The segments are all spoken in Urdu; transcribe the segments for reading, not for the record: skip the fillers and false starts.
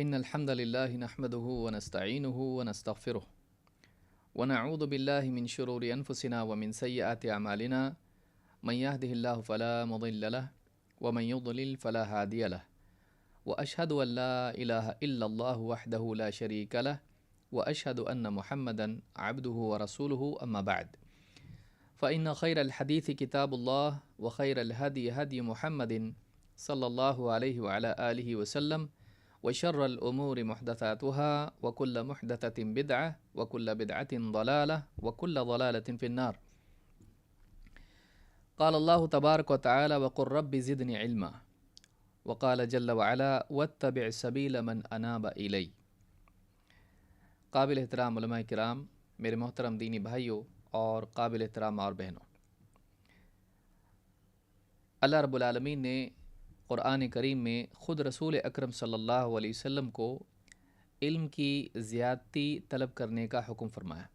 إن الحمد لله نحمده ونستعينه ونستغفره ونعوذ بالله من شرور أنفسنا ومن سيئات أعمالنا من يهده الله فلا مضل له ومن يضلل فلا هادي له وأشهد أن لا إله إلا الله وحده لا شريك له وأشهد أن محمدا عبده ورسوله أما بعد فإن خير الحديث كتاب الله وخير الهدي هدي محمد صلى الله عليه وعلى آله وسلم وشر الأمور محدثاتها وكل محدثة بدعة وكل بدعة ضلالة وكل ضلالة في النار. قال الله تبارك وتعالى وقل رب زدني علما وقال جل وعلا واتبع سبيل من أناب إلي. قابل احترام علماء کرام، میرے محترم دینی بھائیوں اور قابل احترام اور بہنوں، اللہ رب العالمین نے قرآن کریم میں خود رسول اکرم صلی اللہ علیہ وسلم کو علم کی زیادتی طلب کرنے کا حکم فرمایا۔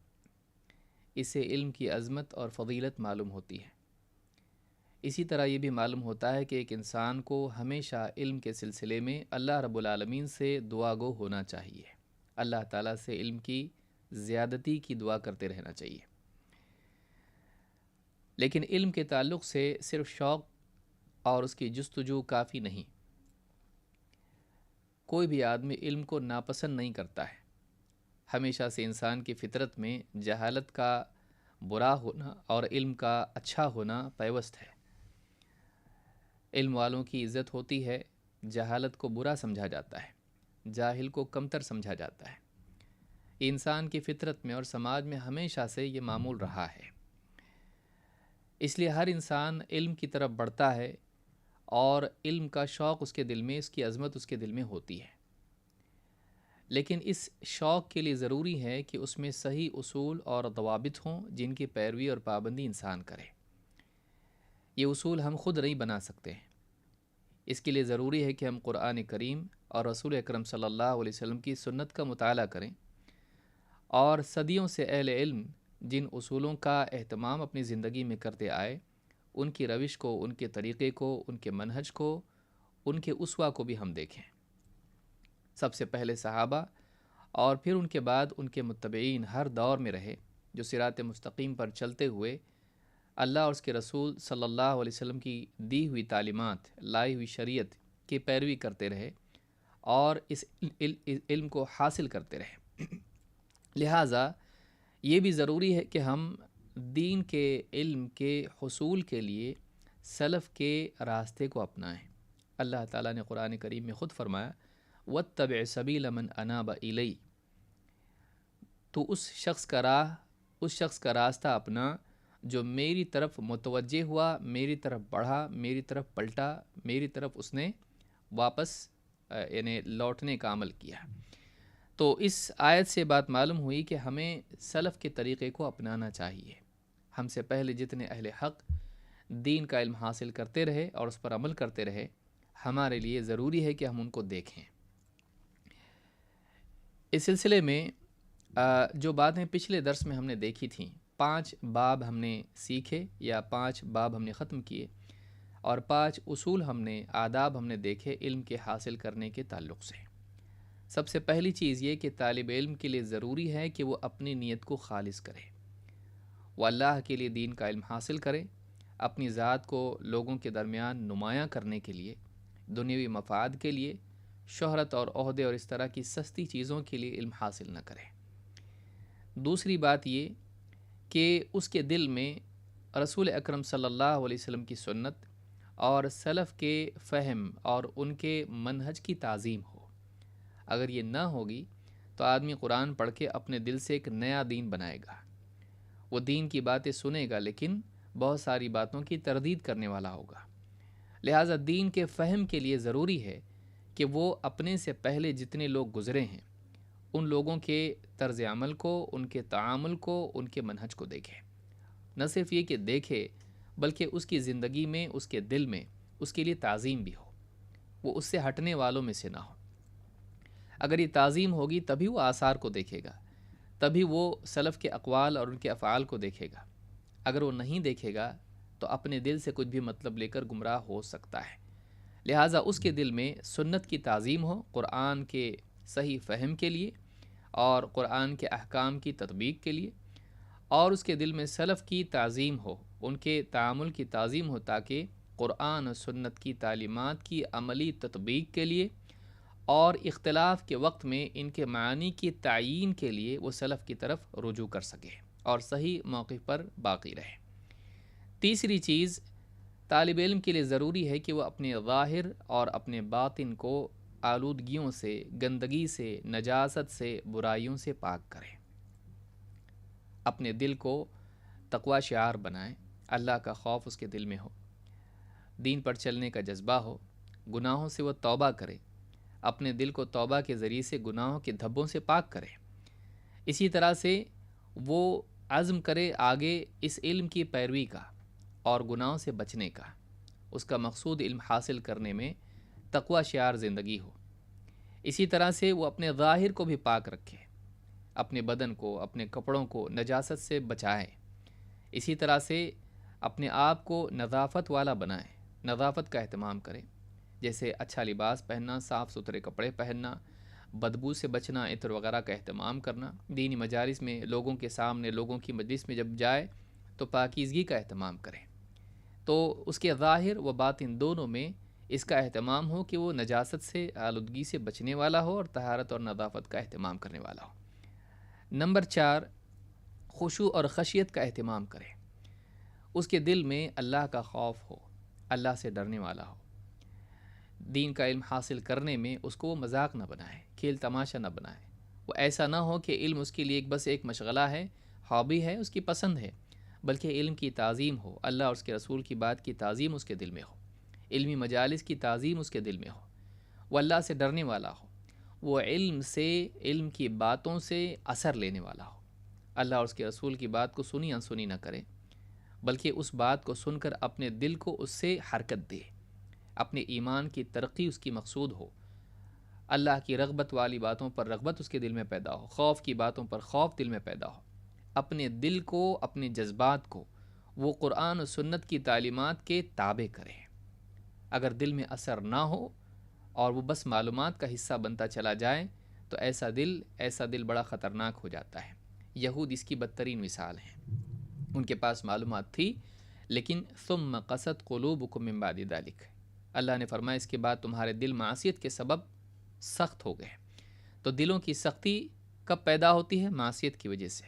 اس سے علم کی عظمت اور فضیلت معلوم ہوتی ہے۔ اسی طرح یہ بھی معلوم ہوتا ہے کہ ایک انسان کو ہمیشہ علم کے سلسلے میں اللہ رب العالمین سے دعا گو ہونا چاہیے، اللہ تعالیٰ سے علم کی زیادتی کی دعا کرتے رہنا چاہیے۔ لیکن علم کے تعلق سے صرف شوق اور اس کی جستجو کافی نہیں۔ کوئی بھی آدمی علم کو ناپسند نہیں کرتا ہے۔ ہمیشہ سے انسان کی فطرت میں جہالت کا برا ہونا اور علم کا اچھا ہونا پیوست ہے۔ علم والوں کی عزت ہوتی ہے، جہالت کو برا سمجھا جاتا ہے، جاہل کو کمتر سمجھا جاتا ہے۔ یہ انسان کی فطرت میں اور سماج میں ہمیشہ سے یہ معمول رہا ہے۔ اس لیے ہر انسان علم کی طرف بڑھتا ہے اور علم کا شوق اس کے دل میں، اس کی عظمت اس کے دل میں ہوتی ہے۔ لیکن اس شوق کے لیے ضروری ہے کہ اس میں صحیح اصول اور ضوابط ہوں جن کی پیروی اور پابندی انسان کرے۔ یہ اصول ہم خود نہیں بنا سکتے ہیں۔ اس کے لیے ضروری ہے کہ ہم قرآن کریم اور رسول اکرم صلی اللہ علیہ وسلم کی سنت کا مطالعہ کریں اور صدیوں سے اہل علم جن اصولوں کا اہتمام اپنی زندگی میں کرتے آئے، ان کی روش کو، ان کے طریقے کو، ان کے منہج کو، ان کے اسوہ کو بھی ہم دیکھیں۔ سب سے پہلے صحابہ اور پھر ان کے بعد ان کے متبعین ہر دور میں رہے، جو صراط مستقیم پر چلتے ہوئے اللہ اور اس کے رسول صلی اللہ علیہ وسلم کی دی ہوئی تعلیمات، لائی ہوئی شریعت کی پیروی کرتے رہے اور اس علم کو حاصل کرتے رہے۔ لہٰذا یہ بھی ضروری ہے کہ ہم دین کے علم کے حصول کے لیے سلف کے راستے کو اپنائیں۔ اللہ تعالیٰ نے قرآن کریم میں خود فرمایا وَاتَّبِعْ سَبِيلَ مَنْ أَنَابَ إِلَيَّ، تو اس شخص کا راستہ اپنا جو میری طرف متوجہ ہوا، میری طرف بڑھا، میری طرف پلٹا، میری طرف اس نے واپس یعنی لوٹنے کا عمل کیا۔ تو اس آیت سے بات معلوم ہوئی کہ ہمیں سلف کے طریقے کو اپنانا چاہیے۔ ہم سے پہلے جتنے اہل حق دین کا علم حاصل کرتے رہے اور اس پر عمل کرتے رہے، ہمارے لیے ضروری ہے کہ ہم ان کو دیکھیں۔ اس سلسلے میں جو باتیں پچھلے درس میں ہم نے دیکھی تھیں، 5 باب ہم نے سیکھے یا 5 باب ہم نے ختم کیے اور 5 اصول ہم نے، آداب ہم نے دیکھے علم کے حاصل کرنے کے تعلق سے۔ سب سے پہلی چیز یہ کہ طالب علم کے لیے ضروری ہے کہ وہ اپنی نیت کو خالص کرے، وہ اللہ کے لیے دین کا علم حاصل کرے، اپنی ذات کو لوگوں کے درمیان نمایاں کرنے کے لیے، دنیاوی مفاد کے لیے، شہرت اور عہدے اور اس طرح کی سستی چیزوں کے لیے علم حاصل نہ کرے۔ دوسری بات یہ کہ اس کے دل میں رسول اکرم صلی اللہ علیہ وسلم کی سنت اور سلف کے فہم اور ان کے منہج کی تعظیم ہو۔ اگر یہ نہ ہوگی تو آدمی قرآن پڑھ کے اپنے دل سے ایک نیا دین بنائے گا۔ وہ دین کی باتیں سنے گا لیکن بہت ساری باتوں کی تردید کرنے والا ہوگا۔ لہٰذا دین کے فہم کے لیے ضروری ہے کہ وہ اپنے سے پہلے جتنے لوگ گزرے ہیں ان لوگوں کے طرز عمل کو، ان کے تعامل کو، ان کے منہج کو دیکھے۔ نہ صرف یہ کہ دیکھے بلکہ اس کی زندگی میں، اس کے دل میں اس کے لیے تعظیم بھی ہو، وہ اس سے ہٹنے والوں میں سے نہ ہو۔ اگر یہ تعظیم ہوگی تبھی وہ آثار کو دیکھے گا، تبھی وہ سلف کے اقوال اور ان کے افعال کو دیکھے گا۔ اگر وہ نہیں دیکھے گا تو اپنے دل سے کچھ بھی مطلب لے کر گمراہ ہو سکتا ہے۔ لہٰذا اس کے دل میں سنت کی تعظیم ہو، قرآن کے صحیح فہم کے لیے اور قرآن کے احکام کی تطبیق کے لیے، اور اس کے دل میں سلف کی تعظیم ہو، ان کے تعامل کی تعظیم ہو، تاکہ قرآن و سنت کی تعلیمات کی عملی تطبیق کے لیے اور اختلاف کے وقت میں ان کے معانی کی تعیین کے لیے وہ سلف کی طرف رجوع کر سکے اور صحیح موقف پر باقی رہے۔ تیسری چیز طالب علم کے لیے ضروری ہے کہ وہ اپنے ظاہر اور اپنے باطن کو آلودگیوں سے، گندگی سے، نجاست سے، برائیوں سے پاک کرے، اپنے دل کو تقوی شعار بنائے، اللہ کا خوف اس کے دل میں ہو، دین پر چلنے کا جذبہ ہو، گناہوں سے وہ توبہ کرے، اپنے دل کو توبہ کے ذریعے سے گناہوں کے دھبوں سے پاک کرے۔ اسی طرح سے وہ عزم کرے آگے اس علم کی پیروی کا اور گناہوں سے بچنے کا، اس کا مقصود علم حاصل کرنے میں تقوی شعار زندگی ہو۔ اسی طرح سے وہ اپنے ظاہر کو بھی پاک رکھے، اپنے بدن کو، اپنے کپڑوں کو نجاست سے بچائے۔ اسی طرح سے اپنے آپ کو نظافت والا بنائے، نظافت کا اہتمام کرے، جیسے اچھا لباس پہننا، صاف ستھرے کپڑے پہننا، بدبو سے بچنا، عطر وغیرہ کا اہتمام کرنا، دینی مجالس میں لوگوں کے سامنے، لوگوں کی مجلس میں جب جائے تو پاکیزگی کا اہتمام کرے، تو اس کے ظاہر و باطن دونوں میں اس کا اہتمام ہو کہ وہ نجاست سے، آلودگی سے بچنے والا ہو اور طہارت اور نظافت کا اہتمام کرنے والا ہو۔ نمبر 4، خشوع اور خشیت کا اہتمام کرے، اس کے دل میں اللہ کا خوف ہو، اللہ سے ڈرنے والا ہو، دین کا علم حاصل کرنے میں اس کو وہ مذاق نہ بنائے، کھیل تماشا نہ بنائے، وہ ایسا نہ ہو کہ علم اس کے لیے بس ایک مشغلہ ہے، ہابی ہے، اس کی پسند ہے، بلکہ علم کی تعظیم ہو، اللہ اور اس کے رسول کی بات کی تعظیم اس کے دل میں ہو، علمی مجالس کی تعظیم اس کے دل میں ہو، وہ اللہ سے ڈرنے والا ہو، وہ علم سے، علم کی باتوں سے اثر لینے والا ہو، اللہ اور اس کے رسول کی بات کو سنی انسنی نہ کرے، بلکہ اس بات کو سن کر اپنے دل کو اس سے حرکت دے، اپنے ایمان کی ترقی اس کی مقصود ہو، اللہ کی رغبت والی باتوں پر رغبت اس کے دل میں پیدا ہو، خوف کی باتوں پر خوف دل میں پیدا ہو، اپنے دل کو، اپنے جذبات کو وہ قرآن و سنت کی تعلیمات کے تابع کرے۔ اگر دل میں اثر نہ ہو اور وہ بس معلومات کا حصہ بنتا چلا جائے تو ایسا دل بڑا خطرناک ہو جاتا ہے۔ یہود اس کی بدترین مثال ہیں، ان کے پاس معلومات تھی لیکن ثم قست قلوبکم من بعد ذلک، اللہ نے فرمایا اس کے بعد تمہارے دل معصیت کے سبب سخت ہو گئے۔ تو دلوں کی سختی کب پیدا ہوتی ہے؟ معصیت کی وجہ سے۔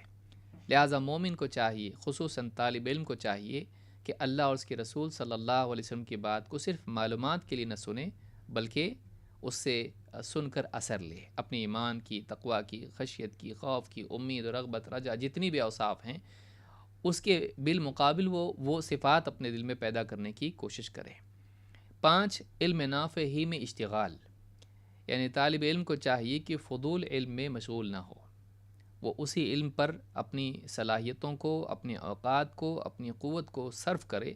لہٰذا مومن کو چاہیے، خصوصاً طالب علم کو چاہیے کہ اللہ اور اس کے رسول صلی اللہ علیہ وسلم کی بات کو صرف معلومات کے لیے نہ سنے، بلکہ اس سے سن کر اثر لے، اپنے ایمان کی، تقوی کی، خشیت کی، خوف کی، امید، رغبت، رجا، جتنی بھی اوصاف ہیں اس کے بالمقابل وہ صفات اپنے دل میں پیدا کرنے کی کوشش کرے۔ 5، علم نافع ہی میں اشتغال، یعنی طالب علم کو چاہیے کہ فضول علم میں مشغول نہ ہو، وہ اسی علم پر اپنی صلاحیتوں کو، اپنے اوقات کو، اپنی قوت کو صرف کرے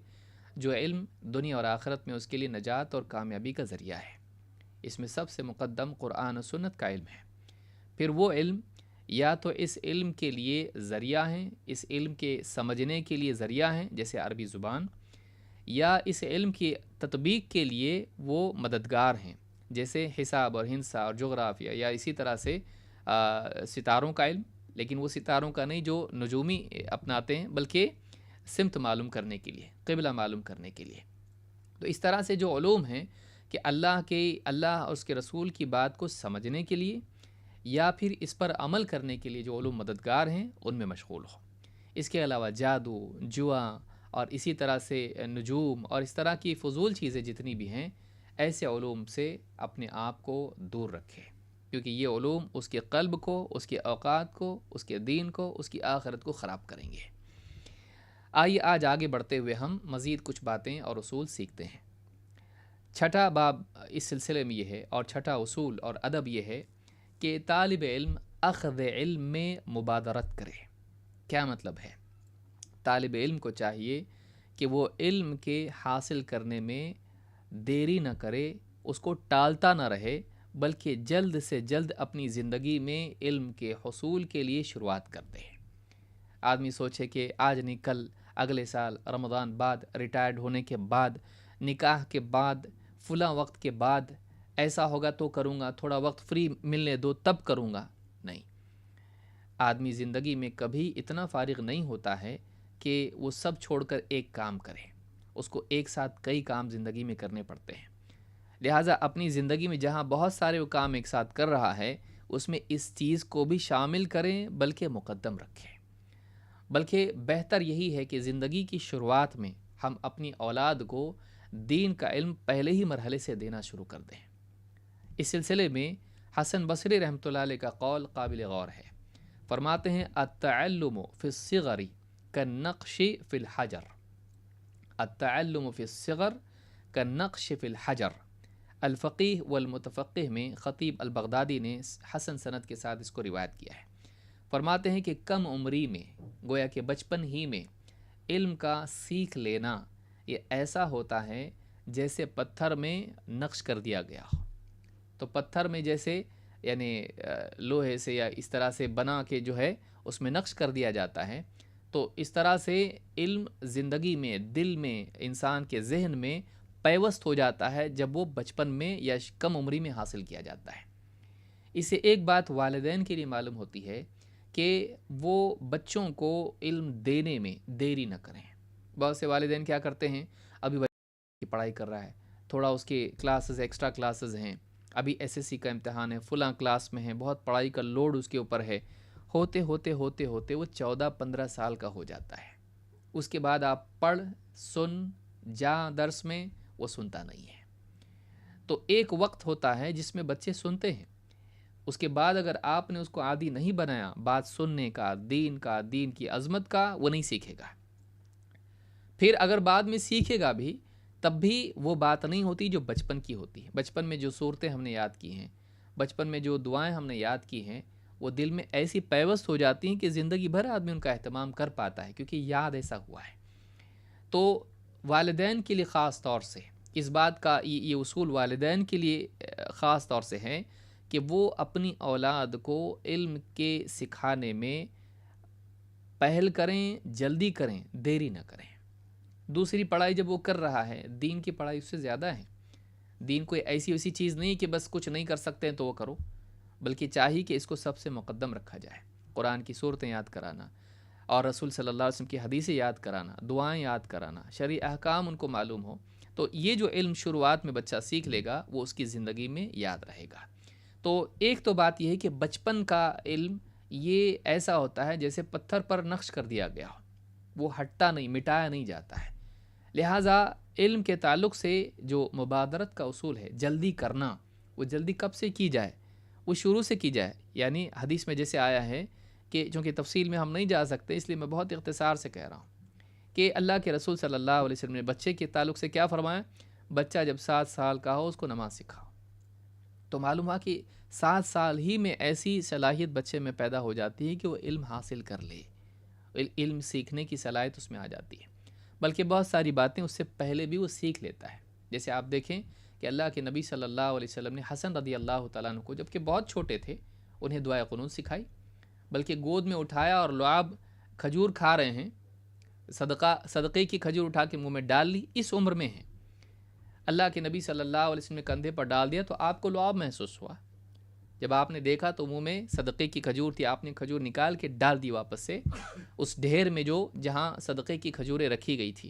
جو علم دنیا اور آخرت میں اس کے لیے نجات اور کامیابی کا ذریعہ ہے۔ اس میں سب سے مقدم قرآن و سنت کا علم ہے۔ پھر وہ علم یا تو اس علم کے لیے ذریعہ ہیں، اس علم کے سمجھنے کے لیے ذریعہ ہیں جیسے عربی زبان، یا اس علم کی تطبیق کے لیے وہ مددگار ہیں جیسے حساب اور ہندسہ اور جغرافیہ، یا اسی طرح سے ستاروں کا علم، لیکن وہ ستاروں کا نہیں جو نجومی اپناتے ہیں، بلکہ سمت معلوم کرنے کے لیے، قبلہ معلوم کرنے کے لیے۔ تو اس طرح سے جو علوم ہیں کہ اللہ اور اس کے رسول کی بات کو سمجھنے کے لیے یا پھر اس پر عمل کرنے کے لیے جو علوم مددگار ہیں ان میں مشغول ہو۔ اس کے علاوہ جادو، جوا اور اسی طرح سے نجوم اور اس طرح کی فضول چیزیں جتنی بھی ہیں، ایسے علوم سے اپنے آپ کو دور رکھے، کیونکہ یہ علوم اس کے قلب کو، اس کے اوقات کو، اس کے دین کو، اس کی آخرت کو خراب کریں گے۔ آئیے آج آگے بڑھتے ہوئے ہم مزید کچھ باتیں اور اصول سیکھتے ہیں۔ چھٹا باب اس سلسلے میں یہ ہے، اور چھٹا اصول اور ادب یہ ہے کہ طالب علم اخذ علم میں مبادرت کرے۔ کیا مطلب ہے؟ طالب علم کو چاہیے کہ وہ علم کے حاصل کرنے میں دیری نہ کرے، اس کو ٹالتا نہ رہے، بلکہ جلد سے جلد اپنی زندگی میں علم کے حصول کے لیے شروعات کر دے۔ آدمی سوچے کہ آج نہیں کل، اگلے سال، رمضان بعد، ریٹائرڈ ہونے کے بعد، نکاح کے بعد، فلاں وقت کے بعد ایسا ہوگا تو کروں گا، تھوڑا وقت فری ملنے دو تب کروں گا، نہیں۔ آدمی زندگی میں کبھی اتنا فارغ نہیں ہوتا ہے کہ وہ سب چھوڑ کر ایک کام کرے، اس کو ایک ساتھ کئی کام زندگی میں کرنے پڑتے ہیں۔ لہٰذا اپنی زندگی میں جہاں بہت سارے وہ کام ایک ساتھ کر رہا ہے، اس میں اس چیز کو بھی شامل کریں، بلکہ مقدم رکھیں۔ بلکہ بہتر یہی ہے کہ زندگی کی شروعات میں ہم اپنی اولاد کو دین کا علم پہلے ہی مرحلے سے دینا شروع کر دیں۔ اس سلسلے میں حسن بصری رحمۃ اللہ علیہ کا قول قابل غور ہے۔ فرماتے ہیں التعلم فی الصغر کالنقش فی الحجر، التعلم فی الصغر کالنقش فی الحجر۔ الفقیہ والمتفقہ میں خطیب البغدادی نے حسن سند کے ساتھ اس کو روایت کیا ہے۔ فرماتے ہیں کہ کم عمری میں، گویا کہ بچپن ہی میں علم کا سیکھ لینا یہ ایسا ہوتا ہے جیسے پتھر میں نقش کر دیا گیا ہو۔ تو پتھر میں جیسے یعنی لوہے سے یا اس طرح سے بنا کے جو ہے اس میں نقش کر دیا جاتا ہے، تو اس طرح سے علم زندگی میں، دل میں، انسان کے ذہن میں پیوست ہو جاتا ہے جب وہ بچپن میں یا کم عمری میں حاصل کیا جاتا ہے۔ اس سے ایک بات والدین کے لیے معلوم ہوتی ہے کہ وہ بچوں کو علم دینے میں دیری نہ کریں۔ بہت سے والدین کیا کرتے ہیں، ابھی بچے کی پڑھائی کر رہا ہے، تھوڑا اس کے کلاسز، ایکسٹرا کلاسز ہیں، ابھی ایس ایس سی کا امتحان ہے، فلاں کلاس میں ہے، بہت پڑھائی کا لوڈ اس کے اوپر ہے، ہوتے ہوتے وہ 14-15 سال کا ہو جاتا ہے۔ اس کے بعد آپ پڑھ سن جا درس میں، وہ سنتا نہیں ہے۔ تو ایک وقت ہوتا ہے جس میں بچے سنتے ہیں، اس کے بعد اگر آپ نے اس کو عادی نہیں بنایا بات سننے کا، دین کی عظمت کا، وہ نہیں سیکھے گا۔ پھر اگر بعد میں سیکھے گا بھی، تب بھی وہ بات نہیں ہوتی جو بچپن کی ہوتی ہے۔ بچپن میں جو صورتیں ہم نے یاد کی ہیں، بچپن میں جو دعائیں ہم نے یاد کی ہیں، وہ دل میں ایسی پیوست ہو جاتی ہیں کہ زندگی بھر آدمی ان کا اہتمام کر پاتا ہے، کیونکہ یاد ایسا ہوا ہے۔ تو والدین کے لیے خاص طور سے اس بات کا یہ اصول والدین کے لیے خاص طور سے ہے کہ وہ اپنی اولاد کو علم کے سکھانے میں پہل کریں، جلدی کریں، دیری نہ کریں۔ دوسری پڑھائی جب وہ کر رہا ہے، دین کی پڑھائی اس سے زیادہ ہے۔ دین کوئی ایسی چیز نہیں کہ بس کچھ نہیں کر سکتے ہیں تو وہ کرو، بلکہ چاہیے کہ اس کو سب سے مقدم رکھا جائے۔ قرآن کی صورتیں یاد کرانا اور رسول صلی اللہ علیہ وسلم کی حدیثیں یاد کرانا، دعائیں یاد کرانا، شرعی احکام ان کو معلوم ہو، تو یہ جو علم شروعات میں بچہ سیکھ لے گا وہ اس کی زندگی میں یاد رہے گا۔ تو ایک تو بات یہ ہے کہ بچپن کا علم یہ ایسا ہوتا ہے جیسے پتھر پر نقش کر دیا گیا ہو، وہ ہٹتا نہیں، مٹایا نہیں جاتا ہے۔ لہٰذا علم کے تعلق سے جو مبادرت کا اصول ہے، جلدی کرنا، وہ جلدی کب سے کی جائے؟ وہ شروع سے کی جائے۔ یعنی حدیث میں جیسے آیا ہے کہ چونکہ تفصیل میں ہم نہیں جا سکتے، اس لیے میں بہت اختصار سے کہہ رہا ہوں کہ اللہ کے رسول صلی اللہ علیہ وسلم نے بچے کے تعلق سے کیا فرمایا؟ بچہ جب 7 سال کا ہو اس کو نماز سکھاؤ۔ تو معلوم ہوا کہ 7 سال ہی میں ایسی صلاحیت بچے میں پیدا ہو جاتی ہے کہ وہ علم حاصل کر لے، علم سیکھنے کی صلاحیت اس میں آ جاتی ہے۔ بلکہ بہت ساری باتیں اس سے پہلے بھی وہ سیکھ لیتا ہے۔ جیسے آپ دیکھیں کہ اللہ کے نبی صلی اللہ علیہ وسلم نے حسن رضی اللہ تعالیٰ عنہ کو، جبکہ بہت چھوٹے تھے، انہیں دعائے قنوت سکھائی، بلکہ گود میں اٹھایا اور لعاب کھجور کھا رہے ہیں، صدقے کی کھجور اٹھا کے منہ میں ڈال لی، اس عمر میں ہیں۔ اللہ کے نبی صلی اللہ علیہ وسلم نے کندھے پر ڈال دیا تو آپ کو لعاب محسوس ہوا۔ جب آپ نے دیکھا تو منہ میں صدقے کی کھجور تھی، آپ نے کھجور نکال کے ڈال دی واپس سے اس ڈھیر میں جو جہاں صدقے کی کھجوریں رکھی گئی تھی۔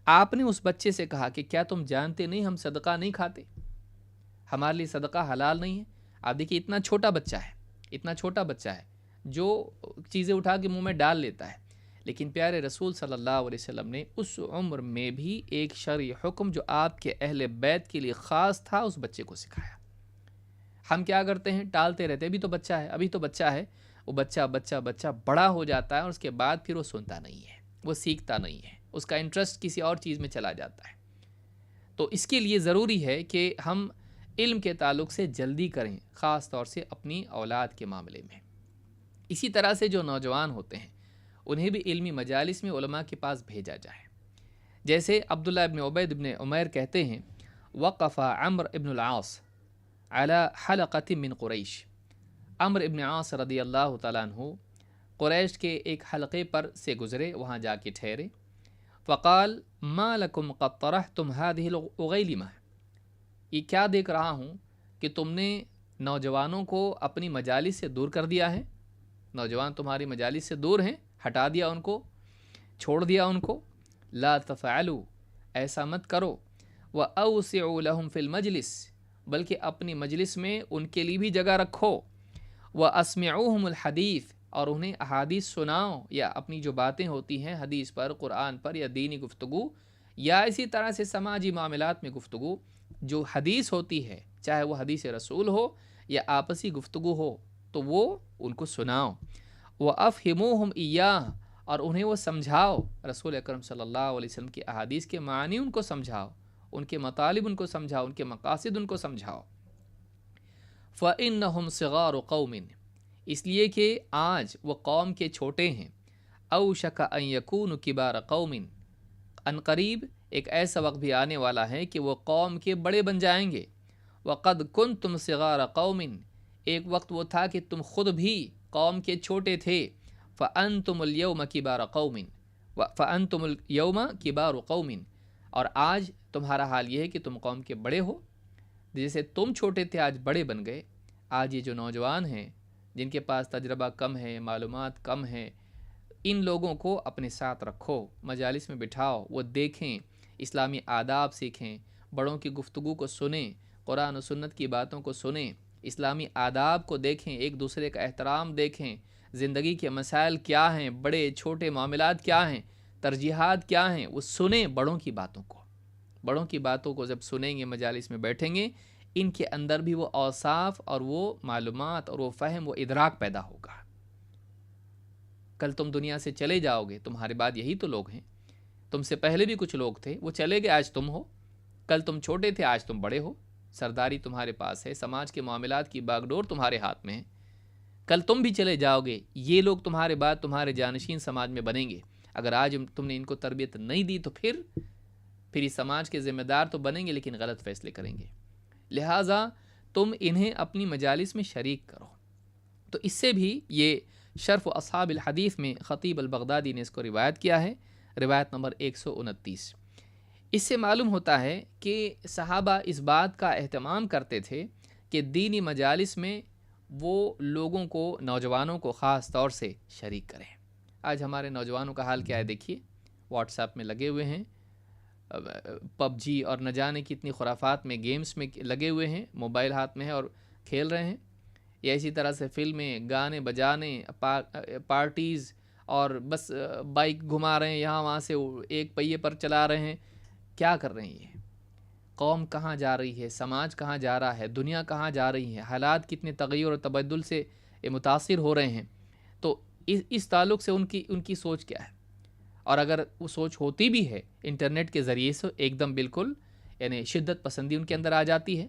آپ نے اس بچے سے کہا کہ کیا تم جانتے نہیں ہم صدقہ نہیں کھاتے، ہمارے لیے صدقہ حلال نہیں ہے؟ آپ دیکھیے اتنا چھوٹا بچہ ہے جو چیزیں اٹھا کے منہ میں ڈال لیتا ہے، لیکن پیارے رسول صلی اللہ علیہ وسلم نے اس عمر میں بھی ایک شرعی حکم جو آپ کے اہل بیت کے لیے خاص تھا اس بچے کو سکھایا۔ ہم کیا کرتے ہیں؟ ٹالتے رہتے، ابھی تو بچہ ہے، وہ بچہ بڑا ہو جاتا ہے اور اس کے بعد پھر وہ سنتا نہیں ہے، وہ سیکھتا نہیں ہے، اس کا انٹرسٹ کسی اور چیز میں چلا جاتا ہے۔ تو اس کے لیے ضروری ہے کہ ہم علم کے تعلق سے جلدی کریں، خاص طور سے اپنی اولاد کے معاملے میں۔ اسی طرح سے جو نوجوان ہوتے ہیں انہیں بھی علمی مجالس میں علماء کے پاس بھیجا جائے۔ جیسے عبداللہ ابن عبید ابن عمیر کہتے ہیں، وقف عمرو ابن العاص علی حلقۃ من قریش، عمرو ابن عاص رضی اللہ تعالیٰ عنہ قریش کے ایک حلقے پر سے گزرے، وہاں جا کے ٹھہرے۔ فقال ما لکم قد طرحتم هذه الغیلمہ، یہ کیا دیکھ رہا ہوں کہ تم نے نوجوانوں کو اپنی مجالس سے دور کر دیا ہے، نوجوان تمہاری مجالس سے دور ہیں، ہٹا دیا ان کو، چھوڑ دیا ان کو. لا تفعلوا، ایسا مت کرو. وَأَوْسِعُوا لَهُمْ فِي الْمَجْلِسِ، بلکہ اپنی مجلس میں ان کے لیے بھی جگہ رکھو. وَأَسْمِعُوهُمُ الْحَدِيثِ، اور انہیں احادیث سناؤ، یا اپنی جو باتیں ہوتی ہیں حدیث پر، قرآن پر، یا دینی گفتگو، یا اسی طرح سے سماجی معاملات میں گفتگو، جو حدیث ہوتی ہے چاہے وہ حدیث رسول ہو یا آپسی گفتگو ہو تو وہ ان کو سناؤ. وَأَفْهِمُوهُمْ إِيَّاهُ، اور انہیں وہ سمجھاؤ، رسول اکرم صلی اللہ علیہ وسلم کی احادیث کے معنی ان کو سمجھاؤ، ان کے مطالب ان کو سمجھاؤ، ان کے مقاصد ان کو سمجھاؤ. فَإِنَّهُمْ صِغَارُ قَوْمٍ، اس لیے کہ آج وہ قوم کے چھوٹے ہیں. أَوْشَكَ أَن يَكُونُوا كِبَارَ قَوْمٍ، عنقریب ایک ایسا وقت بھی آنے والا ہے کہ وہ قوم کے بڑے بن جائیں گے. وَقَدْ كُنْتُمْ صِغَارَ قَوْمٍ، ایک وقت وہ تھا کہ تم خود بھی قوم کے چھوٹے تھے. فَأَنْتُمُ الْيَوْمَ كِبَارَ قَوْمٍ فَأَنْتُمُ الْيَوْمَ كِبَارُ قَوْمٍ، اور آج تمہارا حال یہ ہے کہ تم قوم کے بڑے ہو. جیسے تم چھوٹے تھے آج بڑے بن گئے. آج یہ جو نوجوان ہیں جن کے پاس تجربہ کم ہے، معلومات کم ہیں، ان لوگوں کو اپنے ساتھ رکھو، مجالس میں بٹھاؤ، وہ دیکھیں، اسلامی آداب سیکھیں، بڑوں کی گفتگو کو سنیں، قرآن و سنت کی باتوں کو سنیں، اسلامی آداب کو دیکھیں، ایک دوسرے کا احترام دیکھیں، زندگی کے مسائل کیا ہیں، بڑے چھوٹے معاملات کیا ہیں، ترجیحات کیا ہیں، وہ سنیں بڑوں کی باتوں کو. بڑوں کی باتوں کو جب سنیں گے، مجالس میں بیٹھیں گے، ان کے اندر بھی وہ اوصاف اور وہ معلومات اور وہ فہم، وہ ادراک پیدا ہوگا. کل تم دنیا سے چلے جاؤ گے، تمہارے بعد یہی تو لوگ ہیں، تم سے پہلے بھی کچھ لوگ تھے، وہ چلے گئے، آج تم ہو. کل تم چھوٹے تھے، آج تم بڑے ہو، سرداری تمہارے پاس ہے، سماج کے معاملات کی باغ ڈور تمہارے ہاتھ میں ہے. کل تم بھی چلے جاؤ گے، یہ لوگ تمہارے بعد تمہارے جانشین سماج میں بنیں گے. اگر آج تم نے ان کو تربیت نہیں دی تو پھر اس سماج کے ذمہ دار تو بنیں گے لیکن غلط فیصلے کریں گے. لہٰذا تم انہیں اپنی مجالس میں شریک کرو. تو اس سے بھی یہ شرف اصحاب الحدیث میں خطیب البغدادی نے اس کو روایت کیا ہے، روایت نمبر 129. اس سے معلوم ہوتا ہے کہ صحابہ اس بات کا اہتمام کرتے تھے کہ دینی مجالس میں وہ لوگوں کو، نوجوانوں کو خاص طور سے شریک کریں. آج ہمارے نوجوانوں کا حال کیا ہے دیکھیے، واٹس ایپ میں لگے ہوئے ہیں، پب جی اور نہ جانے کتنی خرافات میں، گیمز میں لگے ہوئے ہیں، موبائل ہاتھ میں ہے اور کھیل رہے ہیں. یا اسی طرح سے فلمیں، گانے بجانے، پارٹیز، اور بس بائک گھما رہے ہیں یہاں وہاں سے، ایک پہیے پر چلا رہے ہیں. کیا کر رہے ہیں یہ؟ قوم کہاں جا رہی ہے، سماج کہاں جا رہا ہے، دنیا کہاں جا رہی ہے، حالات کتنے تغیر اور تبدل سے متاثر ہو رہے ہیں. تو اس تعلق سے ان کی سوچ کیا ہے؟ اور اگر وہ سوچ ہوتی بھی ہے، انٹرنیٹ کے ذریعے سے ایک دم بالکل یعنی شدت پسندی ان کے اندر آ جاتی ہے.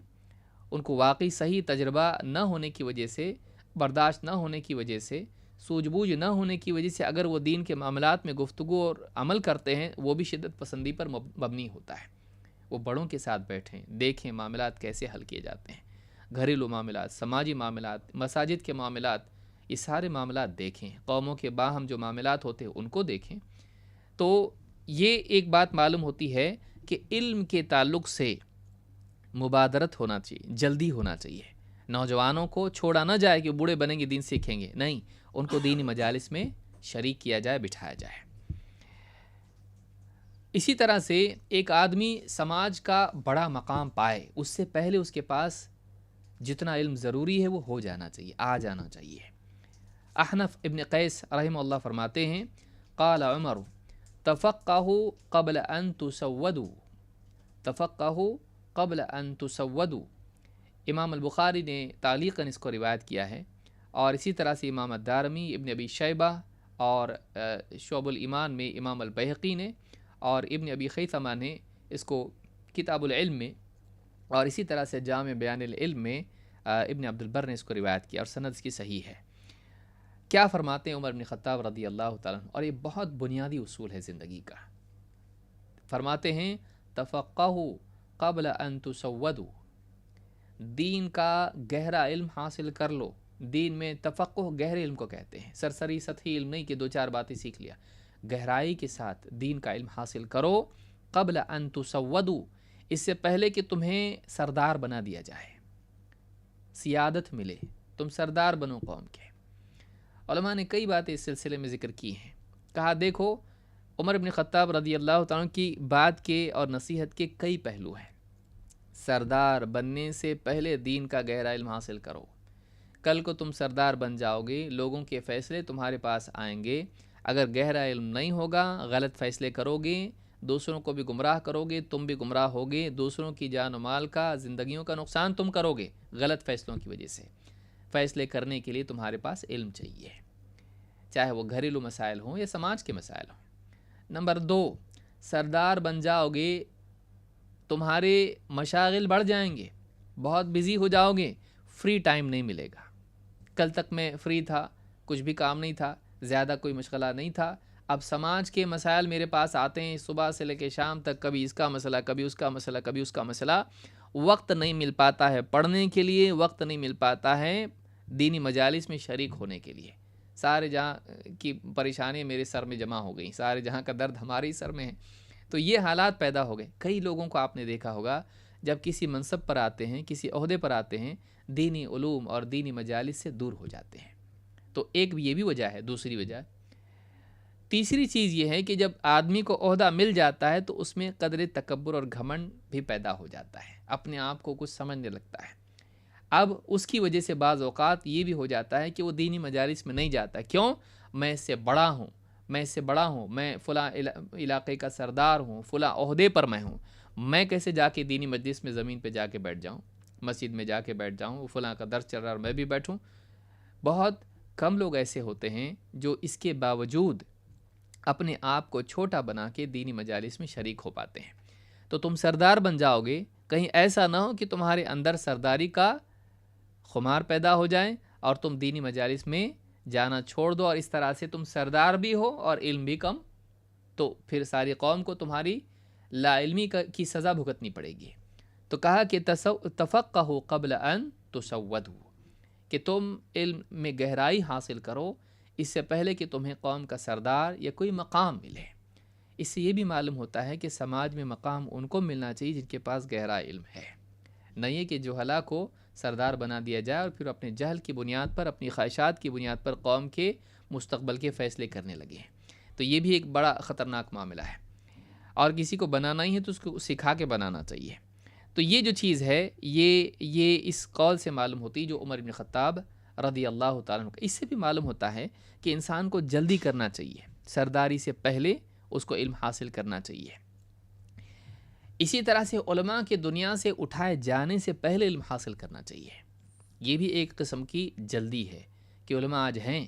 ان کو واقعی صحیح تجربہ نہ ہونے کی وجہ سے، برداشت نہ ہونے کی وجہ سے، سوجھ بوجھ نہ ہونے کی وجہ سے اگر وہ دین کے معاملات میں گفتگو اور عمل کرتے ہیں، وہ بھی شدت پسندی پر مبنی ہوتا ہے. وہ بڑوں کے ساتھ بیٹھیں، دیکھیں معاملات کیسے حل کیے جاتے ہیں، گھریلو معاملات، سماجی معاملات، مساجد کے معاملات، یہ سارے معاملات دیکھیں، قوموں کے باہم جو معاملات ہوتے ہیں ان کو دیکھیں. تو یہ ایک بات معلوم ہوتی ہے کہ علم کے تعلق سے مبادرت ہونا چاہیے، جلدی ہونا چاہیے. نوجوانوں کو چھوڑا نہ جائے کہ بوڑھے بنیں گے دین سیکھیں گے، نہیں، ان کو دینی مجالس میں شریک کیا جائے، بٹھایا جائے. اسی طرح سے ایک آدمی سماج کا بڑا مقام پائے، اس سے پہلے اس کے پاس جتنا علم ضروری ہے وہ ہو جانا چاہیے، آ جانا چاہیے. احنف ابن قیس رحمہ اللہ فرماتے ہیں، قال عمر تفقہوا قبل ان تسودوا، تفقہوا قبل ان تسودوا. امام البخاری نے تعلیقاً اس کو روایت کیا ہے، اور اسی طرح سے امام الدارمی، ابن ابی شیبہ اور شعب الایمان میں امام البیہقی نے، اور ابن ابی خیثمہ نے اس کو کتاب العلم میں، اور اسی طرح سے جامع بیان العلم میں ابن عبد البر نے اس کو روایت کیا، اور سند اس کی صحیح ہے. کیا فرماتے ہیں عمر بن خطاب رضی اللہ تعالیٰ عنہ، اور یہ بہت بنیادی اصول ہے زندگی کا. فرماتے ہیں تفقہوا قبل ان تسودوا، دین کا گہرا علم حاصل کر لو. دین میں تفقہ گہرے علم کو کہتے ہیں، سرسری سطحی علم نہیں کہ دو چار باتیں سیکھ لیا. گہرائی کے ساتھ دین کا علم حاصل کرو. قبل ان تسودوا، اس سے پہلے کہ تمہیں سردار بنا دیا جائے. سیادت ملے، تم سردار بنو قوم کے۔ علماء نے کئی باتیں اس سلسلے میں ذکر کی ہیں۔ کہا دیکھو عمر بن خطاب رضی اللہ تعالیٰ کی بات کے اور نصیحت کے کئی پہلو ہیں۔ سردار بننے سے پہلے دین کا گہرا علم حاصل کرو، کل کو تم سردار بن جاؤ گے، لوگوں کے فیصلے تمہارے پاس آئیں گے، اگر گہرا علم نہیں ہوگا غلط فیصلے کرو گے، دوسروں کو بھی گمراہ کرو گے، تم بھی گمراہ ہوگے، دوسروں کی جان و مال کا، زندگیوں کا نقصان تم کرو گے غلط فیصلوں کی وجہ سے۔ فیصلے کرنے کے لیے تمہارے پاس علم چاہیے، چاہے وہ گھریلو مسائل ہوں یا سماج کے مسائل ہوں۔ نمبر 2، سردار بن جاؤ گے، تمہارے مشاغل بڑھ جائیں گے، بہت بزی ہو جاؤ گے، فری ٹائم نہیں ملے گا۔ کل تک میں فری تھا، کچھ بھی کام نہیں تھا، زیادہ کوئی مشغلہ نہیں تھا، اب سماج کے مسائل میرے پاس آتے ہیں صبح سے لے کے شام تک، کبھی اس کا مسئلہ، کبھی اس کا مسئلہ، کبھی اس کا مسئلہ، وقت نہیں مل پاتا ہے پڑھنے کے لیے، وقت نہیں مل پاتا ہے دینی مجالس میں شریک ہونے کے لیے۔ سارے جہاں کی پریشانی میرے سر میں جمع ہو گئی، سارے جہاں کا درد ہمارے ہی سر میں ہے۔ تو یہ حالات پیدا ہو گئے۔ کئی لوگوں کو آپ نے دیکھا ہوگا جب کسی منصب پر آتے ہیں، کسی عہدے پر آتے ہیں، دینی علوم اور دینی مجالس سے دور ہو جاتے ہیں۔ تو ایک یہ بھی وجہ ہے۔ دوسری وجہ، تیسری چیز یہ ہے کہ جب آدمی کو عہدہ مل جاتا ہے تو اس میں قدر تکبر اور گھمنڈ بھی پیدا ہو جاتا ہے، اپنے آپ کو کچھ سمجھنے لگتا ہے۔ اب اس کی وجہ سے بعض اوقات یہ بھی ہو جاتا ہے کہ وہ دینی مجالس میں نہیں جاتا۔ کیوں؟ میں اس سے بڑا ہوں، میں فلاں علاقے کا سردار ہوں، فلاں عہدے پر میں ہوں، میں کیسے جا کے دینی مجلس میں زمین پہ جا کے بیٹھ جاؤں، مسجد میں جا کے بیٹھ جاؤں، فلاں کا درس چل رہا ہے اور میں بھی بیٹھوں۔ بہت کم لوگ ایسے ہوتے ہیں جو اس کے باوجود اپنے آپ کو چھوٹا بنا کے دینی مجالس میں شریک ہو پاتے ہیں۔ تو تم سردار بن جاؤ گے، کہیں ایسا نہ ہو کہ تمہارے اندر سرداری کا خمار پیدا ہو جائے اور تم دینی مجالس میں جانا چھوڑ دو، اور اس طرح سے تم سردار بھی ہو اور علم بھی کم، تو پھر ساری قوم کو تمہاری لا علمی کی سزا بھگتنی پڑے گی۔ تو کہا کہ تفقہوا قبل ان تسودوا، کہ تم علم میں گہرائی حاصل کرو اس سے پہلے کہ تمہیں قوم کا سردار یا کوئی مقام ملے۔ اس سے یہ بھی معلوم ہوتا ہے کہ سماج میں مقام ان کو ملنا چاہیے جن کے پاس گہرا علم ہے، نہیں ہے کہ جہلا کو سردار بنا دیا جائے اور پھر اپنے جہل کی بنیاد پر، اپنی خواہشات کی بنیاد پر قوم کے مستقبل کے فیصلے کرنے لگے ہیں۔ تو یہ بھی ایک بڑا خطرناک معاملہ ہے، اور کسی کو بنانا ہی ہے تو اس کو سکھا کے بنانا چاہیے۔ تو یہ جو چیز ہے یہ اس قول سے معلوم ہوتی جو عمر بن خطاب رضی اللہ تعالیٰ عنہ، اس سے بھی معلوم ہوتا ہے کہ انسان کو جلدی کرنا چاہیے، سرداری سے پہلے اس کو علم حاصل کرنا چاہیے۔ اسی طرح سے علماء کے دنیا سے اٹھائے جانے سے پہلے علم حاصل کرنا چاہیے۔ یہ بھی ایک قسم کی جلدی ہے کہ علماء آج ہیں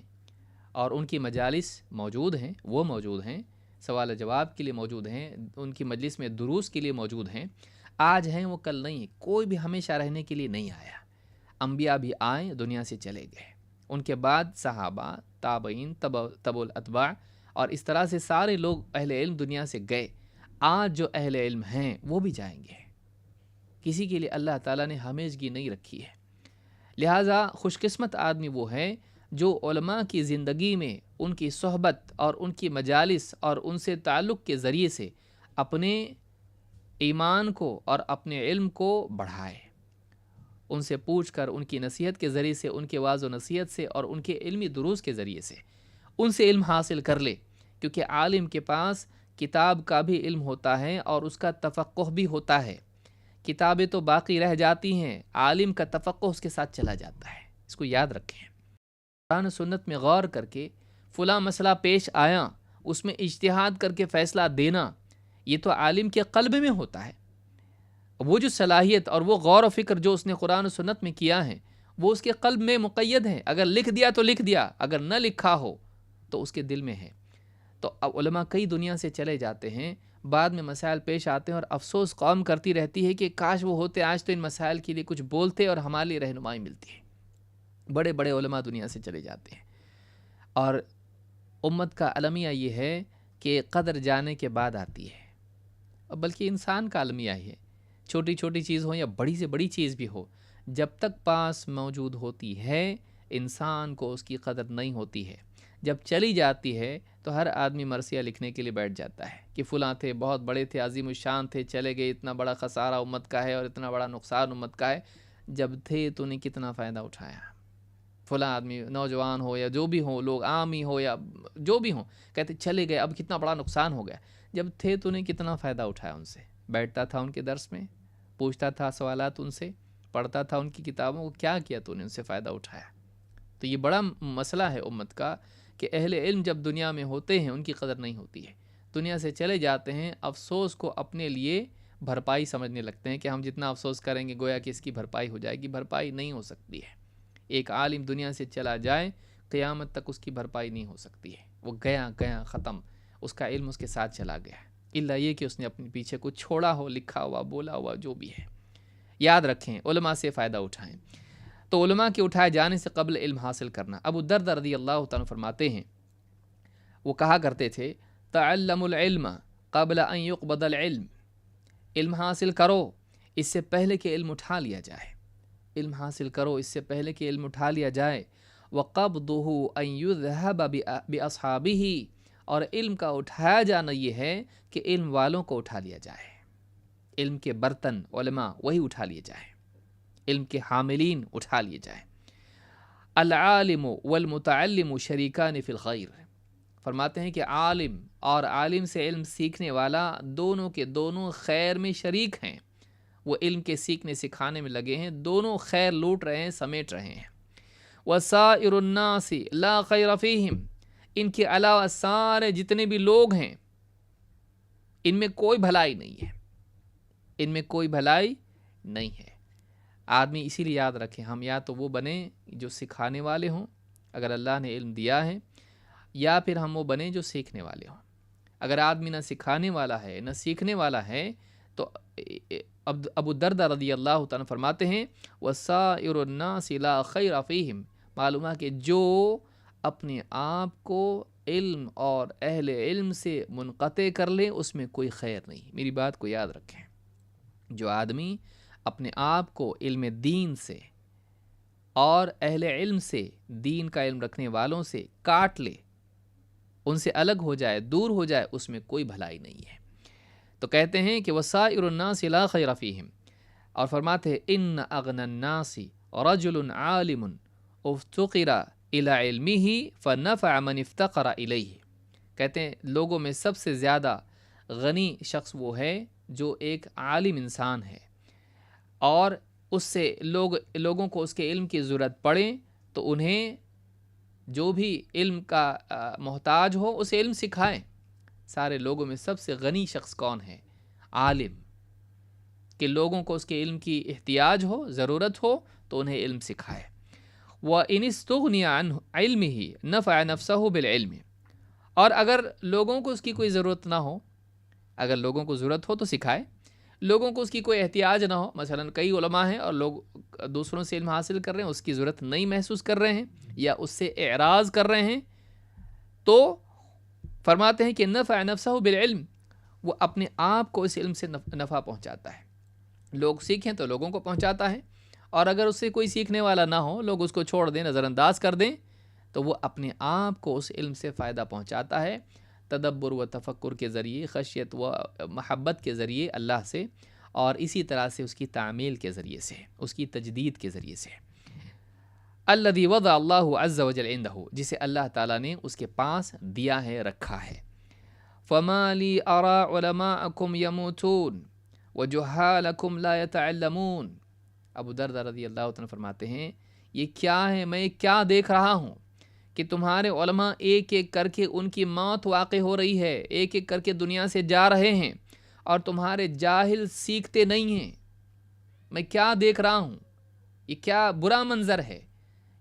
اور ان کی مجالس موجود ہیں، وہ موجود ہیں، سوال جواب کے لیے موجود ہیں، ان کی مجلس میں دروس کے لیے موجود ہیں، آج ہیں وہ کل نہیں ہیں۔ کوئی بھی ہمیشہ رہنے کے لیے نہیں آیا، انبیاء بھی آئے دنیا سے چلے گئے، ان کے بعد صحابہ، تابعین، تبع الاتباع، اور اس طرح سے سارے لوگ اہل علم دنیا سے گئے۔ آج جو اہل علم ہیں وہ بھی جائیں گے، کسی کے لیے اللہ تعالیٰ نے ہمیشگی نہیں رکھی ہے۔ لہٰذا خوش قسمت آدمی وہ ہے جو علماء کی زندگی میں ان کی صحبت اور ان کی مجالس اور ان سے تعلق کے ذریعے سے اپنے ایمان کو اور اپنے علم کو بڑھائے، ان سے پوچھ کر، ان کی نصیحت کے ذریعے سے، ان کے واعظ و نصیحت سے اور ان کے علمی دروس کے ذریعے سے ان سے علم حاصل کر لے، کیونکہ عالم کے پاس کتاب کا بھی علم ہوتا ہے اور اس کا تفقہ بھی ہوتا ہے۔ کتابیں تو باقی رہ جاتی ہیں، عالم کا تفقہ اس کے ساتھ چلا جاتا ہے۔ اس کو یاد رکھیں، قرآن و سنت میں غور کر کے فلاں مسئلہ پیش آیا، اس میں اجتہاد کر کے فیصلہ دینا، یہ تو عالم کے قلب میں ہوتا ہے۔ وہ جو صلاحیت اور وہ غور و فکر جو اس نے قرآن و سنت میں کیا ہے وہ اس کے قلب میں مقید ہے، اگر لکھ دیا تو لکھ دیا، اگر نہ لکھا ہو تو اس کے دل میں ہے۔ تو اب علماء کئی دنیا سے چلے جاتے ہیں، بعد میں مسائل پیش آتے ہیں اور افسوس قوم کرتی رہتی ہے کہ کاش وہ ہوتے، آج تو ان مسائل کے لیے کچھ بولتے اور ہمارے لیے رہنمائی ملتی ہے۔ بڑے بڑے علماء دنیا سے چلے جاتے ہیں، اور امت کا المیہ یہ ہے کہ قدر جانے کے بعد آتی ہے، بلکہ انسان کا المیہ ہی ہے، چھوٹی چھوٹی چیز ہو یا بڑی سے بڑی چیز بھی ہو، جب تک پاس موجود ہوتی ہے انسان کو اس کی قدر نہیں ہوتی ہے۔ جب چلی جاتی ہے تو ہر آدمی مرثیہ لکھنے کے لیے بیٹھ جاتا ہے کہ فلاں تھے، بہت بڑے تھے، عظیم الشان تھے، چلے گئے، اتنا بڑا خسارہ امت کا ہے اور اتنا بڑا نقصان امت کا ہے۔ جب تھے تو نے کتنا فائدہ اٹھایا. فلاں آدمی نوجوان ہو یا جو بھی ہو، لوگ عام ہی ہو یا جو بھی ہوں، کہتے چلے گئے اب کتنا بڑا نقصان ہو گیا. جب تھے تو نے کتنا فائدہ اٹھایا ان سے، بیٹھتا تھا ان کے درس میں، پوچھتا تھا سوالات ان سے، پڑھتا تھا ان کی کتابوں کو، کیا کیا تو نے ان سے فائدہ اٹھایا. تو یہ بڑا مسئلہ ہے امت کا کہ اہل علم جب دنیا میں ہوتے ہیں ان کی قدر نہیں ہوتی ہے، دنیا سے چلے جاتے ہیں، افسوس کو اپنے لیے بھرپائی سمجھنے لگتے ہیں کہ ہم جتنا افسوس کریں گے گویا کہ اس کی بھرپائی ہو جائے گی. بھرپائی نہیں ہو سکتی ہے. ایک عالم دنیا سے چلا جائے قیامت تک اس کی بھرپائی نہیں ہو سکتی ہے. وہ گیا ختم، اس کا علم اس کے ساتھ چلا گیا، الا یہ کہ اس نے اپنے پیچھے کچھ چھوڑا ہو، لکھا ہوا، بولا ہوا، جو بھی ہے. یاد رکھیں، علماء سے فائدہ اٹھائیں. تو علماء کے اٹھائے جانے سے قبل علم حاصل کرنا. ابو الدرداء رضی اللہ تعالیٰ فرماتے ہیں، وہ کہا کرتے تھے تعلموا العلم قبل ان يقبض العلم. علم حاصل کرو اس سے پہلے کہ علم اٹھا لیا جائے. علم حاصل کرو اس سے پہلے کہ علم اٹھا لیا جائے. وقبضه ان يذهب باصحابه. اور علم کا اٹھایا جانا یہ ہے کہ علم والوں کو اٹھا لیا جائے. علم کے برتن علماء وہی اٹھا لیے جائیں، علم کے حاملین اٹھا لیے جائیں. العالم والمتعلم شریکان فی الخیر. فرماتے ہیں کہ عالم اور عالم سے علم سیکھنے والا دونوں کے دونوں خیر میں شریک ہیں. وہ علم کے سیکھنے سکھانے میں لگے ہیں، دونوں خیر لوٹ رہے ہیں، سمیٹ رہے ہیں. وسائر الناس لا خیر فیہم. ان کے علاوہ سارے جتنے بھی لوگ ہیں ان میں کوئی بھلائی نہیں ہے، ان میں کوئی بھلائی نہیں ہے. آدمی اسی لیے یاد رکھے، ہم یا تو وہ بنیں جو سکھانے والے ہوں اگر اللہ نے علم دیا ہے، یا پھر ہم وہ بنیں جو سیکھنے والے ہوں. اگر آدمی نہ سکھانے والا ہے نہ سیکھنے والا ہے تو ابو الدرداء رضی اللہ تعالیٰ فرماتے ہیں وَسَائِرُ النَّاسِ لَا خَيْرَ فِيهِمْ. معلوم ہے کہ جو اپنے آپ کو علم اور اہل علم سے منقطع کر لے اس میں کوئی خیر نہیں. میری بات کو یاد رکھیں، جو آدمی اپنے آپ کو علم دین سے اور اہل علم سے، دین کا علم رکھنے والوں سے کاٹ لے، ان سے الگ ہو جائے، دور ہو جائے، اس میں کوئی بھلائی نہیں ہے. تو کہتے ہیں کہ وسائر الناس لا خیر فیہم. اور فرماتے ہیں ان اغنى الناس رجل عالم افتقر الى علمه فنفع من افتقر الیہ. کہتے ہیں لوگوں میں سب سے زیادہ غنی شخص وہ ہے جو ایک عالم انسان ہے، اور اس سے لوگوں کو اس کے علم کی ضرورت پڑے تو انہیں جو بھی علم کا محتاج ہو اسے علم سکھائیں. سارے لوگوں میں سب سے غنی شخص کون ہے؟ عالم، کہ لوگوں کو اس کے علم کی احتیاج ہو، ضرورت ہو تو انہیں علم سکھائے. وَإِنِ اسْتُغْنِيَ عَنْ عِلْمِهِ نَفَعَ نَفْسَهُ بِالْعِلْمِ. اور اگر لوگوں کو اس کی کوئی ضرورت نہ ہو، اگر لوگوں کو ضرورت ہو تو سکھائے، لوگوں کو اس کی کوئی احتیاج نہ ہو، مثلا کئی علماء ہیں اور لوگ دوسروں سے علم حاصل کر رہے ہیں، اس کی ضرورت نہیں محسوس کر رہے ہیں یا اس سے اعراض کر رہے ہیں، تو فرماتے ہیں کہ نفع نفسہ بالعلم، وہ اپنے آپ کو اس علم سے نفع پہنچاتا ہے. لوگ سیکھیں تو لوگوں کو پہنچاتا ہے، اور اگر اس سے کوئی سیکھنے والا نہ ہو، لوگ اس کو چھوڑ دیں، نظر انداز کر دیں، تو وہ اپنے آپ کو اس علم سے فائدہ پہنچاتا ہے. تدبر و تفکر کے ذریعے، خشیت و محبت کے ذریعے اللہ سے، اور اسی طرح سے اس کی تعمیل کے ذریعے سے، اس کی تجدید کے ذریعے سے. الذی وضع اللہ عز وجل عندہ، جسے اللہ تعالیٰ نے اس کے پاس دیا ہے، رکھا ہے. فما لی ارا علماءکم یموتون وجہالکم لا یتعلمون. ابو الدرداء رضی اللہ عنہ فرماتے ہیں یہ کیا ہے، میں کیا دیکھ رہا ہوں کہ تمہارے علماء ایک ایک کر کے ان کی موت واقع ہو رہی ہے، ایک ایک کر کے دنیا سے جا رہے ہیں، اور تمہارے جاہل سیکھتے نہیں ہیں. میں کیا دیکھ رہا ہوں، یہ کیا برا منظر ہے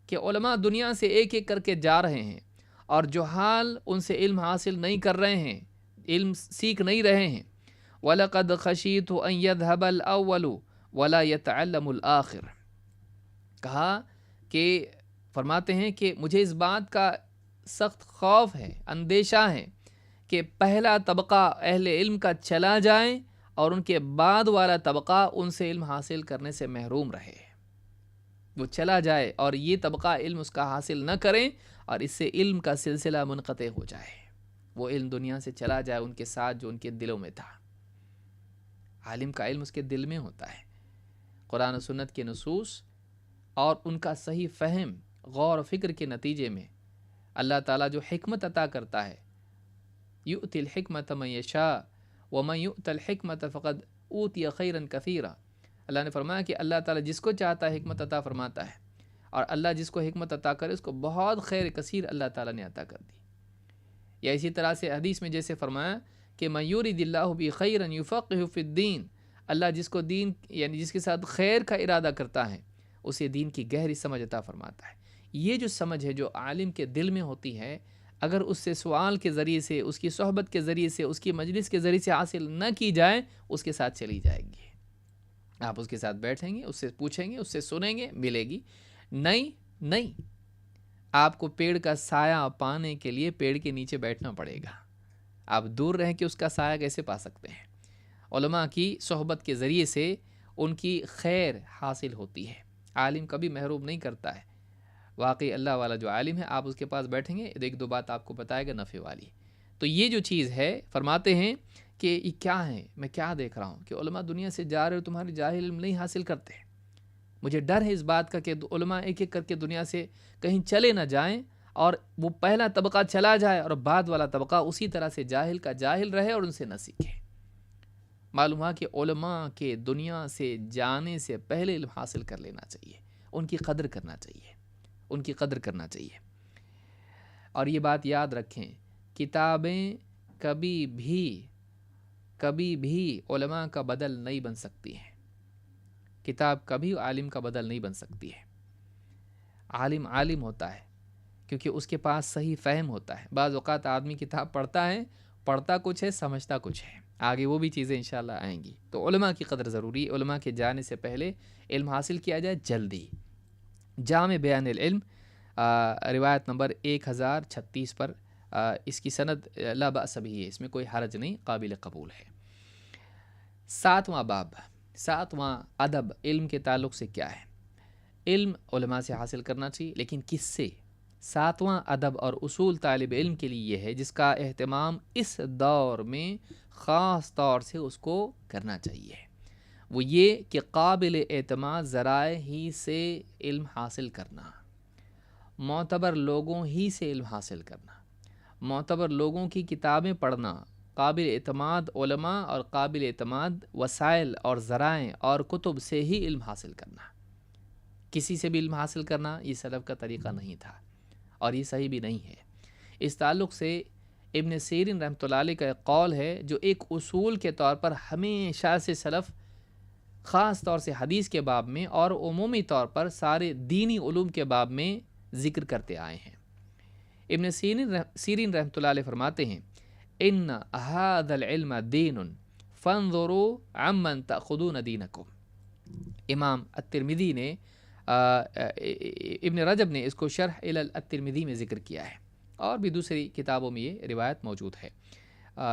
کہ علماء دنیا سے ایک ایک کر کے جا رہے ہیں اور جہال ان سے علم حاصل نہیں کر رہے ہیں، علم سیکھ نہیں رہے ہیں. وَلَقَدْ خَشِيتُ أَن يَذْهَبَ الْأَوَّلُ وَلَا يَتَعَلَّمُ الْآخِرُ. کہا کہ فرماتے ہیں کہ مجھے اس بات کا سخت خوف ہے، اندیشہ ہے کہ پہلا طبقہ اہل علم کا چلا جائے اور ان کے بعد والا طبقہ ان سے علم حاصل کرنے سے محروم رہے. وہ چلا جائے اور یہ طبقہ علم اس کا حاصل نہ کریں اور اس سے علم کا سلسلہ منقطع ہو جائے، وہ علم دنیا سے چلا جائے ان کے ساتھ جو ان کے دلوں میں تھا. عالم کا علم اس کے دل میں ہوتا ہے. قرآن و سنت کے نصوص اور ان کا صحیح فہم غور و فکر کے نتیجے میں اللہ تعالیٰ جو حکمت عطا کرتا ہے، یؤتی الحکمت من یشاء ومن یؤت الحکمت فقد اوتی خیرا کثیرا۔ اللہ نے فرمایا کہ اللہ تعالیٰ جس کو چاہتا ہے حکمت عطا فرماتا ہے، اور اللہ جس کو حکمت عطا کرے اس کو بہت خیر کثیر اللہ تعالیٰ نے عطا کر دی۔ یا اسی طرح سے حدیث میں جیسے فرمایا کہ من یرید اللہ بہ خیرا یفقہہ فی الدین، اللہ جس کو دین یعنی جس کے ساتھ خیر کا ارادہ کرتا ہے اسے دین کی گہری سمجھ عطا فرماتا ہے۔ یہ جو سمجھ ہے جو عالم کے دل میں ہوتی ہے، اگر اس سے سوال کے ذریعے سے، اس کی صحبت کے ذریعے سے، اس کی مجلس کے ذریعے سے حاصل نہ کی جائے، اس کے ساتھ چلی جائے گی۔ آپ اس کے ساتھ بیٹھیں گے، اس سے پوچھیں گے، اس سے سنیں گے، ملے گی نہیں۔ آپ کو پیڑ کا سایہ پانے کے لیے پیڑ کے نیچے بیٹھنا پڑے گا۔ آپ دور رہیں کہ اس کا سایہ کیسے پا سکتے ہیں؟ علماء کی صحبت کے ذریعے سے ان کی خیر حاصل ہوتی ہے۔ عالم کبھی محروم نہیں کرتا ہے۔ واقعی اللہ والا جو عالم ہے، آپ اس کے پاس بیٹھیں گے، ایک دو بات آپ کو بتائے گا نفع والی۔ تو یہ جو چیز ہے، فرماتے ہیں کہ یہ کیا ہے، میں کیا دیکھ رہا ہوں کہ علماء دنیا سے جا رہے ہو، تمہاری جاہل علم نہیں حاصل کرتے۔ مجھے ڈر ہے اس بات کا کہ علماء ایک ایک کر کے دنیا سے کہیں چلے نہ جائیں، اور وہ پہلا طبقہ چلا جائے اور بعد والا طبقہ اسی طرح سے جاہل کا جاہل رہے اور ان سے نہ سیکھے۔ معلوم ہوا کہ علماء کے دنیا سے جانے سے پہلے علم حاصل کر لینا چاہیے، ان کی قدر کرنا چاہیے۔ اور یہ بات یاد رکھیں، کتابیں کبھی بھی علماء کا بدل نہیں بن سکتی ہیں۔ کتاب کبھی عالم کا بدل نہیں بن سکتی ہے۔ عالم ہوتا ہے کیونکہ اس کے پاس صحیح فہم ہوتا ہے۔ بعض اوقات آدمی کتاب پڑھتا کچھ ہے، سمجھتا کچھ ہے۔ آگے وہ بھی چیزیں انشاءاللہ آئیں گی۔ تو علماء کی قدر ضروری ہے، علماء کے جانے سے پہلے علم حاصل کیا جائے جلدی۔ جامع بیان العلم روایت نمبر 1036 پر اس کی سند لا بأس بھی ہے، اس میں کوئی حرج نہیں، قابل قبول ہے۔ 7واں باب، 7واں ادب علم کے تعلق سے کیا ہے؟ علم علماء سے حاصل کرنا چاہیے، لیکن کس سے؟ 7واں ادب اور اصول طالب علم کے لیے یہ ہے جس کا اہتمام اس دور میں خاص طور سے اس کو کرنا چاہیے، وہ یہ کہ قابل اعتماد ذرائع ہی سے علم حاصل کرنا، معتبر لوگوں ہی سے علم حاصل کرنا، معتبر لوگوں کی کتابیں پڑھنا، قابل اعتماد علماء اور قابل اعتماد وسائل اور ذرائع اور کتب سے ہی علم حاصل کرنا۔ کسی سے بھی علم حاصل کرنا یہ سلف کا طریقہ نہیں تھا، اور یہ صحیح بھی نہیں ہے۔ اس تعلق سے ابن سیرین رحمۃ اللہ علیہ کا ایک قول ہے جو ایک اصول کے طور پر ہمیشہ سے سلف خاص طور سے حدیث کے باب میں اور عمومی طور پر سارے دینی علوم کے باب میں ذکر کرتے آئے ہیں۔ ابن سیرین رحمۃ اللہ علیہ فرماتے ہیں، ان ھذا العلم دین فانظروا عمن تأخذون دینکم۔ امام الترمذی نے ابن رجب نے اس کو شرح الترمذی میں ذکر کیا ہے، اور بھی دوسری کتابوں میں یہ روایت موجود ہے۔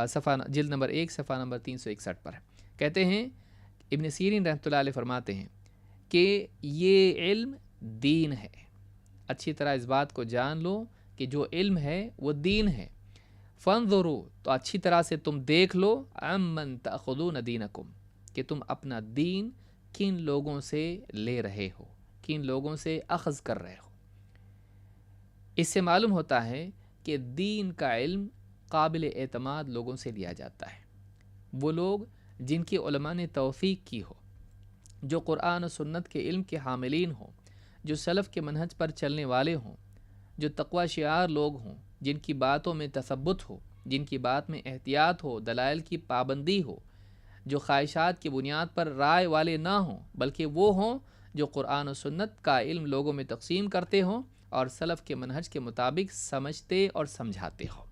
صفحہ جلد نمبر 1 صفحہ نمبر 361 پر کہتے ہیں، ابن سیرین رحمۃ اللہ علیہ فرماتے ہیں کہ یہ علم دین ہے۔ اچھی طرح اس بات کو جان لو کہ جو علم ہے وہ دین ہے۔ فانظروا، تو اچھی طرح سے تم دیکھ لو، عمن تأخذون دینکم، کہ تم اپنا دین کن لوگوں سے لے رہے ہو، کن لوگوں سے اخذ کر رہے ہو۔ اس سے معلوم ہوتا ہے کہ دین کا علم قابل اعتماد لوگوں سے لیا جاتا ہے، وہ لوگ جن کی علماء نے توثیق کی ہو، جو قرآن و سنت کے علم کے حاملین ہوں، جو سلف کے منہج پر چلنے والے ہوں، جو تقوی شعار لوگ ہوں، جن کی باتوں میں تثبت ہو، جن کی بات میں احتیاط ہو، دلائل کی پابندی ہو، جو خواہشات کی بنیاد پر رائے والے نہ ہوں، بلکہ وہ ہوں جو قرآن و سنت کا علم لوگوں میں تقسیم کرتے ہوں اور سلف کے منہج کے مطابق سمجھتے اور سمجھاتے ہوں۔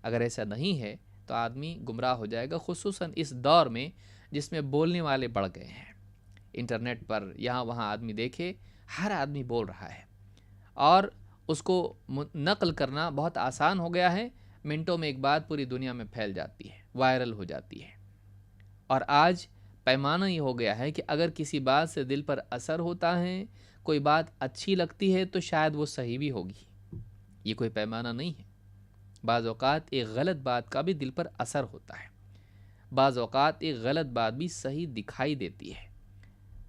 اگر ایسا نہیں ہے تو آدمی گمراہ ہو جائے گا، خصوصاً اس دور میں جس میں بولنے والے بڑھ گئے ہیں۔ انٹرنیٹ پر یہاں وہاں آدمی دیکھے، ہر آدمی بول رہا ہے، اور اس کو نقل کرنا بہت آسان ہو گیا ہے۔ منٹوں میں ایک بات پوری دنیا میں پھیل جاتی ہے، وائرل ہو جاتی ہے، اور آج پیمانہ یہ ہو گیا ہے کہ اگر کسی بات سے دل پر اثر ہوتا ہے، کوئی بات اچھی لگتی ہے، تو شاید وہ صحیح بھی ہوگی۔ یہ کوئی پیمانہ نہیں ہے۔ بعض اوقات ایک غلط بات کا بھی دل پر اثر ہوتا ہے، بعض اوقات ایک غلط بات بھی صحیح دکھائی دیتی ہے۔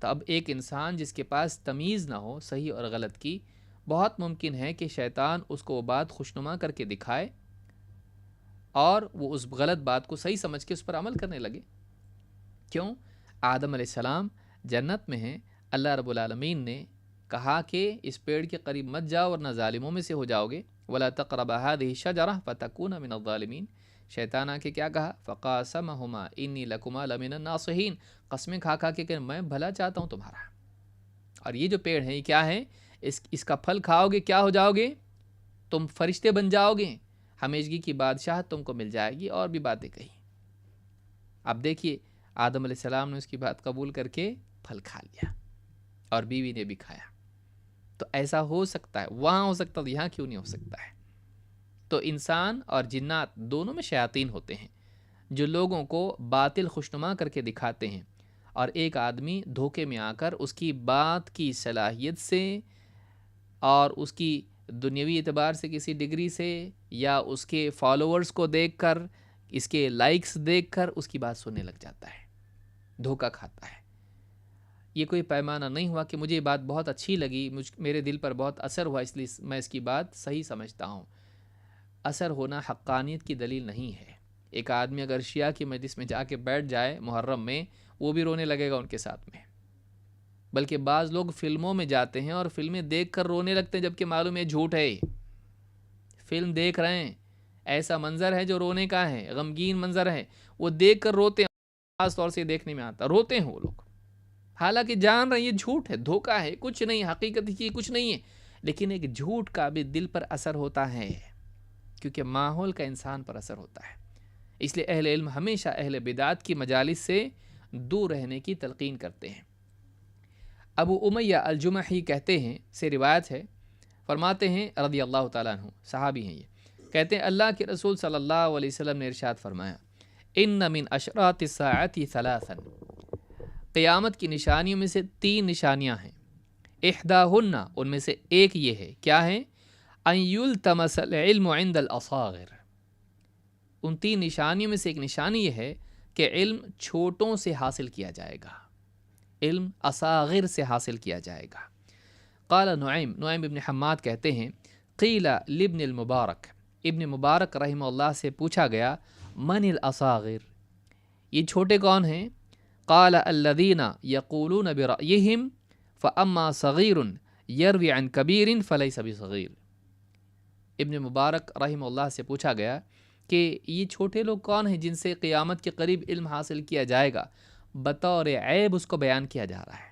تو اب ایک انسان جس کے پاس تمیز نہ ہو صحیح اور غلط کی، بہت ممکن ہے کہ شیطان اس کو وہ بات خوشنما کر کے دکھائے اور وہ اس غلط بات کو صحیح سمجھ کے اس پر عمل کرنے لگے۔ کیوں؟ آدم علیہ السلام جنت میں ہیں، اللہ رب العالمین نے کہا کہ اس پیڑ کے قریب مت جاؤ ورنہ ظالموں میں سے ہو جاؤ گے، وَلَا تَقْرَبَا هَٰذِهِ الشَّجَرَةَ فَتَكُونَ مِنَ الظَّالِمِينَ۔ شیطان آ کے کیا کہا؟ فَقَاسَمَهُمَا إِنِّي لَكُمَا لَمِنَ النَّاصِحِينَ، قسمیں کھا کھا کے کہ میں بھلا چاہتا ہوں تمہارا، اور یہ جو پیڑ ہے یہ کیا ہے؟ اس کا پھل کھاؤ گے کیا ہو جاؤ گے؟ تم فرشتے بن جاؤ گے، ہمیشگی کی بادشاہت تم کو مل جائے گی، اور بھی باتیں کہی۔ اب دیکھیے آدم علیہ السلام نے اس کی بات قبول کر کے پھل کھا لیا، اور بیوی نے بھی کھایا۔ تو ایسا ہو سکتا ہے، وہاں ہو سکتا ہے، یہاں کیوں نہیں ہو سکتا ہے؟ تو انسان اور جنات دونوں میں شیاطین ہوتے ہیں جو لوگوں کو باطل خوشنما کر کے دکھاتے ہیں، اور ایک آدمی دھوکے میں آ کر اس کی بات کی صلاحیت سے اور اس کی دنیاوی اعتبار سے کسی ڈگری سے یا اس کے فالوورز کو دیکھ کر، اس کے لائکس دیکھ کر اس کی بات سننے لگ جاتا ہے، دھوکہ کھاتا ہے۔ یہ کوئی پیمانہ نہیں ہوا کہ مجھے یہ بات بہت اچھی لگی، میرے دل پر بہت اثر ہوا اس لیے میں اس کی بات صحیح سمجھتا ہوں۔ اثر ہونا حقانیت کی دلیل نہیں ہے۔ ایک آدمی اگر شیعہ کی مجلس میں جا کے بیٹھ جائے محرم میں، وہ بھی رونے لگے گا ان کے ساتھ میں۔ بلکہ بعض لوگ فلموں میں جاتے ہیں اور فلمیں دیکھ کر رونے لگتے ہیں، جبکہ معلوم ہے جھوٹ ہے۔ فلم دیکھ رہے ہیں، ایسا منظر ہے جو رونے کا ہے، غمگین منظر ہے، وہ دیکھ کر روتے ہیں، خاص طور سے دیکھنے میں آتا، روتے ہیں وہ لوگ، حالانکہ جان رہے ہیں یہ جھوٹ ہے، دھوکہ ہے، کچھ نہیں، حقیقت کی کچھ نہیں ہے، لیکن ایک جھوٹ کا بھی دل پر اثر ہوتا ہے، کیونکہ ماحول کا انسان پر اثر ہوتا ہے۔ اس لیے اہل علم ہمیشہ اہل بدعت کی مجالس سے دور رہنے کی تلقین کرتے ہیں۔ ابو امیہ الجمحی کہتے ہیں، سے روایت ہے، فرماتے ہیں رضی اللہ تعالیٰ عنہ، صحابی ہیں یہ، کہتے ہیں اللہ کے رسول صلی اللہ علیہ وسلم نے ارشاد فرمایا، ان من اشراط الساعۃ ثلاثا، قیامت کی نشانیوں میں سے 3 نشانیاں ہیں، احداہن، ان میں سے ایک یہ ہے، کیا ہے؟ ان یلتمس العلم عند الاصاغر، ان 3 نشانیوں میں سے ایک نشانی یہ ہے کہ علم چھوٹوں سے حاصل کیا جائے گا، علم اصاغر سے حاصل کیا جائے گا۔ قال نعیم ابن حماد کہتے ہیں، قیل لابن المبارک، ابن مبارک رحمہ اللہ سے پوچھا گیا، من الاصاغر، یہ چھوٹے کون ہیں؟ قال الذین یقولون برأیہم فاما صغیر یروی عن کبیر فلیس بصغیر۔ ابن مبارک رحمہ اللہ سے پوچھا گیا کہ یہ چھوٹے لوگ کون ہیں جن سے قیامت کے قریب علم حاصل کیا جائے گا؟ بطور عیب اس کو بیان کیا جا رہا ہے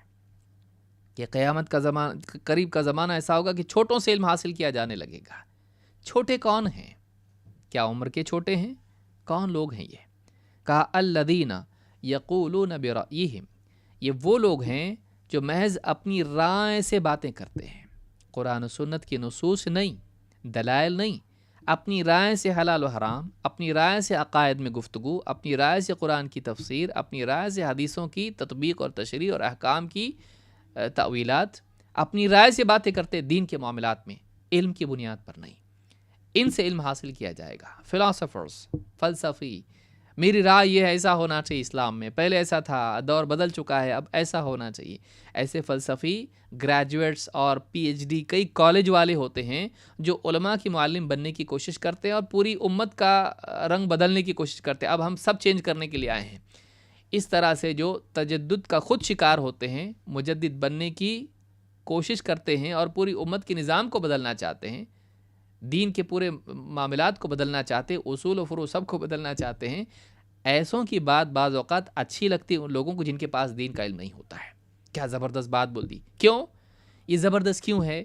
کہ قیامت کا زمانہ، قریب کا زمانہ ایسا ہوگا کہ چھوٹوں سے علم حاصل کیا جانے لگے گا۔ چھوٹے کون ہیں؟ کیا عمر کے چھوٹے ہیں؟ کون لوگ ہیں یہ؟ کہا الذین یقولون برأیہم، یہ وہ لوگ ہیں جو محض اپنی رائے سے باتیں کرتے ہیں، قرآن و سنت کی نصوص نہیں، دلائل نہیں، اپنی رائے سے حلال و حرام، اپنی رائے سے عقائد میں گفتگو، اپنی رائے سے قرآن کی تفسیر، اپنی رائے سے حدیثوں کی تطبیق اور تشریح اور احکام کی تأویلات، اپنی رائے سے باتیں کرتے دین کے معاملات میں، علم کی بنیاد پر نہیں۔ ان سے علم حاصل کیا جائے گا۔ فلاسفرز، فلسفی، میری رائے یہ ہے، ایسا ہونا چاہیے اسلام میں، پہلے ایسا تھا، دور بدل چکا ہے، اب ایسا ہونا چاہیے۔ ایسے فلسفی گریجویٹس اور پی ایچ ڈی کئی کالج والے ہوتے ہیں جو علماء کی معلم بننے کی کوشش کرتے ہیں اور پوری امت کا رنگ بدلنے کی کوشش کرتے ہیں، اب ہم سب چینج کرنے کے لیے آئے ہیں۔ اس طرح سے جو تجدد کا خود شکار ہوتے ہیں، مجدد بننے کی کوشش کرتے ہیں اور پوری امت کے نظام کو بدلنا چاہتے ہیں، دین کے پورے معاملات کو بدلنا چاہتے ہیں، اصول و فروع سب کو بدلنا چاہتے ہیں، ایسوں کی بات بعض اوقات اچھی لگتی ہے ان لوگوں کو جن کے پاس دین کا علم نہیں ہوتا ہے۔ کیا زبردست بات بول دی! کیوں؟ یہ زبردست کیوں ہے؟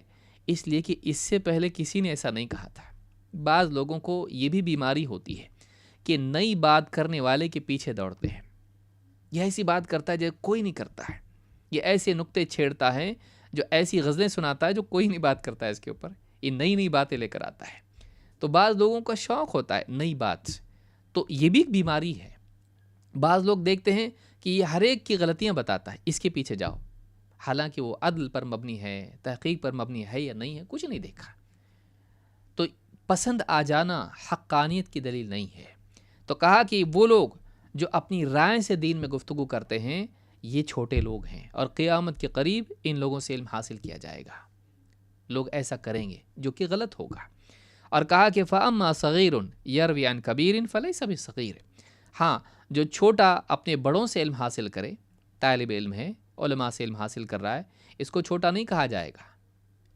اس لیے کہ اس سے پہلے کسی نے ایسا نہیں کہا تھا۔ بعض لوگوں کو یہ بھی بیماری ہوتی ہے کہ نئی بات کرنے والے کے پیچھے دوڑتے ہیں، یہ ایسی بات کرتا ہے جو کوئی نہیں کرتا ہے، یہ ایسے نکتے چھیڑتا ہے، جو ایسی غزلیں سناتا ہے جو کوئی نہیں بات کرتا ہے اس کے اوپر، یہ نئی نئی باتیں لے کر آتا ہے۔ تو بعض لوگوں کا شوق ہوتا ہے نئی بات، تو یہ بھی ایک بیماری ہے۔ بعض لوگ دیکھتے ہیں کہ یہ ہر ایک کی غلطیاں بتاتا ہے، اس کے پیچھے جاؤ، حالانکہ وہ عدل پر مبنی ہے، تحقیق پر مبنی ہے یا نہیں ہے، کچھ نہیں دیکھا۔ تو پسند آ جانا حقانیت کی دلیل نہیں ہے۔ تو کہا کہ وہ لوگ جو اپنی رائے سے دین میں گفتگو کرتے ہیں، یہ چھوٹے لوگ ہیں اور قیامت کے قریب ان لوگوں سے علم حاصل کیا جائے گا. لوگ ایسا کریں گے جو کہ غلط ہوگا. اور کہا کہ فَأَمَّا صَغِيرٌ يَرْوِي عَنْ كَبِيرٍ فَلَيْسَ بِصَغِيرٍ. ہاں، جو چھوٹا اپنے بڑوں سے علم حاصل کرے، طالب علم ہے، علماء سے علم حاصل کر رہا ہے، اس کو چھوٹا نہیں کہا جائے گا.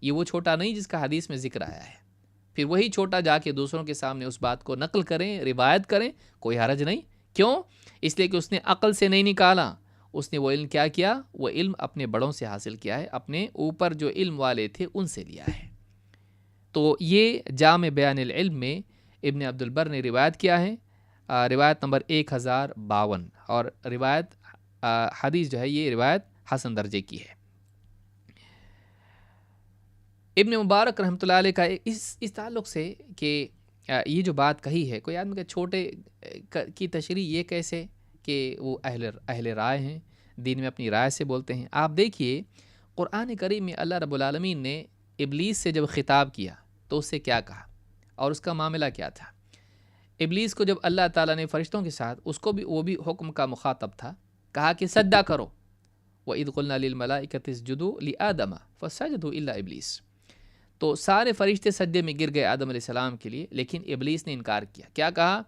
یہ وہ چھوٹا نہیں جس کا حدیث میں ذکر آیا ہے. پھر وہی چھوٹا جا کے دوسروں کے سامنے اس بات کو نقل کریں، روایت کریں، کوئی حرج نہیں. کیوں؟ اس لیے کہ اس نے عقل سے نہیں نکالا. اس نے وہ علم کیا کیا؟ وہ علم اپنے بڑوں سے حاصل کیا ہے، اپنے اوپر جو علم والے تھے ان سے لیا ہے. تو یہ جامع بیان العلم میں ابن عبد البر نے روایت کیا ہے، روایت نمبر 1052، اور روایت حدیث جو ہے یہ روایت حسن درجے کی ہے. ابن مبارک رحمۃ اللہ علیہ کا اس تعلق سے کہ یہ جو بات کہی ہے، کوئی آدمی کہ چھوٹے کی تشریح یہ کیسے کہ وہ اہل رائے ہیں، دین میں اپنی رائے سے بولتے ہیں. آپ دیکھیے قرآن کریم میں اللہ رب العالمین نے ابلیس سے جب خطاب کیا تو اس سے کیا کہا اور اس کا معاملہ کیا تھا. ابلیس کو جب اللہ تعالیٰ نے فرشتوں کے ساتھ، اس کو بھی وہ بھی حکم کا مخاطب تھا، کہا کہ سجدہ کرو. وَإِذْ قُلْنَا لِلْمَلَائِكَةِ اسْجُدُوا لِآدَمَ فَسَجَدُوا إِلَّا إِبْلِيسَ. تو سارے فرشتے سجدے میں گر گئے آدم علیہ السلام کے لیے، لیکن ابلیس نے انکار کیا. کیا کہا؟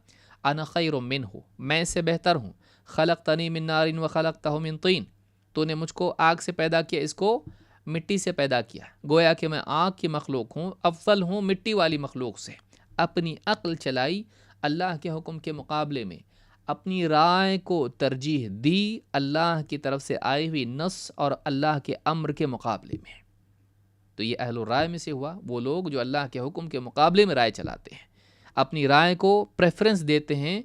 انا خیر منہ، میں اس سے بہتر ہوں. خلقتنی من نار وخلقتہ من طین، تو نے مجھ کو آگ سے پیدا کیا، اس کو مٹی سے پیدا کیا. گویا کہ میں آگ کی مخلوق ہوں، افضل ہوں مٹی والی مخلوق سے. اپنی عقل چلائی اللہ کے حکم کے مقابلے میں، اپنی رائے کو ترجیح دی اللہ کی طرف سے آئی ہوئی نص اور اللہ کے امر کے مقابلے میں. تو یہ اہل رائے میں سے ہوا، وہ لوگ جو اللہ کے حکم کے مقابلے میں رائے چلاتے ہیں، اپنی رائے کو پریفرنس دیتے ہیں،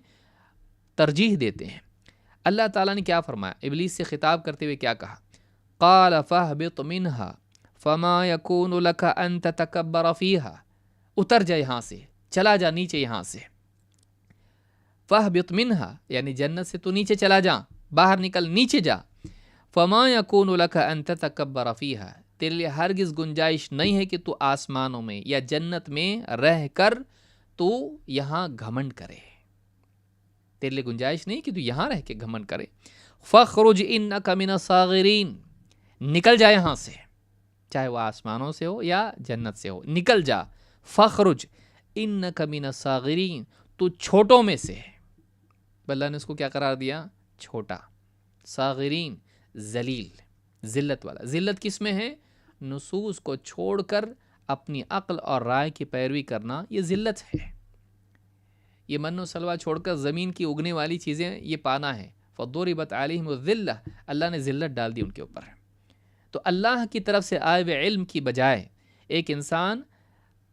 ترجیح دیتے ہیں. اللہ تعالیٰ نے کیا فرمایا؟ ابلیس سے خطاب کرتے ہوئے کیا کہا؟ قال فاہبط منہا فما یکون لک ان تتکبر فیہا. اتر جا یہاں سے، چلا جا نیچے یہاں سے. فاہبط منہا یعنی جنت سے تو نیچے چلا جا، باہر نکل، نیچے جا. فما یکون لک ان تتکبر فیہا، تیرے لیے ہرگز گنجائش نہیں ہے کہ تو آسمانوں میں یا جنت میں رہ کر تو یہاں گھمنڈ کرے. تیرے لیے گنجائش نہیں کہ تو یہاں رہ کے گھمنڈ کرے. فخرج انک من الصاغرین، نکل جا یہاں سے، چاہے وہ آسمانوں سے ہو یا جنت سے ہو، نکل جا. فخرج انک من الصاغرین، تو چھوٹوں میں سے ہے. اللہ نے اس کو کیا قرار دیا؟ چھوٹا. صاغرین ذلیل، ذلت والا. ذلت کس میں ہے؟ نصوص کو چھوڑ کر اپنی عقل اور رائے کی پیروی کرنا، یہ ذلت ہے. یہ من و سلوہ چھوڑ کر زمین کی اگنے والی چیزیں یہ پانا ہے. فضربت علیہم الذلہ، اللہ نے ذلت ڈال دی ان کے اوپر. تو اللہ کی طرف سے آئے ہوئے علم کی بجائے ایک انسان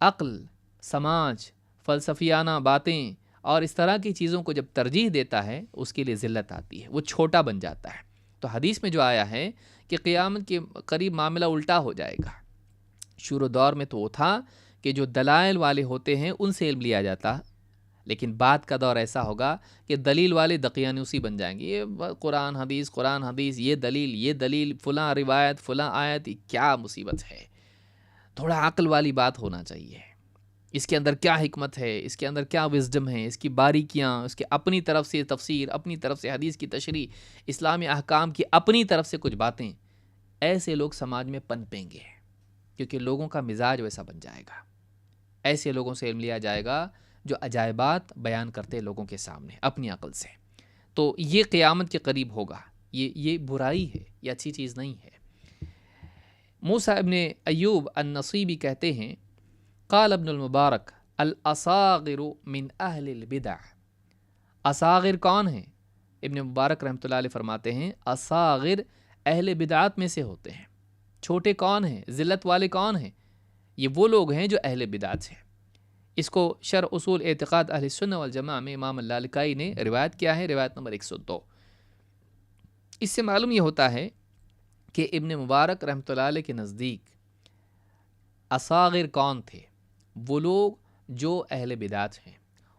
عقل، سماج، فلسفیانہ باتیں اور اس طرح کی چیزوں کو جب ترجیح دیتا ہے، اس کے لیے ذلت آتی ہے، وہ چھوٹا بن جاتا ہے. تو حدیث میں جو آیا ہے کہ قیامت کے قریب معاملہ الٹا ہو جائے گا. شروع دور میں تو وہ تھا کہ جو دلائل والے ہوتے ہیں ان سے علم لیا جاتا، لیکن بعد کا دور ایسا ہوگا کہ دلیل والے دقیانوسی بن جائیں گے. یہ قرآن حدیث، یہ دلیل، فلاں روایت، فلاں آیت. کیا مصیبت ہے! تھوڑا عقل والی بات ہونا چاہیے. اس کے اندر کیا حکمت ہے، اس کے اندر کیا وزڈم ہے، اس کی باریکیاں، اس کے اپنی طرف سے تفسیر، اپنی طرف سے حدیث کی تشریح، اسلامی احکام کی اپنی طرف سے کچھ باتیں. ایسے لوگ سماج میں پنپیں گے کیونکہ لوگوں کا مزاج ویسا بن جائے گا. ایسے لوگوں سے علم لیا جائے گا جو عجائبات بیان کرتے لوگوں کے سامنے اپنی عقل سے. تو یہ قیامت کے قریب ہوگا. یہ برائی ہے، یہ اچھی چیز نہیں ہے. موسیٰ ابن ایوب النصیبی کہتے ہیں، قال ابن المبارک الاصاغر من اہل البدع. اصاغر کون ہیں؟ ابن مبارک رحمۃ اللہ علیہ فرماتے ہیں اصاغر اہل بدعات میں سے ہوتے ہیں. چھوٹے کون ہیں؟ ذلت والے کون ہیں؟ یہ وہ لوگ ہیں جو اہل بدعات ہیں. اس کو شرح اصول اعتقاد اہل سنہ والجماعہ میں امام اللالکائی نے روایت کیا ہے، روایت نمبر 102. اس سے معلوم یہ ہوتا ہے کہ ابن مبارک رحمۃ اللہ علیہ کے نزدیک اصاغر کون تھے؟ وہ لوگ جو اہل بدعت ہیں،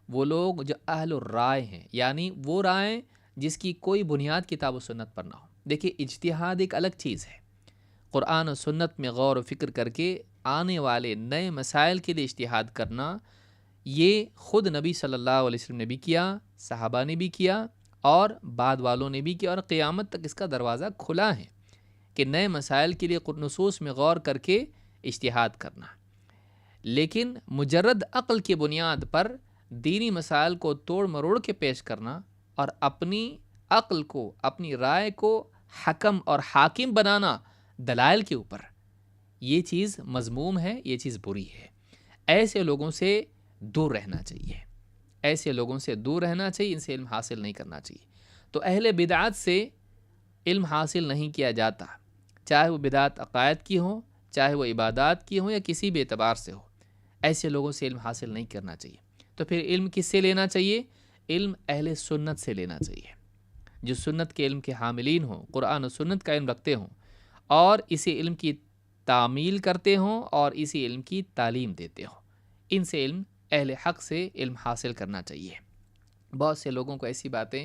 وہ لوگ جو اہل الرائے ہیں، یعنی وہ رائے جس کی کوئی بنیاد کتاب و سنت پر نہ ہو. دیکھیے اجتہاد ایک الگ چیز ہے. قرآن و سنت میں غور و فکر کر کے آنے والے نئے مسائل کے لیے اجتہاد کرنا، یہ خود نبی صلی اللہ علیہ وسلم نے بھی کیا، صحابہ نے بھی کیا، اور بعد والوں نے بھی کیا، اور قیامت تک اس کا دروازہ کھلا ہے کہ نئے مسائل کے لیے نصوص میں غور کر کے اجتہاد کرنا، لیکن مجرد عقل کی بنیاد پر دینی مسائل کو توڑ مروڑ کے پیش کرنا اور اپنی عقل کو، اپنی رائے کو حکم اور حاکم بنانا دلائل کے اوپر، یہ چیز مذموم ہے، یہ چیز بری ہے۔ ایسے لوگوں سے دور رہنا چاہیے، ایسے لوگوں سے دور رہنا چاہیے، ان سے علم حاصل نہیں کرنا چاہیے۔ تو اہل بدعات سے علم حاصل نہیں کیا جاتا، چاہے وہ بدعات عقائد کی ہوں، چاہے وہ عبادات کی ہوں، یا کسی بھی اعتبار سے ہو، ایسے لوگوں سے علم حاصل نہیں کرنا چاہیے۔ تو پھر علم کس سے لینا چاہیے؟ علم اہل سنت سے لینا چاہیے، جو سنت کے علم کے حاملین ہوں، قرآن و سنت کا علم رکھتے ہوں، اور اسی علم کی تعمیل کرتے ہوں اور اسی علم کی تعلیم دیتے ہوں۔ ان سے علم، اہل حق سے علم حاصل کرنا چاہیے۔ بہت سے لوگوں کو ایسی باتیں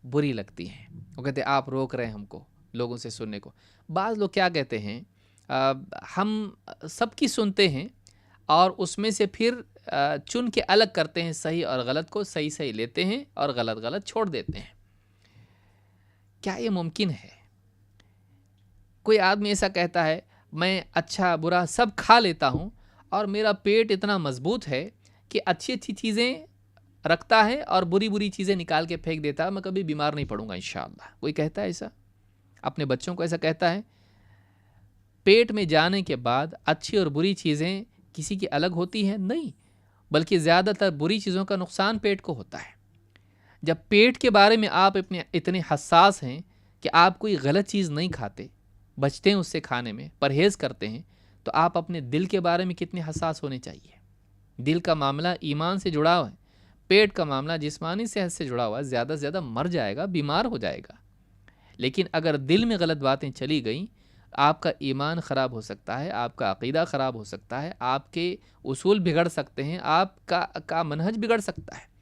بری لگتی ہیں، وہ کہتے ہیں آپ روک رہے ہیں ہم کو لوگوں سے سننے کو۔ بعض لوگ کیا کہتے ہیں، ہم سب کی سنتے ہیں اور اس میں سے پھر چن کے الگ کرتے ہیں، صحیح اور غلط کو صحیح صحیح لیتے ہیں اور غلط غلط چھوڑ دیتے ہیں۔ کیا یہ ممکن ہے؟ کوئی آدمی ایسا کہتا ہے میں اچھا برا سب کھا لیتا ہوں اور میرا پیٹ اتنا مضبوط ہے کہ اچھی اچھی چیزیں رکھتا ہے اور بری بری چیزیں نکال کے پھینک دیتا ہے، میں کبھی بیمار نہیں پڑوں گا انشاءاللہ۔ کوئی کہتا ہے ایسا؟ اپنے بچوں کو ایسا کہتا ہے؟ پیٹ میں جانے کے بعد اچھی اور بری چیزیں کسی کی الگ ہوتی ہیں؟ نہیں، بلکہ زیادہ تر بری چیزوں کا نقصان پیٹ کو ہوتا ہے۔ جب پیٹ کے بارے میں آپ اتنے حساس ہیں کہ آپ کوئی غلط چیز نہیں کھاتے، بچتے ہیں اس سے کھانے میں، پرہیز کرتے ہیں، تو آپ اپنے دل کے بارے میں کتنے حساس ہونے چاہیے۔ دل کا معاملہ ایمان سے جڑا ہوا ہے، پیٹ کا معاملہ جسمانی صحت سے جڑا ہوا ہے، زیادہ سے زیادہ مر جائے گا، بیمار ہو جائے گا۔ لیکن اگر دل میں غلط باتیں چلی گئیں، آپ کا ایمان خراب ہو سکتا ہے، آپ کا عقیدہ خراب ہو سکتا ہے، آپ کے اصول بگڑ سکتے ہیں، آپ کا منہج بگڑ سکتا ہے۔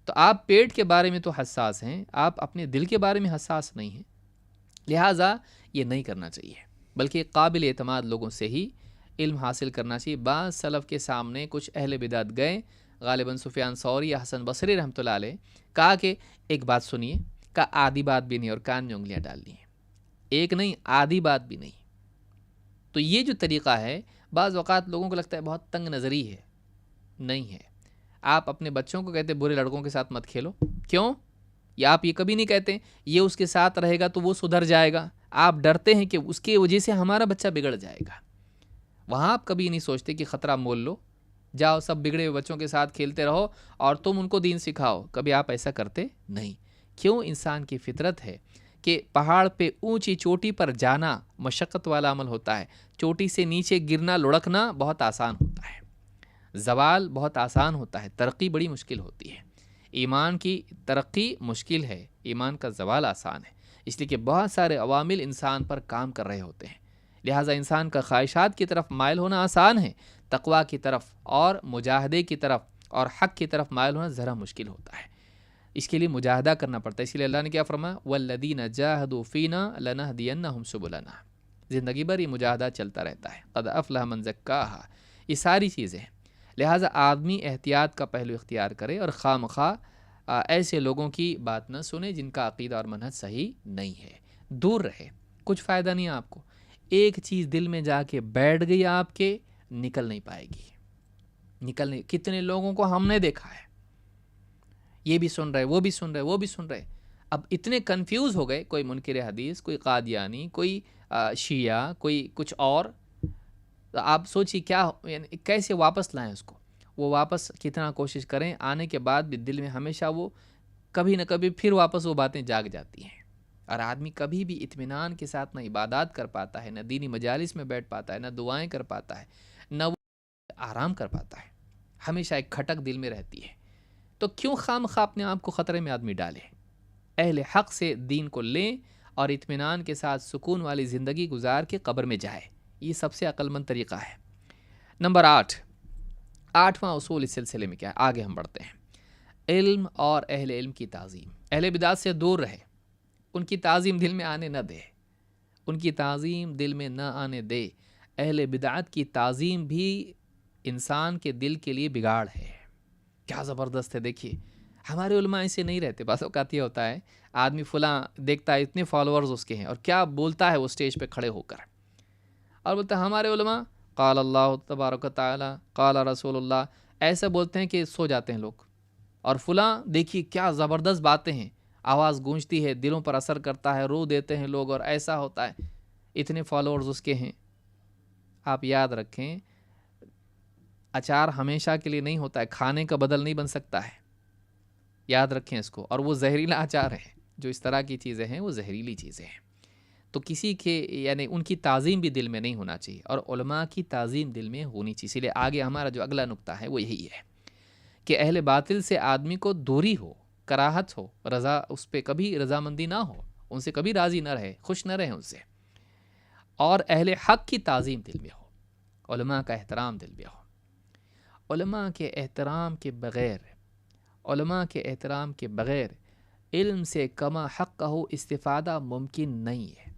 تو آپ پیٹ کے بارے میں تو حساس ہیں، آپ اپنے دل کے بارے میں حساس نہیں ہیں، لہٰذا یہ نہیں کرنا چاہیے، بلکہ قابل اعتماد لوگوں سے ہی علم حاصل کرنا چاہیے۔ بعض سلف کے سامنے کچھ اہل بدعت گئے، غالباً سفیان ثوری یا حسن بصری رحمۃ اللہ علیہ، کہا کہ ایک بات سنیے، کہا آدھی بات بھی نہیں اور کان میں انگلیاں ڈال لی ہیں، ایک نہیں آدھی بات بھی نہیں۔ تو یہ جو طریقہ ہے، بعض اوقات لوگوں کو لگتا ہے بہت تنگ نظری ہے، نہیں ہے۔ آپ اپنے بچوں کو کہتے برے لڑکوں کے ساتھ مت کھیلو، کیوں؟ یا آپ یہ کبھی نہیں کہتے یہ اس کے ساتھ رہے گا تو وہ سدھر جائے گا، آپ ڈرتے ہیں کہ اس کی وجہ سے ہمارا بچہ بگڑ جائے گا۔ وہاں آپ کبھی نہیں سوچتے کہ خطرہ مول لو، جاؤ سب بگڑے ہوئے بچوں کے ساتھ کھیلتے رہو اور تم ان کو دین سکھاؤ، کبھی آپ ایسا کرتے نہیں۔ کیوں؟ انسان کی فطرت ہے کہ پہاڑ پہ اونچی چوٹی پر جانا مشقت والا عمل ہوتا ہے، چوٹی سے نیچے گرنا لڑکنا بہت آسان ہوتا ہے، زوال بہت آسان ہوتا ہے، ترقی بڑی مشکل ہوتی ہے۔ ایمان کی ترقی مشکل ہے، ایمان کا زوال آسان ہے، اس لیے کہ بہت سارے عوامل انسان پر کام کر رہے ہوتے ہیں، لہٰذا انسان کا خواہشات کی طرف مائل ہونا آسان ہے، تقویٰ کی طرف اور مجاہدے کی طرف اور حق کی طرف مائل ہونا ذرا مشکل ہوتا ہے۔ اس کے لیے مجاہدہ کرنا پڑتا ہے، اس لیے اللہ نے کیا فرمایا، وَالَّذِينَ جَاهَدُوا فِينَا لَنَهْدِيَنَّهُمْ سُبُلَنَا۔ زندگی بھر یہ مجاہدہ چلتا رہتا ہے، قَدْ أَفْلَحَ مَنْ زَكَّاهَا، یہ ساری چیزیں ہیں۔ لہٰذا آدمی احتیاط کا پہلو اختیار کرے اور خواہ مخواہ ایسے لوگوں کی بات نہ سنے جن کا عقیدہ اور منہج صحیح نہیں ہے، دور رہے، کچھ فائدہ نہیں آپ کو۔ ایک چیز دل میں جا کے بیٹھ گئی آپ کے، نکل نہیں پائے گی، نکل نہیں۔ کتنے لوگوں کو ہم نے دیکھا ہے، یہ بھی سن رہے، وہ بھی سن رہے، وہ بھی سن رہے، اب اتنے کنفیوز ہو گئے، کوئی منکر حدیث، کوئی قادیانی، کوئی شیعہ، کوئی کچھ اور۔ تو آپ سوچیے کیا، یعنی کیسے واپس لائیں اس کو؟ وہ واپس کتنا کوشش کریں، آنے کے بعد بھی دل میں ہمیشہ وہ کبھی نہ کبھی پھر واپس وہ باتیں جاگ جاتی ہیں، اور آدمی کبھی بھی اطمینان کے ساتھ نہ عبادات کر پاتا ہے، نہ دینی مجالس میں بیٹھ پاتا ہے، نہ دعائیں کر پاتا ہے، نہ وہ آرام کر پاتا ہے، ہمیشہ ایک کھٹک دل میں رہتی ہے۔ تو کیوں خواہ اپنے آپ کو خطرے میں آدمی ڈالے؟ اہل حق سے دین کو لیں اور اطمینان کے ساتھ سکون والی زندگی گزار کے قبر میں جائے، یہ سب سے عقل مند طریقہ ہے۔ نمبر 8، 8واں اصول اس سلسلے میں کیا ہے؟ آگے ہم بڑھتے ہیں۔ علم اور اہل علم کی تعظیم، اہل بدعت سے دور رہے، ان کی تعظیم دل میں آنے نہ دے، ان کی تعظیم دل میں نہ آنے دے۔ اہل بدعت کی تعظیم بھی انسان کے دل کے لیے بگاڑ ہے۔ کیا زبردست ہے، دیکھیے ہمارے علماء ایسے نہیں رہتے۔ بعض اوقات یہ ہوتا ہے آدمی فلاں دیکھتا ہے اتنے فالوورز اس کے ہیں، اور کیا بولتا ہے وہ اسٹیج پہ کھڑے ہو کر، اور بولتا ہے ہمارے علماء قال اللہ تبارک و تعالی قال رسول اللہ، ایسا بولتے ہیں کہ سو جاتے ہیں لوگ. اور فلاں دیکھیے کیا زبردست باتیں ہیں، آواز گونجتی ہے، دلوں پر اثر کرتا ہے، رو دیتے ہیں لوگ، اور ایسا ہوتا ہے، اتنے فالوورز اس کے ہیں. آپ یاد رکھیں، اچار ہمیشہ کے لیے نہیں ہوتا ہے، کھانے کا بدل نہیں بن سکتا ہے، یاد رکھیں اس کو. اور وہ زہریلا اچار ہے، جو اس طرح کی چیزیں ہیں وہ زہریلی چیزیں ہیں. تو کسی کے یعنی ان کی تعظیم بھی دل میں نہیں ہونا چاہیے، اور علماء کی تعظیم دل میں ہونی چاہیے. اسی لیے آگے ہمارا جو اگلا نقطہ ہے وہ یہی ہے کہ اہل باطل سے آدمی کو دوری ہو، کراہت ہو، رضا اس پہ کبھی رضامندی نہ ہو، ان سے کبھی راضی نہ رہے، خوش نہ رہے ان سے. اور اہل حق کی تعظیم دل میں ہو، علماء کا احترام دل میں ہو. علماء کے احترام کے بغیر، علماء کے احترام کے بغیر علم سے کما حق کا ہو استفادہ ممکن نہیں ہے.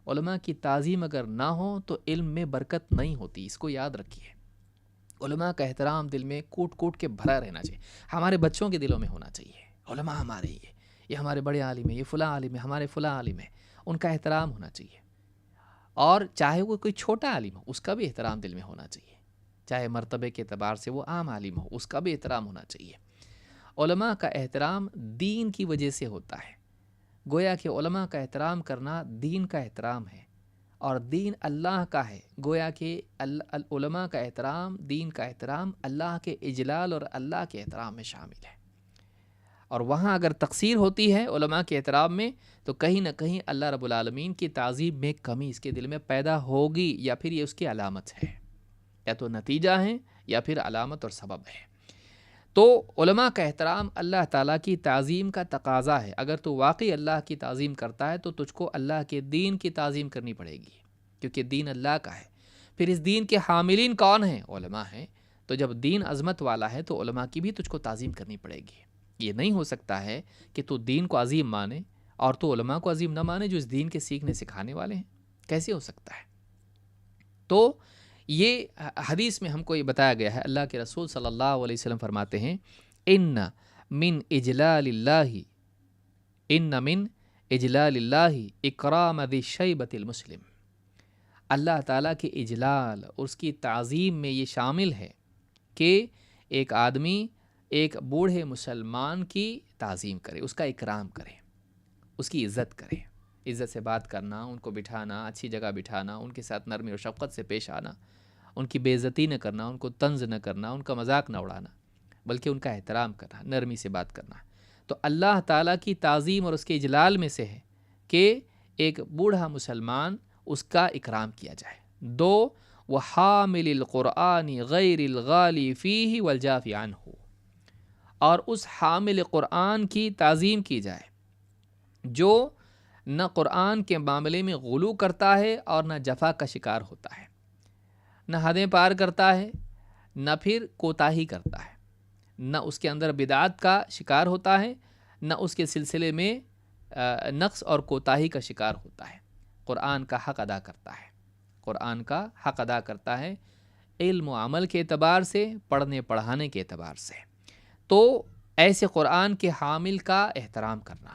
علماء کی تعظیم اگر نہ ہو تو علم میں برکت نہیں ہوتی، اس کو یاد رکھیے. علماء کا احترام دل میں کوٹ کوٹ کے بھرا رہنا چاہیے، ہمارے بچوں کے دلوں میں ہونا چاہیے. علماء ہمارے یہ ہمارے بڑے عالم ہیں، یہ فلاں عالم ہے، ہمارے فلاں عالم ہے، ان کا احترام ہونا چاہیے. اور چاہے وہ کوئی چھوٹا عالم ہو اس کا بھی احترام دل میں ہونا چاہیے، چاہے مرتبے کے اعتبار سے وہ عام عالم ہو اس کا بھی احترام ہونا چاہیے. علماء کا احترام دین کی وجہ سے ہوتا ہے، گویا کہ علماء کا احترام کرنا دین کا احترام ہے، اور دین اللہ کا ہے. گویا کہ علماء کا احترام، دین کا احترام اللہ کے اجلال اور اللہ کے احترام میں شامل ہے. اور وہاں اگر تقصیر ہوتی ہے علماء کے احترام میں تو کہیں نہ کہیں اللہ رب العالمین کی تعظیم میں کمی اس کے دل میں پیدا ہوگی، یا پھر یہ اس کی علامت ہے، یا تو نتیجہ ہے یا پھر علامت اور سبب ہے. تو علماء کا احترام اللہ تعالیٰ کی تعظیم کا تقاضا ہے. اگر تو واقعی اللہ کی تعظیم کرتا ہے تو تجھ کو اللہ کے دین کی تعظیم کرنی پڑے گی، کیونکہ دین اللہ کا ہے. پھر اس دین کے حاملین کون ہیں؟ علماء ہیں. تو جب دین عظمت والا ہے تو علماء کی بھی تجھ کو تعظیم کرنی پڑے گی. یہ نہیں ہو سکتا ہے کہ تو دین کو عظیم مانے اور تو علماء کو عظیم نہ مانے جو اس دین کے سیکھنے سکھانے والے ہیں. کیسے ہو سکتا ہے؟ تو یہ حدیث میں ہم کو یہ بتایا گیا ہے، اللہ کے رسول صلی اللہ علیہ وسلم فرماتے ہیں ان من اجلال اللہ اکرام ذی الشیبۃ المسلم. اللہ تعالیٰ کے اجلال اور اس کی تعظیم میں یہ شامل ہے کہ ایک آدمی ایک بوڑھے مسلمان کی تعظیم کرے، اس کا اکرام کرے، اس کی عزت کرے. عزت سے بات کرنا، ان کو بٹھانا، اچھی جگہ بٹھانا، ان کے ساتھ نرمی اور شفقت سے پیش آنا، ان کی بے عزتی نہ کرنا، ان کو طنز نہ کرنا، ان کا مذاق نہ اڑانا، بلکہ ان کا احترام کرنا، نرمی سے بات کرنا. تو اللہ تعالیٰ کی تعظیم اور اس کے اجلال میں سے ہے کہ ایک بوڑھا مسلمان اس کا اکرام کیا جائے. 2 وحامل القرآن غیر الغالی فیہ والجافی عنہ، اور اس حامل قرآن کی تعظیم کی جائے جو نہ قرآن کے معاملے میں غلو کرتا ہے اور نہ جفا کا شکار ہوتا ہے، نہ حدیں پار کرتا ہے، نہ پھر کوتاہی کرتا ہے، نہ اس کے اندر بدعات کا شکار ہوتا ہے، نہ اس کے سلسلے میں نقص اور کوتاہی کا شکار ہوتا ہے. قرآن کا حق ادا کرتا ہے، قرآن کا حق ادا کرتا ہے علم و عمل کے اعتبار سے، پڑھنے پڑھانے کے اعتبار سے. تو ایسے قرآن کے حامل کا احترام کرنا.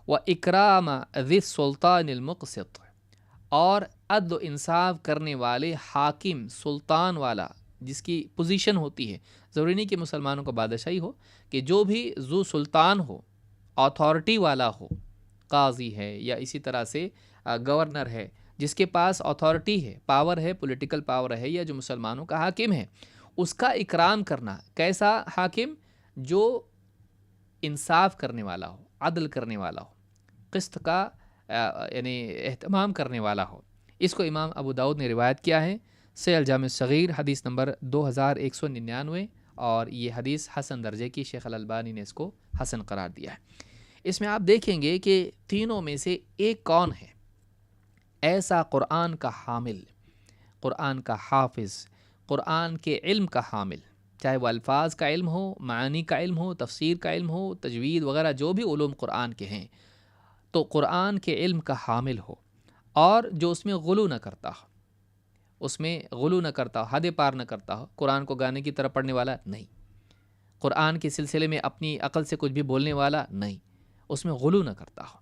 وَإِكْرَامَ ذِي السُّلْطَانِ الْمُقْسِطِ، اور عدل و انصاف کرنے والے حاکم، سلطان والا جس کی پوزیشن ہوتی ہے. ضروری نہیں کہ مسلمانوں کا بادشاہی ہو، کہ جو بھی ذو سلطان ہو، اتھارٹی والا ہو، قاضی ہے یا اسی طرح سے گورنر ہے، جس کے پاس اتھارٹی ہے، پاور ہے، پولیٹیکل پاور ہے، یا جو مسلمانوں کا حاکم ہے، اس کا اکرام کرنا. کیسا حاکم؟ جو انصاف کرنے والا ہو، عدل کرنے والا ہو، قسط کا یعنی اہتمام کرنے والا ہو. اس کو امام ابو داؤد نے روایت کیا ہے، صحیح الجامع الصغیر حدیث نمبر 2199، اور یہ حدیث حسن درجے کی، شیخ الالبانی نے اس کو حسن قرار دیا ہے. اس میں آپ دیکھیں گے کہ تینوں میں سے ایک کون ہے؟ ایسا قرآن کا حامل، قرآن کا حافظ، قرآن کے علم کا حامل، چاہے وہ الفاظ کا علم ہو، معانی کا علم ہو، تفسیر کا علم ہو، تجوید وغیرہ جو بھی علوم قرآن کے ہیں، تو قرآن کے علم کا حامل ہو، اور جو اس میں غلو نہ کرتا ہو، اس میں غلو نہ کرتا ہو، حد پار نہ کرتا ہو. قرآن کو گانے کی طرح پڑھنے والا نہیں، قرآن کے سلسلے میں اپنی عقل سے کچھ بھی بولنے والا نہیں، اس میں غلو نہ کرتا ہو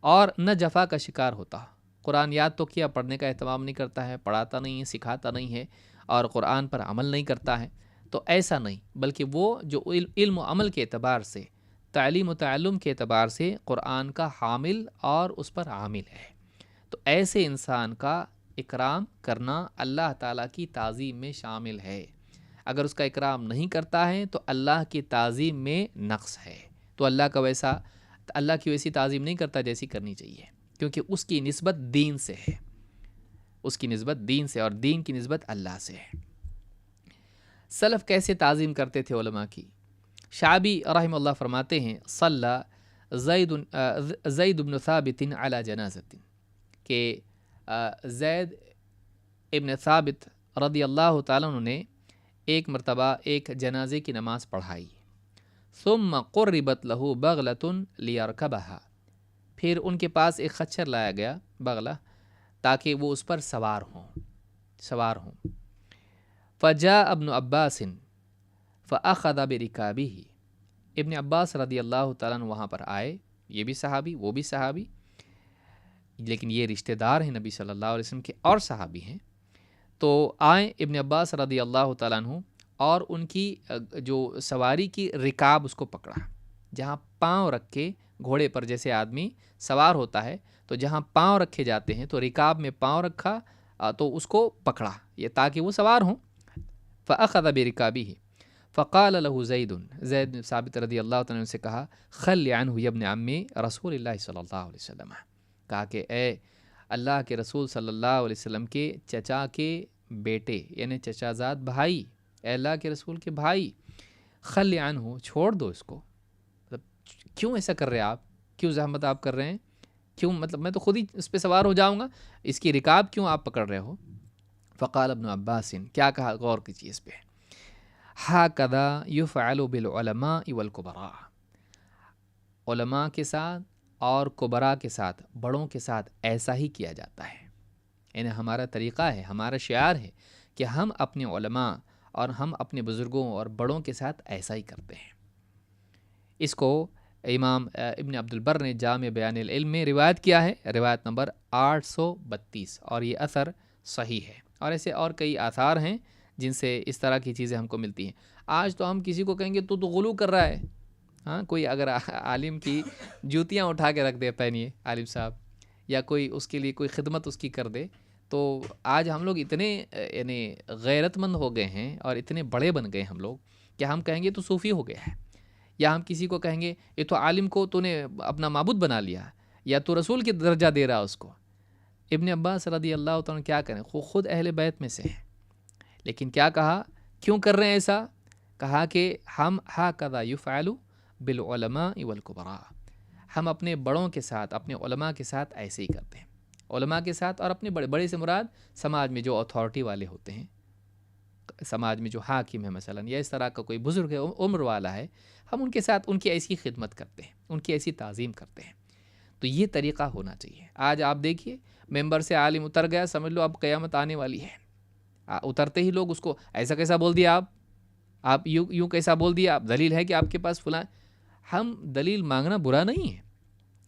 اور نہ جفا کا شکار ہوتا ہو۔ قرآن یاد تو کیا، پڑھنے کا اہتمام نہیں کرتا ہے، پڑھاتا نہیں ہے، سکھاتا نہیں ہے اور قرآن پر عمل نہیں کرتا ہے، تو ایسا نہیں، بلکہ وہ جو علم و عمل کے اعتبار سے، تعلیم و تعلم کے اعتبار سے قرآن کا حامل اور اس پر عامل ہے، تو ایسے انسان کا اکرام کرنا اللہ تعالیٰ کی تعظیم میں شامل ہے۔ اگر اس کا اکرام نہیں کرتا ہے تو اللہ کی تعظیم میں نقص ہے، تو اللہ کی ویسی تعظیم نہیں کرتا جیسی کرنی چاہیے، کیونکہ اس کی نسبت دین سے ہے، اس کی نسبت دین سے، اور دین کی نسبت اللہ سے ہے۔ سلف کیسے تعظیم کرتے تھے علماء کی؟ شعبی رحمہ اللہ فرماتے ہیں صلی زید بن ثابت علی جنازۃ، کہ زید ابن ثابت رضی اللہ تعالیٰ عنہ نے ایک مرتبہ ایک جنازے کی نماز پڑھائی، ثم قربت له بغلۃ لیرکبها، پھر ان کے پاس ایک خچر لایا گیا، بغلہ، تاکہ وہ اس پر سوار ہوں۔ فجاء ابن عباس فاخذ برکابہ، ابن عباس رضی اللہ تعالیٰ عنہ وہاں پر آئے، یہ بھی صحابی وہ بھی صحابی، لیکن یہ رشتہ دار ہیں نبی صلی اللہ علیہ وسلم کے اور صحابی ہیں، تو آئیں ابن عباس رضی اللہ تعالیٰ عنہ اور ان کی جو سواری کی رکاب اس کو پکڑا، جہاں پاؤں رکھ کے گھوڑے پر جیسے آدمی سوار ہوتا ہے تو جہاں پاؤں رکھے جاتے ہیں تو رکاب میں پاؤں رکھا تو اس کو پکڑا، یہ تاکہ وہ سوار ہوں۔ فأخذ برکابہ فقال له زید بن ثابت رضی اللہ تعالیٰ عنہ سے کہا خل عنہ یا ابن عم رسول اللہ صلی اللہ علیہ وسلم، کہا کہ اے اللہ کے رسول صلی اللہ علیہ وسلم کے چچا کے بیٹے، یعنی چچا زاد بھائی، اے اللہ کے رسول کے بھائی، خل عنہ، چھوڑ دو اس کو، مطلب کیوں ایسا کر رہے ہیں آپ، کیوں زحمت آپ کر رہے ہیں، کیوں، مطلب میں تو خود ہی اس پہ سوار ہو جاؤں گا، اس کی رکاب کیوں آپ پکڑ رہے ہو؟ فقال ابن عباس، کیا کہا، غور کیجیے اس پہ، ہاکذا یفعل بالعلماء والکبراء، علماء کے ساتھ اور کبراء کے ساتھ، بڑوں کے ساتھ ایسا ہی کیا جاتا ہے، یعنی ہمارا طریقہ ہے، ہمارا شعار ہے کہ ہم اپنے علماء اور ہم اپنے بزرگوں اور بڑوں کے ساتھ ایسا ہی کرتے ہیں۔ اس کو امام ابن عبد البر نے جامع بیان العلم میں روایت کیا ہے، روایت نمبر 832، اور یہ اثر صحیح ہے، اور ایسے اور کئی آثار ہیں جن سے اس طرح کی چیزیں ہم کو ملتی ہیں۔ آج تو ہم کسی کو کہیں گے تو غلو کر رہا ہے، ہاں، کوئی اگر عالم کی جوتیاں اٹھا کے رکھ دے، پہنیے عالم صاحب، یا کوئی اس کے لیے کوئی خدمت اس کی کر دے، تو آج ہم لوگ اتنے یعنی غیرت مند ہو گئے ہیں اور اتنے بڑے بن گئے ہم لوگ کہ ہم کہیں گے تو صوفی ہو گیا ہے، یا ہم کسی کو کہیں گے یہ تو عالم کو تو نے اپنا معبود بنا لیا، یا تو رسول کی درجہ دے رہا اس کو۔ ابن عباس رضی اللہ تعالیٰ کیا کریں، خود اہل بیت میں سے ہیں، لیکن کیا کہا، کیوں کر رہے ہیں ایسا؟ کہا کہ ہم ہاکذا یفعل بالعلماء والکبراء، ہم اپنے بڑوں کے ساتھ، اپنے علماء کے ساتھ ایسے ہی کرتے ہیں، علماء کے ساتھ، اور اپنے بڑے سے مراد سماج میں جو اتھارٹی والے ہوتے ہیں، سماج میں جو حاکم ہے مثلا، یا اس طرح کا کوئی بزرگ ہے، عمر والا ہے، ہم ان کے ساتھ ان کی ایسی خدمت کرتے ہیں، ان کی ایسی تعظیم کرتے ہیں، تو یہ طریقہ ہونا چاہیے۔ آج آپ دیکھیے ممبر سے عالم اتر گیا، سمجھ لو اب قیامت آنے والی ہے، اترتے ہی لوگ اس کو ایسا کیسا بول دیا، آپ یوں کیسا بول دیا، آپ دلیل ہے کہ آپ کے پاس فلاں، ہم دلیل مانگنا برا نہیں ہے،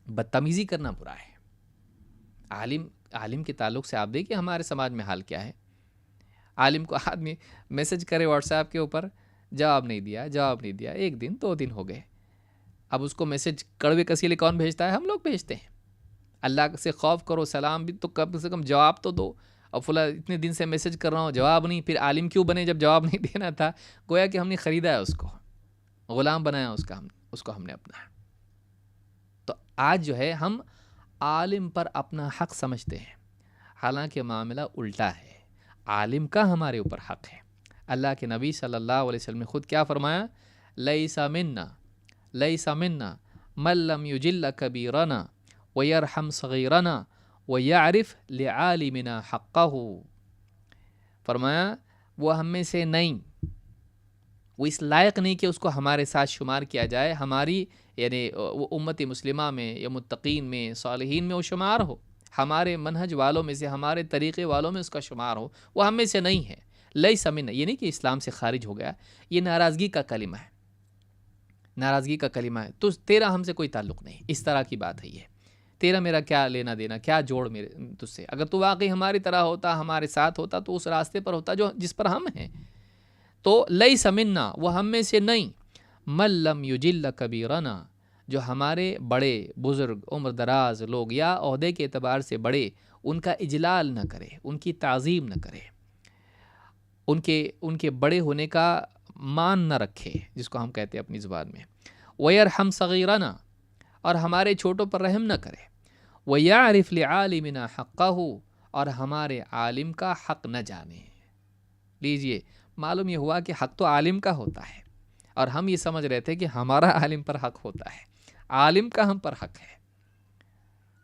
بدتمیزی کرنا برا ہے۔ عالم کے تعلق سے آپ دیکھیں ہمارے سماج میں حال کیا ہے، عالم کو آدمی میسج کرے واٹس ایپ کے اوپر، جواب نہیں دیا، ایک دن 2 دن ہو گئے، اب اس کو میسج کڑوے کسیلے کون بھیجتا ہے؟ ہم لوگ بھیجتے ہیں۔ اللہ سے خوف کرو، سلام بھی تو کم سے کم جواب تو دو، اور فلاں اتنے دن سے میسج کر رہا ہوں جواب نہیں، پھر عالم کیوں بنے جب جواب نہیں دینا تھا؟ گویا کہ ہم نے خریدا ہے اس کو، غلام بنایا اس کو ہم نے اپنا۔ تو آج جو ہے ہم عالم پر اپنا حق سمجھتے ہیں، حالانکہ معاملہ الٹا ہے، عالم کا ہمارے اوپر حق ہے۔ اللہ کے نبی صلی اللہ علیہ وسلم نے خود کیا فرمایا، لیس منا من لم یجل کبیرنا ویرحم صغیرنا ویعرف لعالمنا حقہ، فرمایا وہ ہم میں سے نہیں، وہ اس لائق نہیں کہ اس کو ہمارے ساتھ شمار کیا جائے، ہماری یعنی وہ امت مسلمہ میں یا متقین میں، صالحین میں وہ شمار ہو، ہمارے منہج والوں میں سے، ہمارے طریقے والوں میں اس کا شمار ہو، وہ ہم میں سے نہیں ہے۔ لیس منا، یہ نہیں کہ اسلام سے خارج ہو گیا، یہ ناراضگی کا کلمہ ہے، ناراضگی کا کلمہ ہے، تو تیرا ہم سے کوئی تعلق نہیں، اس طرح کی بات ہے یہ، تیرا میرا کیا لینا دینا، کیا جوڑ میرے تجھ سے، اگر تو واقعی ہماری طرح ہوتا، ہمارے ساتھ ہوتا، تو اس راستے پر ہوتا جس پر ہم ہیں، تو لیس منا، وہ ہم میں سے نہیں، من لم یجل کبیرنا، جو ہمارے بڑے بزرگ عمر دراز لوگ یا عہدے کے اعتبار سے بڑے، ان کا اجلال نہ کرے، ان کی تعظیم نہ کرے، ان کے بڑے ہونے کا مان نہ رکھے، جس کو ہم کہتے ہیں اپنی زبان میں، وَيَرْحَمْ صَغِيرَنَا، اور ہمارے چھوٹوں پر رحم نہ کرے، وَيَعْرِفْ لِعَالِمِنَا حَقَّهُ، اور ہمارے عالم کا حق نہ جانے۔ لیجئے، معلوم یہ ہوا کہ حق تو عالم کا ہوتا ہے، اور ہم یہ سمجھ رہے تھے کہ ہمارا عالم پر حق ہوتا ہے، عالم کا ہم پر حق ہے۔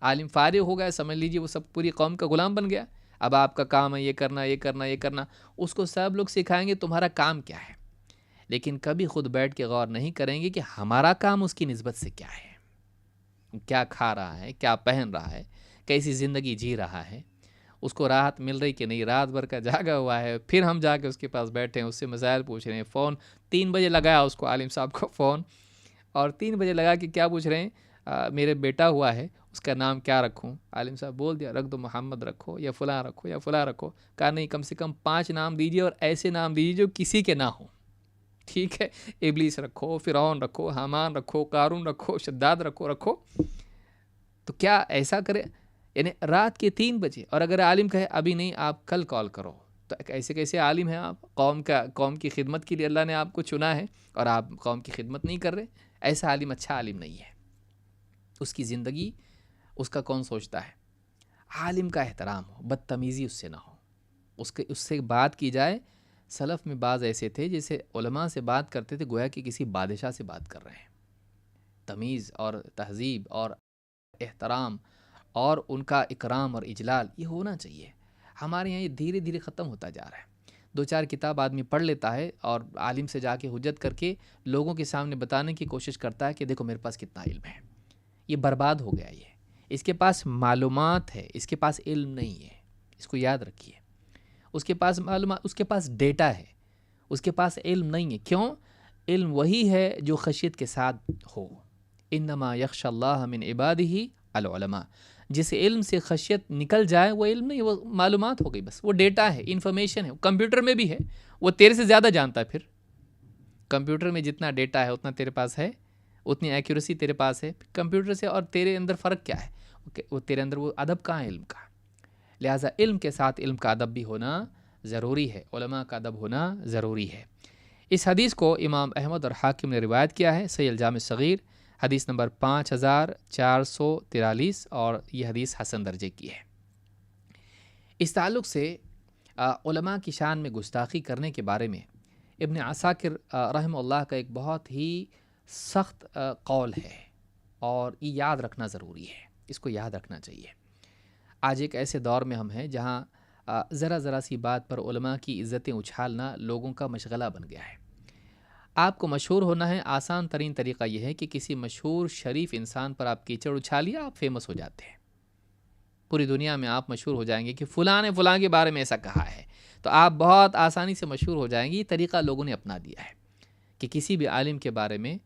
عالم فارغ ہو گیا، سمجھ لیجئے وہ سب پوری قوم کا غلام بن گیا، اب آپ کا کام ہے یہ کرنا یہ کرنا یہ کرنا، اس کو سب لوگ سکھائیں گے تمہارا کام کیا ہے، لیکن کبھی خود بیٹھ کے غور نہیں کریں گے کہ ہمارا کام اس کی نسبت سے کیا ہے، کیا کھا رہا ہے، کیا پہن رہا ہے، کیسی زندگی جی رہا ہے، اس کو راحت مل رہی کہ نہیں، رات بھر کا جاگا ہوا ہے، پھر ہم جا کے اس کے پاس بیٹھے ہیں، اس سے مسائل پوچھ رہے ہیں، فون 3 بجے لگایا اس کو عالم صاحب کو فون، اور 3 بجے لگا کہ کیا پوچھ رہے ہیں، میرے بیٹا ہوا ہے اس کا نام کیا رکھوں، عالم صاحب بول دیا رکھ دو محمد رکھو یا فلاں رکھو یا فلاں رکھو، کہا نہیں کم سے کم 5 نام دیجیے اور ایسے نام دیجیے جو کسی کے نہ ہوں، ٹھیک ہے، ابلیس رکھو، فرعون رکھو، حامان رکھو، قارون رکھو، شداد رکھو، تو کیا ایسا کرے، یعنی رات کے 3 بجے، اور اگر عالم کہے ابھی نہیں آپ کل کال کرو، تو ایسے کیسے عالم ہیں آپ، قوم کی خدمت کے لیے اللہ نے آپ کو چنا ہے اور آپ قوم کی خدمت نہیں کر رہے، ایسا عالم اچھا عالم نہیں ہے، اس کی زندگی اس کا کون سوچتا ہے۔ عالم کا احترام ہو، بدتمیزی اس سے نہ ہو، اس سے بات کی جائے، سلف میں بعض ایسے تھے جیسے علماء سے بات کرتے تھے گویا کہ کسی بادشاہ سے بات کر رہے ہیں، تمیز اور تہذیب اور احترام اور ان کا اکرام اور اجلال یہ ہونا چاہیے۔ ہمارے یہاں یہ دھیرے دھیرے ختم ہوتا جا رہا ہے، 2-4 کتاب آدمی پڑھ لیتا ہے اور عالم سے جا کے حجت کر کے لوگوں کے سامنے بتانے کی کوشش کرتا ہے کہ دیکھو میرے پاس کتنا علم ہے، یہ برباد ہو گیا، یہ اس کے پاس معلومات ہے، اس کے پاس علم نہیں ہے، اس کو یاد رکھیے، اس کے پاس معلومات، اس کے پاس ڈیٹا ہے، اس کے پاس علم نہیں ہے، کیوں؟ علم وہی ہے جو خشیت کے ساتھ ہو، انما یخشی اللہ من عبادہ العلماء، جس علم سے خشیت نکل جائے وہ علم نہیں، وہ معلومات ہو گئی، بس وہ ڈیٹا ہے، انفارمیشن ہے، کمپیوٹر میں بھی ہے، وہ تیرے سے زیادہ جانتا ہے، پھر کمپیوٹر میں جتنا ڈیٹا ہے اتنا تیرے پاس ہے، اتنی ایکیوریسی تیرے پاس ہے، کمپیوٹر سے اور تیرے اندر فرق کیا ہے، وہ تیرے اندر وہ ادب کہاں ہے علم کا، لہٰذا علم کے ساتھ علم کا ادب بھی ہونا ضروری ہے، علماء کا ادب ہونا ضروری ہے۔ اس حدیث کو امام احمد اور حاکم نے روایت کیا ہے، صحیح الجامع صغیر حدیث نمبر 5443، اور یہ حدیث حسن درجے کی ہے۔ اس تعلق سے علماء کی شان میں گستاخی کرنے کے بارے میں ابن عساکر رحمہ اللہ کا ایک بہت ہی سخت قول ہے، اور یہ یاد رکھنا ضروری ہے، اس کو یاد رکھنا چاہیے۔ آج ایک ایسے دور میں ہم ہیں جہاں ذرا سی بات پر علماء کی عزتیں اچھالنا لوگوں کا مشغلہ بن گیا ہے۔ آپ کو مشہور ہونا ہے، آسان ترین طریقہ یہ ہے کہ کسی مشہور شریف انسان پر آپ کیچڑ اچھالیے، آپ فیمس ہو جاتے ہیں، پوری دنیا میں آپ مشہور ہو جائیں گے کہ فلاں نے فلاں کے بارے میں ایسا کہا ہے، تو آپ بہت آسانی سے مشہور ہو جائیں گے۔ یہ طریقہ لوگوں نے اپنا دیا ہے کہ کسی بھی عالم کے بارے میں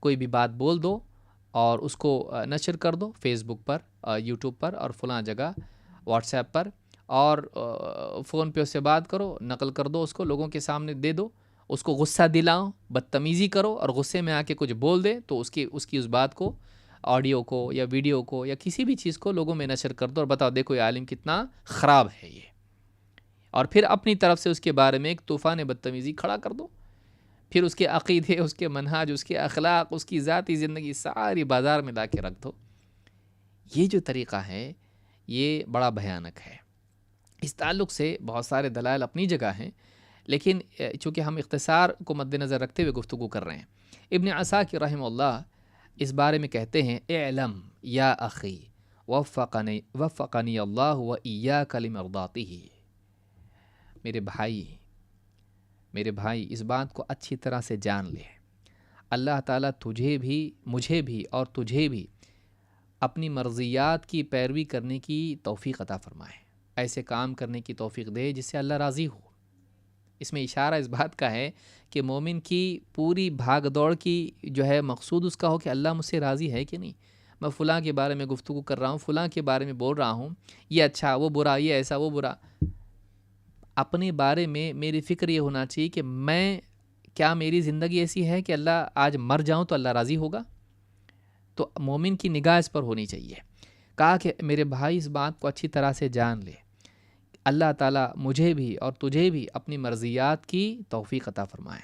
کوئی بھی بات بول دو اور اس کو نشر کر دو، فیس بک پر، یوٹیوب پر، اور فلاں جگہ واٹس ایپ پر، اور فون پہ اس سے بات کرو، نقل کر دو، اس کو لوگوں کے سامنے دے دو، اس کو غصہ دلاؤ، بدتمیزی کرو، اور غصے میں آ کے کچھ بول دے تو اس کی اس بات کو، آڈیو کو یا ویڈیو کو یا کسی بھی چیز کو لوگوں میں نشر کر دو اور بتاؤ دیکھو یہ عالم کتنا خراب ہے یہ، اور پھر اپنی طرف سے اس کے بارے میں ایک طوفان بدتمیزی کھڑا کر دو، پھر اس کے عقیدے، اس کے منہاج، اس کے اخلاق، اس کی ذاتی زندگی ساری بازار میں لا کے رکھ دو۔ یہ جو طریقہ ہے یہ بڑا بھیانک ہے۔ اس تعلق سے بہت سارے دلائل اپنی جگہ ہیں، لیکن چونکہ ہم اختصار کو مد نظر رکھتے ہوئے گفتگو کر رہے ہیں، ابن عساکر رحمہ اللہ اس بارے میں کہتے ہیں، اعلم یا اخی وفقنی اللہ و ایاک لمرضاتہ، میرے بھائی اس بات کو اچھی طرح سے جان لے، اللہ تعالیٰ تجھے بھی، مجھے بھی اور تجھے بھی اپنی مرضیات کی پیروی کرنے کی توفیق عطا فرمائے، ایسے کام کرنے کی توفیق دے جس سے اللہ راضی ہو، اس میں اشارہ اس بات کا ہے کہ مومن کی پوری بھاگ دوڑ کی جو ہے مقصود اس کا ہو کہ اللہ مجھ سے راضی ہے کہ نہیں. میں فلاں کے بارے میں گفتگو کر رہا ہوں، فلاں کے بارے میں بول رہا ہوں، یہ اچھا وہ برا، یہ ایسا وہ برا. اپنے بارے میں میری فکر یہ ہونا چاہیے کہ کیا میری زندگی ایسی ہے کہ اللہ آج مر جاؤں تو اللہ راضی ہوگا؟ تو مومن کی نگاہ اس پر ہونی چاہیے. کہا کہ میرے بھائی اس بات کو اچھی طرح سے جان لے، اللہ تعالیٰ مجھے بھی اور تجھے بھی اپنی مرضیات کی توفیق عطا فرمائے.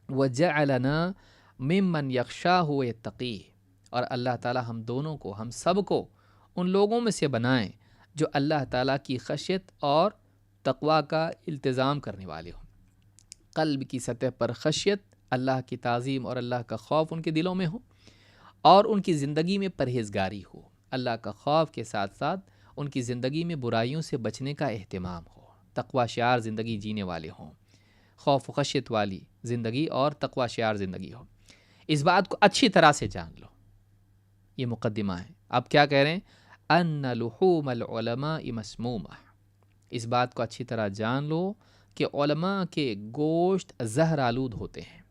وَجَعَلَنَا مِمَّنْ يَخْشَاهُ وَيَتَّقِيهِ، اور اللہ تعالیٰ ہم دونوں کو، ہم سب کو ان لوگوں میں سے بنائیں جو اللہ تعالیٰ کی خشیت اور تقوی کا التزام کرنے والے ہوں. قلب کی سطح پر خشیت، اللہ کی تعظیم اور اللہ کا خوف ان کے دلوں میں ہو، اور ان کی زندگی میں پرہیزگاری ہو. اللہ کا خوف کے ساتھ ساتھ ان کی زندگی میں برائیوں سے بچنے کا اہتمام ہو. تقوی شعار زندگی جینے والے ہوں، خوف و خشیت والی زندگی اور تقوی شعار زندگی ہو. اس بات کو اچھی طرح سے جان لو. یہ مقدمہ ہے. اب کیا کہہ رہے ہیں؟ ان لحوم العلماء مسمومہ. اس بات کو اچھی طرح جان لو کہ علماء کے گوشت زہر آلود ہوتے ہیں،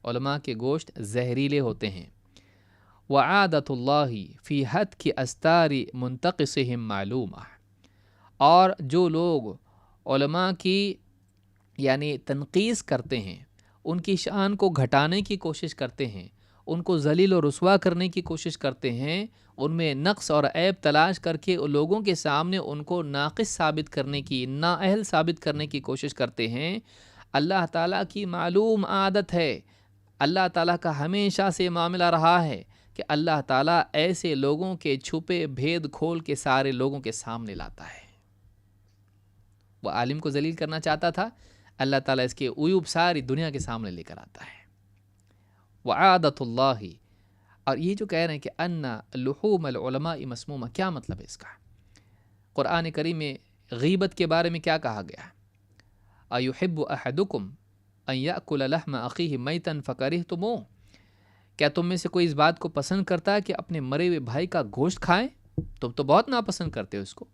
علماء کے گوشت زہریلے ہوتے ہیں. وعادت اللہ فی حد کی استاری منتقصہم معلومہ. اور جو لوگ علماء کی یعنی تنقیص کرتے ہیں، ان کی شان کو گھٹانے کی کوشش کرتے ہیں، ان کو ذلیل و رسوا کرنے کی کوشش کرتے ہیں، ان میں نقص اور عیب تلاش کر کے لوگوں کے سامنے ان کو ناقص ثابت کرنے کی، نااہل ثابت کرنے کی کوشش کرتے ہیں. اللہ تعالیٰ کی معلوم عادت ہے، اللہ تعالیٰ کا ہمیشہ سے معاملہ رہا ہے کہ اللہ تعالیٰ ایسے لوگوں کے چھپے بھید کھول کے سارے لوگوں کے سامنے لاتا ہے. وہ عالم کو ذلیل کرنا چاہتا تھا، اللہ تعالیٰ اس کے عیوب ساری دنیا کے سامنے لے کر آتا ہے. وعادت اللہ. اور یہ جو کہہ رہے ہیں کہ ان لحوم العلماء مسمومہ، کیا مطلب ہے اس کا؟ قرآن کریم میں غیبت کے بارے میں کیا کہا گیا؟ ایحب احدکم ان یأکل لحم اخیہ میتا فکرہتموہ. کیا تم میں سے کوئی اس بات کو پسند کرتا ہے کہ اپنے مرے ہوئے بھائی کا گوشت کھائیں؟ تم تو بہت ناپسند کرتے ہو اس کو.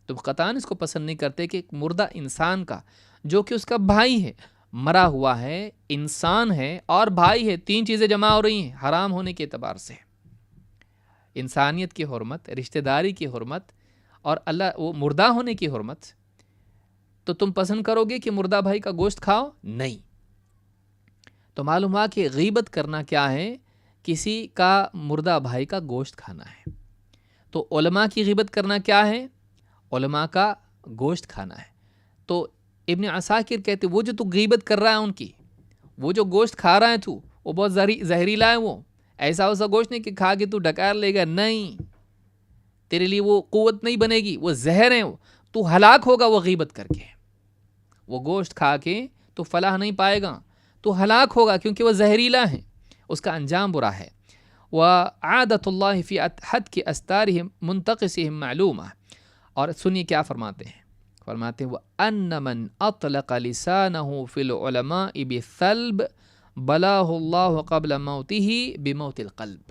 تم قطعاً اس کو پسند نہیں کرتے کہ ایک مردہ انسان کا، جو کہ اس کا بھائی ہے، مرا ہوا ہے، انسان ہے اور بھائی ہے، تین چیزیں جمع ہو رہی ہیں حرام ہونے کے اعتبار سے. انسانیت کی حرمت، رشتہ داری کی حرمت، اور اللہ وہ مردہ ہونے کی حرمت. تو تم پسند کرو گے کہ مردہ بھائی کا گوشت کھاؤ؟ نہیں. تو معلوم ہوا کہ غیبت کرنا کیا ہے؟ کسی کا مردہ بھائی کا گوشت کھانا ہے. تو علماء کی غیبت کرنا کیا ہے؟ علماء کا گوشت کھانا ہے. تو ابن عساکر کہتے وہ جو تو غیبت کر رہا ہے ان کی، وہ جو گوشت کھا رہا ہے تو وہ بہت زہریلا ہے، وہ ایسا ویسا گوشت نہیں کہ کھا کے تو ڈکار لے گا، نہیں، تیرے لیے وہ قوت نہیں بنے گی، وہ زہر ہے، وہ تو ہلاک ہوگا وہ غیبت کر کے. وہ گوشت کھا کے تو فلاح نہیں پائے گا، تو ہلاک ہوگا کیونکہ وہ زہریلا ہے، اس کا انجام برا ہے. وعادت اللہ فی حد کی استارہم منتقصہم معلومہ. اور سنیے کیا فرماتے ہیں، فرماتے ہیں وَأَنَّ مَنْ أَطْلَقَ لِسَانَهُ فِي الْعُلَمَاءِ بِالثَّلْبِ بَلَاهُ اللَّهُ قَبْلَ مَوْتِهِ بِمَوْتِ الْقَلْبِ.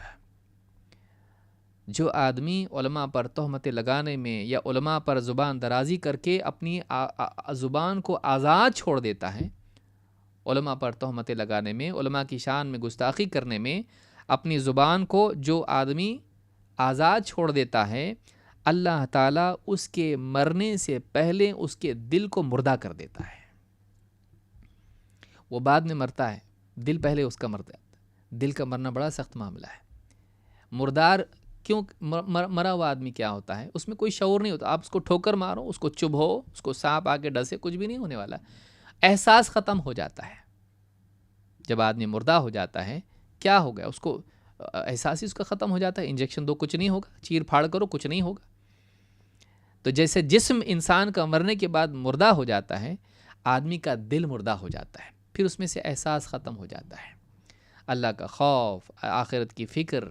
جو آدمی علماء پر تہمتیں لگانے میں یا علماء پر زبان درازی کر کے اپنی زبان کو آزاد چھوڑ دیتا ہے، علماء پر تہمتیں لگانے میں، علماء کی شان میں گستاخی کرنے میں اپنی زبان کو جو آدمی آزاد چھوڑ دیتا ہے، اللہ تعالیٰ اس کے مرنے سے پہلے اس کے دل کو مردہ کر دیتا ہے. وہ بعد میں مرتا ہے، دل پہلے اس کا مرتا ہے. دل کا مرنا بڑا سخت معاملہ ہے. مردار کیوں؟ مرا ہوا آدمی کیا ہوتا ہے؟ اس میں کوئی شعور نہیں ہوتا. آپ اس کو ٹھوکر مارو، اس کو چبھو، اس کو سانپ آ کے ڈسے، کچھ بھی نہیں ہونے والا. احساس ختم ہو جاتا ہے. جب آدمی مردہ ہو جاتا ہے، کیا ہو گیا؟ اس کو احساس ہی اس کا ختم ہو جاتا ہے. انجیکشن دو، کچھ نہیں ہوگا، چیر پھاڑ کرو، کچھ نہیں ہوگا. تو جیسے جسم انسان کا مرنے کے بعد مردہ ہو جاتا ہے، آدمی کا دل مردہ ہو جاتا ہے، پھر اس میں سے احساس ختم ہو جاتا ہے. اللہ کا خوف، آخرت کی فکر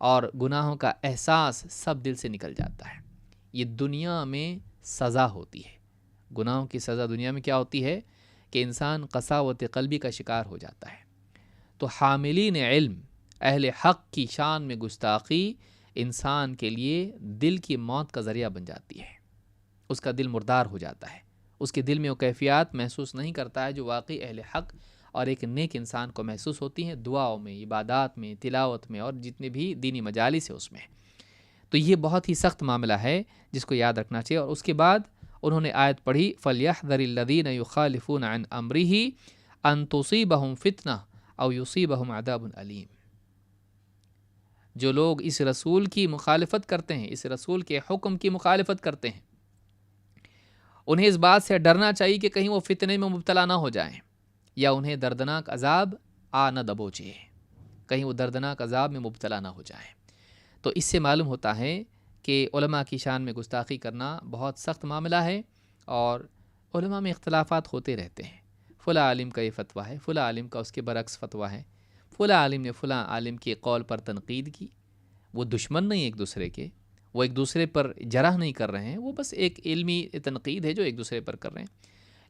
اور گناہوں کا احساس سب دل سے نکل جاتا ہے. یہ دنیا میں سزا ہوتی ہے. گناہوں کی سزا دنیا میں کیا ہوتی ہے؟ کہ انسان قساوت قلبی کا شکار ہو جاتا ہے. تو حاملین علم، اہل حق کی شان میں گستاخی انسان کے لیے دل کی موت کا ذریعہ بن جاتی ہے. اس کا دل مردار ہو جاتا ہے، اس کے دل میں وہ کیفیات محسوس نہیں کرتا ہے جو واقعی اہل حق اور ایک نیک انسان کو محسوس ہوتی ہیں دعاؤں میں، عبادات میں، تلاوت میں اور جتنے بھی دینی مجالس ہے اس میں۔ تو یہ بہت ہی سخت معاملہ ہے جس کو یاد رکھنا چاہیے۔ اور اس کے بعد انہوں نے آیت پڑھی فَلْيَحْذَرِ الَّذِينَ يُخَالِفُونَ عَنْ أَمْرِهِ أَن تُصِيبَهُمْ فِتْنَةٌ أَوْ يُصِيبَهُمْ عَذَابٌ أَلِيمٌ۔ جو لوگ اس رسول کی مخالفت کرتے ہیں، اس رسول کے حکم کی مخالفت کرتے ہیں، انہیں اس بات سے ڈرنا چاہیے کہ کہیں وہ فتنے میں مبتلا نہ ہو جائیں یا انہیں دردناک عذاب آ نہ دبوچے، کہیں وہ دردناک عذاب میں مبتلا نہ ہو جائیں۔ تو اس سے معلوم ہوتا ہے کہ علماء کی شان میں گستاخی کرنا بہت سخت معاملہ ہے، اور علماء میں اختلافات ہوتے رہتے ہیں۔ فلاں عالم کا یہ فتویٰ ہے، فلاں عالم کا اس کے برعکس فتویٰ ہے، فلاں عالم نے فلاں عالم کے قول پر تنقید کی۔ وہ دشمن نہیں ایک دوسرے کے، وہ ایک دوسرے پر جرح نہیں کر رہے ہیں، وہ بس ایک علمی تنقید ہے جو ایک دوسرے پر کر رہے ہیں۔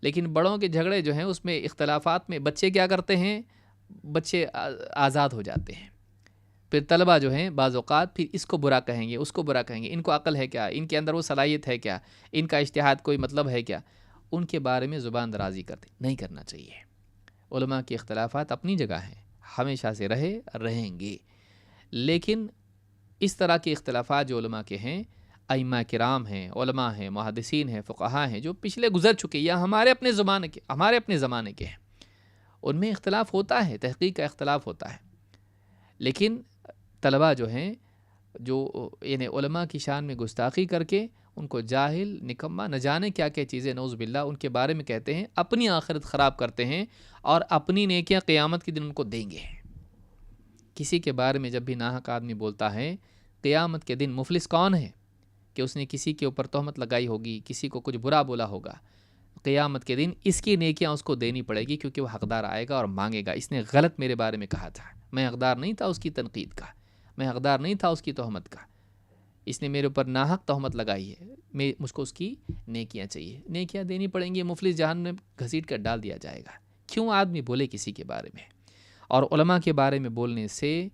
لیکن بڑوں کے جھگڑے جو ہیں اس میں اختلافات میں بچے کیا کرتے ہیں، بچے آزاد ہو جاتے ہیں۔ پھر طلبہ جو ہیں بعض اوقات پھر اس کو برا کہیں گے، اس کو برا کہیں گے، ان کو عقل ہے کیا، ان کے اندر وہ صلاحیت ہے کیا، ان کا اجتہاد کوئی مطلب ہے کیا، ان کے بارے میں زبان درازی کرتے نہیں کرنا چاہیے۔ علماء کے اختلافات اپنی جگہ ہیں، ہمیشہ سے رہیں گے، لیکن اس طرح کے اختلافات جو علماء کے ہیں، ائمہ کرام ہیں، علماء ہیں، محدثین ہیں، فقہاء ہیں جو پچھلے گزر چکے یا ہمارے اپنے زمانے کے ہیں، ان میں اختلاف ہوتا ہے، تحقیق کا اختلاف ہوتا ہے، لیکن طلباء جو ہیں جو یعنی علماء کی شان میں گستاخی کر کے ان کو جاہل، نکما، نہ جانے کیا کیا چیزیں نعوذ باللہ ان کے بارے میں کہتے ہیں، اپنی آخرت خراب کرتے ہیں اور اپنی نیکیاں قیامت کے دن ان کو دیں گے۔ کسی کے بارے میں جب بھی ناحق آدمی بولتا ہے، قیامت کے دن مفلس کون ہے کہ اس نے کسی کے اوپر تہمت لگائی ہوگی، کسی کو کچھ برا بولا ہوگا، قیامت کے دن اس کی نیکیاں اس کو دینی پڑے گی، کیونکہ وہ حقدار آئے گا اور مانگے گا، اس نے غلط میرے بارے میں کہا تھا، میں حقدار نہیں تھا اس کی تنقید کا، میں حقدار نہیں تھا اس کی تہمت کا، اس نے میرے اوپر ناحق تہمت لگائی ہے، مجھ کو اس کی نیکیاں چاہیے، نیکیاں دینی پڑیں گی، مفلس جہنم میں گھسیٹ کر ڈال دیا جائے گا۔ کیوں آدمی بولے کسی کے بارے میں؟ اور علماء کے بارے میں بولنے سے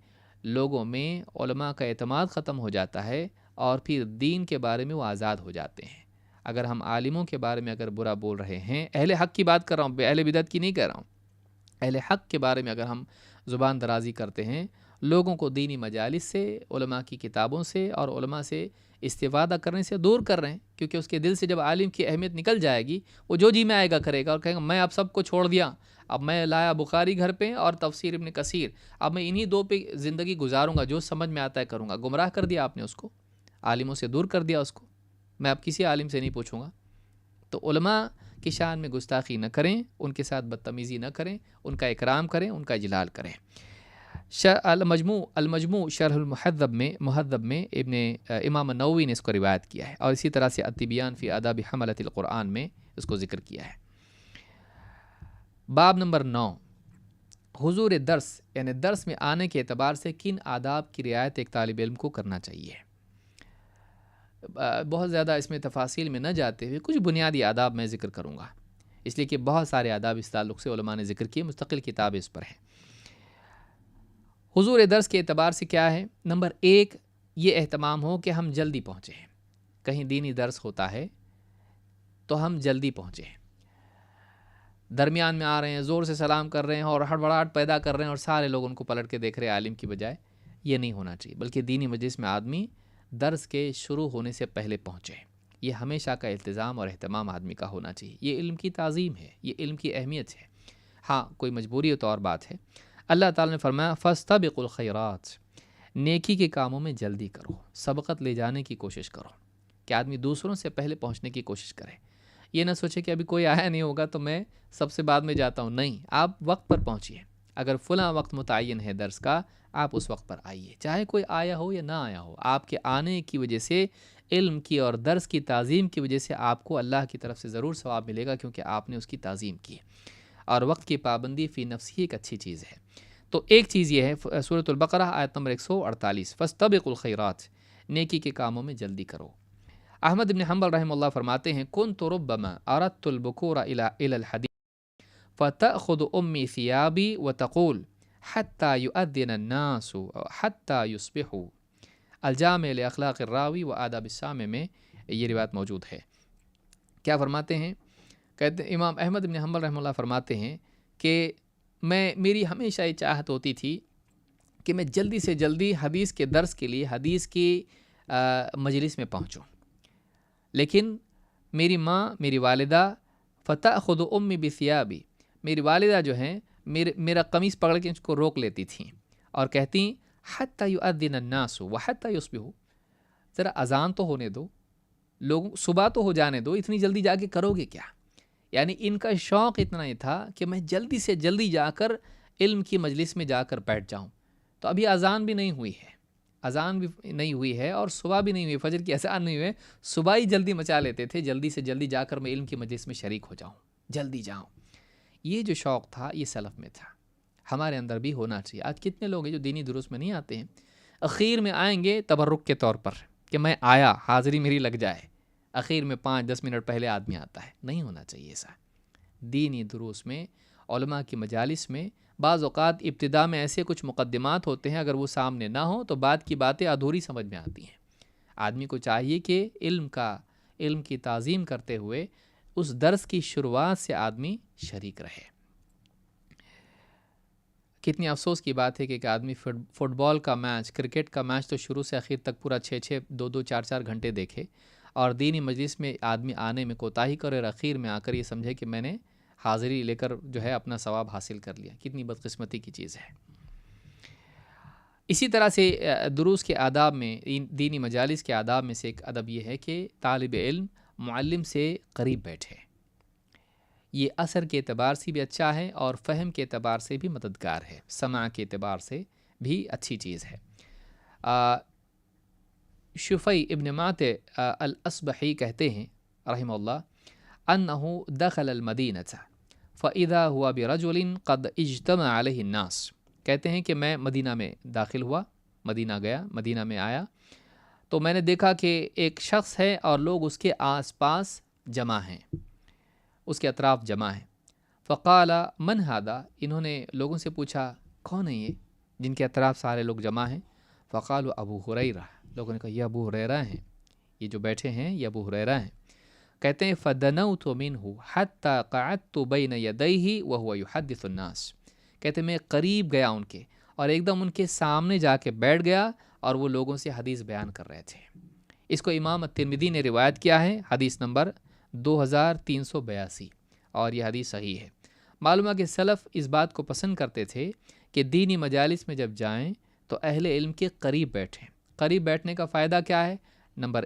لوگوں میں علماء کا اعتماد ختم ہو جاتا ہے اور پھر دین کے بارے میں وہ آزاد ہو جاتے ہیں۔ اگر ہم عالموں کے بارے میں اگر برا بول رہے ہیں، اہل حق کی بات کر رہا ہوں، اہل بدعت کی نہیں کہہ رہا ہوں، اہل حق کے بارے میں اگر ہم زبان درازی کرتے ہیں، لوگوں کو دینی مجالس سے، علماء کی کتابوں سے اور علماء سے استفادہ کرنے سے دور کر رہے ہیں، کیونکہ اس کے دل سے جب عالم کی اہمیت نکل جائے گی، وہ جو جی میں آئے گا کرے گا اور کہے گا میں اب سب کو چھوڑ دیا، اب میں لایا بخاری گھر پہ اور تفسیر ابن کثیر، اب میں انہی دو پہ زندگی گزاروں گا، جو سمجھ میں آتا ہے کروں گا۔ گمراہ کر دیا آپ نے اس کو، عالموں سے دور کر دیا اس کو، میں اب کسی عالم سے نہیں پوچھوں گا۔ تو علماء کی شان میں گستاخی نہ کریں، ان کے ساتھ بدتمیزی نہ کریں، ان کا اکرام کریں، ان کا اجلال کریں۔ المجموع شرح المحذب میں امام نووی نے اس کو روایت کیا ہے، اور اسی طرح سے التبیان فی آداب حملۃ القرآن میں اس کو ذکر کیا ہے۔ باب نمبر 9، حضور درس، یعنی درس میں آنے کے اعتبار سے کن آداب کی رعایت ایک طالب علم کو کرنا چاہیے۔ بہت زیادہ اس میں تفاصیل میں نہ جاتے ہوئے کچھ بنیادی آداب میں ذکر کروں گا، اس لیے کہ بہت سارے آداب اس تعلق سے علماء نے ذکر کیے، مستقل کتاب اس پر ہے۔ حضور درس کے اعتبار سے کیا ہے؟ نمبر 1، یہ اہتمام ہو کہ ہم جلدی پہنچیں، کہیں دینی درس ہوتا ہے تو ہم جلدی پہنچیں، درمیان میں آ رہے ہیں، زور سے سلام کر رہے ہیں اور ہڑبڑاہٹ پیدا کر رہے ہیں اور سارے لوگ ان کو پلٹ کے دیکھ رہے ہیں عالم کی بجائے، یہ نہیں ہونا چاہیے، بلکہ دینی مجلس میں آدمی درس کے شروع ہونے سے پہلے پہنچے، یہ ہمیشہ کا التزام اور اہتمام آدمی کا ہونا چاہیے، یہ علم کی تعظیم ہے، یہ علم کی اہمیت ہے۔ ہاں کوئی مجبوری ہے تو اور بات ہے۔ اللہ تعالیٰ نے فرمایا فاستبقوا الخیرات، نیکی کے کاموں میں جلدی کرو، سبقت لے جانے کی کوشش کرو، کہ آدمی دوسروں سے پہلے پہنچنے کی کوشش کرے، یہ نہ سوچے کہ ابھی کوئی آیا نہیں ہوگا تو میں سب سے بعد میں جاتا ہوں، نہیں، آپ وقت پر پہنچیے، اگر فلاں وقت متعین ہے درس کا، آپ اس وقت پر آئیے، چاہے کوئی آیا ہو یا نہ آیا ہو، آپ کے آنے کی وجہ سے، علم کی اور درس کی تعظیم کی وجہ سے آپ کو اللہ کی طرف سے ضرور ثواب ملے گا، کیونکہ آپ نے اس کی تعظیم کی، اور وقت کی پابندی فی نفسی ایک اچھی چیز ہے۔ تو ایک چیز یہ ہے، سورۃ البقرہ آیت نمبر 148، فاستبقوا الخیرات، نیکی کے کاموں میں جلدی کرو۔ احمد بن حنبل رحمہ اللہ فرماتے ہیں كنت ربما اردت البكور الى الحديث فتأخذ امي ثيابي وتقول حتى يؤذن الناس حتى يصبحوا، الجامع لاخلاق الراوی و آداب السامع میں یہ روایت موجود ہے۔ کیا فرماتے ہیں؟ کہتے ہیں امام احمد بن حنبل رحمہ اللہ فرماتے ہیں کہ میری ہمیشہ یہ چاہت ہوتی تھی کہ میں جلدی سے جلدی حدیث کے درس کے لیے حدیث کی مجلس میں پہنچوں، لیکن میری ماں، میری والدہ فتأخذ امی بثیابی، میری والدہ جو ہیں میرا قمیص پکڑ کے اس کو روک لیتی تھیں اور کہتی حتی یؤذن الناس وحتی یصبحوا، ذرا اذان تو ہونے دو، لوگوں صبح تو ہو جانے دو، اتنی جلدی جا کے کرو گے کیا؟ یعنی ان کا شوق اتنا ہی تھا کہ میں جلدی سے جلدی جا کر علم کی مجلس میں جا کر بیٹھ جاؤں۔ تو ابھی اذان بھی نہیں ہوئی ہے، اذان بھی نہیں ہوئی ہے اور صبح بھی نہیں ہوئی، فجر کی اذان نہیں ہوئی، صبح ہی جلدی مچا لیتے تھے، جلدی سے جلدی جا کر میں علم کی مجلس میں شریک ہو جاؤں، جلدی جاؤں۔ یہ جو شوق تھا یہ سلف میں تھا، ہمارے اندر بھی ہونا چاہیے۔ آج کتنے لوگ ہیں جو دینی دروس میں نہیں آتے ہیں، اخیر میں آئیں گے تبرک کے طور پر کہ میں آیا، حاضری میری لگ جائے، اخیر میں 5-10 منٹ پہلے آدمی آتا ہے۔ نہیں ہونا چاہیے ایسا۔ دینی دروس میں، علماء کی مجالس میں بعض اوقات ابتدا میں ایسے کچھ مقدمات ہوتے ہیں، اگر وہ سامنے نہ ہوں تو بعد کی باتیں ادھوری سمجھ میں آتی ہیں۔ آدمی کو چاہیے کہ علم کی تعظیم کرتے ہوئے اس درس کی شروعات سے آدمی شریک رہے۔ کتنی افسوس کی بات ہے کہ ایک آدمی فٹ بال کا میچ، کرکٹ کا میچ تو شروع سے آخر تک پورا 6-6 2-2 4-4 گھنٹے دیکھے، اور دینی مجلس میں آدمی آنے میں کوتاہی کرے اور اخیر میں آ کر یہ سمجھے کہ میں نے حاضری لے کر جو ہے اپنا ثواب حاصل کر لیا۔ کتنی بدقسمتی کی چیز ہے۔ اسی طرح سے دروس کے آداب میں، دینی مجالس کے آداب میں سے ایک ادب یہ ہے کہ طالب علم معلم سے قریب بیٹھے۔ یہ اثر کے اعتبار سے بھی اچھا ہے اور فہم کے اعتبار سے بھی مددگار ہے، سماع کے اعتبار سے بھی اچھی چیز ہے۔ شفیع ابن مات الاصبحی کہتے ہیں رحمہ اللہ انہ دخل المدینہ فاذا ہوا برجل قد اجتمع علیہ الناس، کہتے ہیں کہ میں مدینہ میں داخل ہوا، مدینہ میں آیا تو میں نے دیکھا کہ ایک شخص ہے اور لوگ اس کے آس پاس جمع ہیں، اس کے اطراف جمع ہیں۔ فقال من هذا، انہوں نے لوگوں سے پوچھا کون ہے یہ جن کے اطراف سارے لوگ جمع ہیں؟ فقالوا ابو ہریرہ، لوگوں نے کہا یہ ابو ہریرہ ہیں، یہ جو بیٹھے ہیں یہ ابو ہریرہ ہیں۔ کہتے ہیں فدنوت منہ حتی قعدت بین یدیہ وہو یحدث الناس، کہتے ہیں میں قریب گیا ان کے اور ایک دم ان کے سامنے جا کے بیٹھ گیا اور وہ لوگوں سے حدیث بیان کر رہے تھے۔ اس کو امام الترمذی نے روایت کیا ہے، حدیث نمبر 2382، اور یہ حدیث صحیح ہے۔ معلوم ہے کہ سلف اس بات کو پسند کرتے تھے کہ دینی مجالس میں جب جائیں تو اہل علم کے قریب بیٹھیں۔ قریب بیٹھنے کا فائدہ کیا ہے؟ نمبر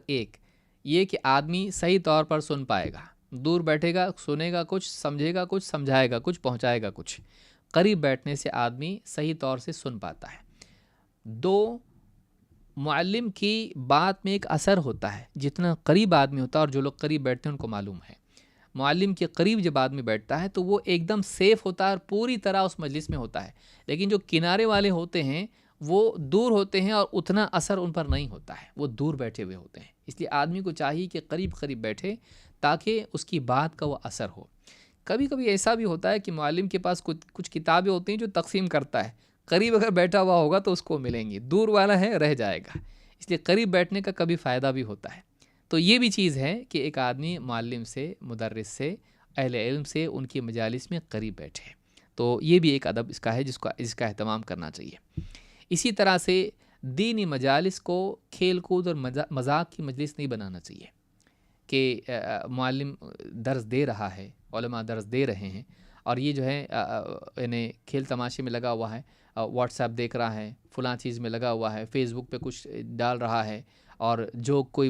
ایک یہ کہ آدمی صحیح طور پر سن پائے گا، دور بیٹھے گا، سنے گا کچھ، سمجھے گا کچھ، سمجھائے گا کچھ، پہنچائے گا کچھ۔ قریب بیٹھنے سے آدمی صحیح طور سے سن پاتا ہے۔ 2، معلم کی بات میں ایک اثر ہوتا ہے، جتنا قریب آدمی ہوتا ہے، اور جو لوگ قریب بیٹھتے ہیں ان کو معلوم ہے، معلم کے قریب جب آدمی بیٹھتا ہے تو وہ ایک دم سیف ہوتا ہے اور پوری طرح اس مجلس میں ہوتا ہے، لیکن جو کنارے والے ہوتے ہیں وہ دور ہوتے ہیں اور اتنا اثر ان پر نہیں ہوتا ہے، وہ دور بیٹھے ہوئے ہوتے ہیں۔ اس لیے آدمی کو چاہیے کہ قریب بیٹھے تاکہ اس کی بات کا وہ اثر ہو۔ کبھی کبھی ایسا بھی ہوتا ہے کہ معلم کے پاس کچھ کتابیں ہوتی ہیں جو تقسیم کرتا ہے، قریب اگر بیٹھا ہوا ہوگا تو اس کو ملیں گی، دور والا ہے رہ جائے گا۔ اس لیے قریب بیٹھنے کا کبھی فائدہ بھی ہوتا ہے۔ تو یہ بھی چیز ہے کہ ایک آدمی معلم سے، مدرس سے، اہل علم سے ان کی مجالس میں قریب بیٹھے، تو یہ بھی ایک ادب اس کا ہے جس کا اہتمام کرنا چاہیے۔ اسی طرح سے دینی مجالس کو کھیل کود اور مذاق کی مجلس نہیں بنانا چاہیے کہ معلم درس دے رہا ہے، علماء درس دے رہے ہیں اور یہ جو ہے یعنی کھیل تماشے میں لگا ہوا ہے، واٹس ایپ دیکھ رہا ہے، فلاں چیز میں لگا ہوا ہے، فیس بک پہ کچھ ڈال رہا ہے اور جو کوئی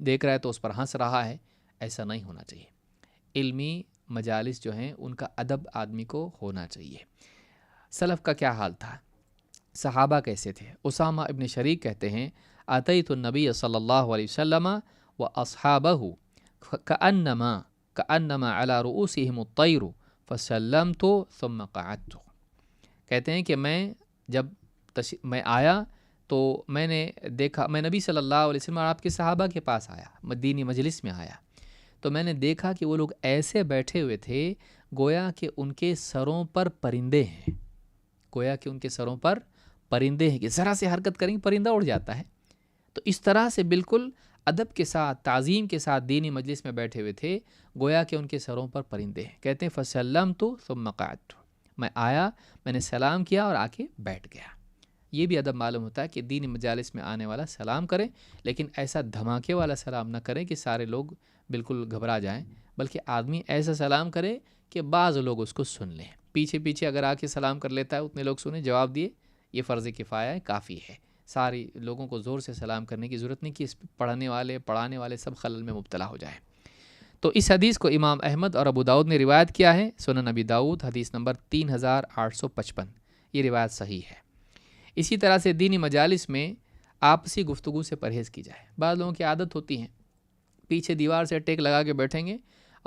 دیکھ رہا ہے تو اس پر ہنس رہا ہے۔ ایسا نہیں ہونا چاہیے۔ علمی مجالس جو ہیں ان کا ادب آدمی کو ہونا چاہیے۔ سلف کا کیا حال تھا؟ صحابہ کیسے تھے؟ اسامہ ابن شریک کہتے ہیں اتیت النبی صلی اللہ علیہ وسلم واصحابہ کانما علی رؤوسہم الطیر فسلمت ثم قعدت، کہتے ہیں کہ میں آیا تو میں نے دیکھا، میں نبی صلی اللہ علیہ وسلم اور آپ کے صحابہ کے پاس آیا، مدینی مجلس میں آیا تو میں نے دیکھا کہ وہ لوگ ایسے بیٹھے ہوئے تھے گویا کہ ان کے سروں پر پرندے ہیں، کہ ذرا سے حرکت کریں پرندہ اڑ جاتا ہے، تو اس طرح سے بالکل ادب کے ساتھ تعظیم کے ساتھ دینی مجلس میں بیٹھے ہوئے تھے، گویا کہ ان کے سروں پر پرندے ہیں۔ کہتے ہیں فسلمت ثم قعدت، میں آیا، میں نے سلام کیا اور آ کے بیٹھ گیا۔ یہ بھی ادب معلوم ہوتا ہے کہ دینی مجالس میں آنے والا سلام کرے، لیکن ایسا دھماکے والا سلام نہ کریں کہ سارے لوگ بالکل گھبرا جائیں، بلکہ آدمی ایسا سلام کرے کہ بعض لوگ اس کو سن لیں۔ پیچھے پیچھے اگر آ کے سلام کر لیتا ہے، اتنے لوگ سنیں، جواب دیے، یہ فرض کفایہ ہے، کافی ہے۔ ساری لوگوں کو زور سے سلام کرنے کی ضرورت نہیں کہ اس پڑھنے والے سب خلل میں مبتلا ہو جائیں۔ تو اس حدیث کو امام احمد اور ابو داؤد نے روایت کیا ہے، سنن ابی داؤد حدیث نمبر 3855، یہ روایت صحیح ہے۔ اسی طرح سے دینی مجالس میں آپسی گفتگو سے پرہیز کی جائے۔ بعض لوگوں کی عادت ہوتی ہے، پیچھے دیوار سے ٹیک لگا کے بیٹھیں گے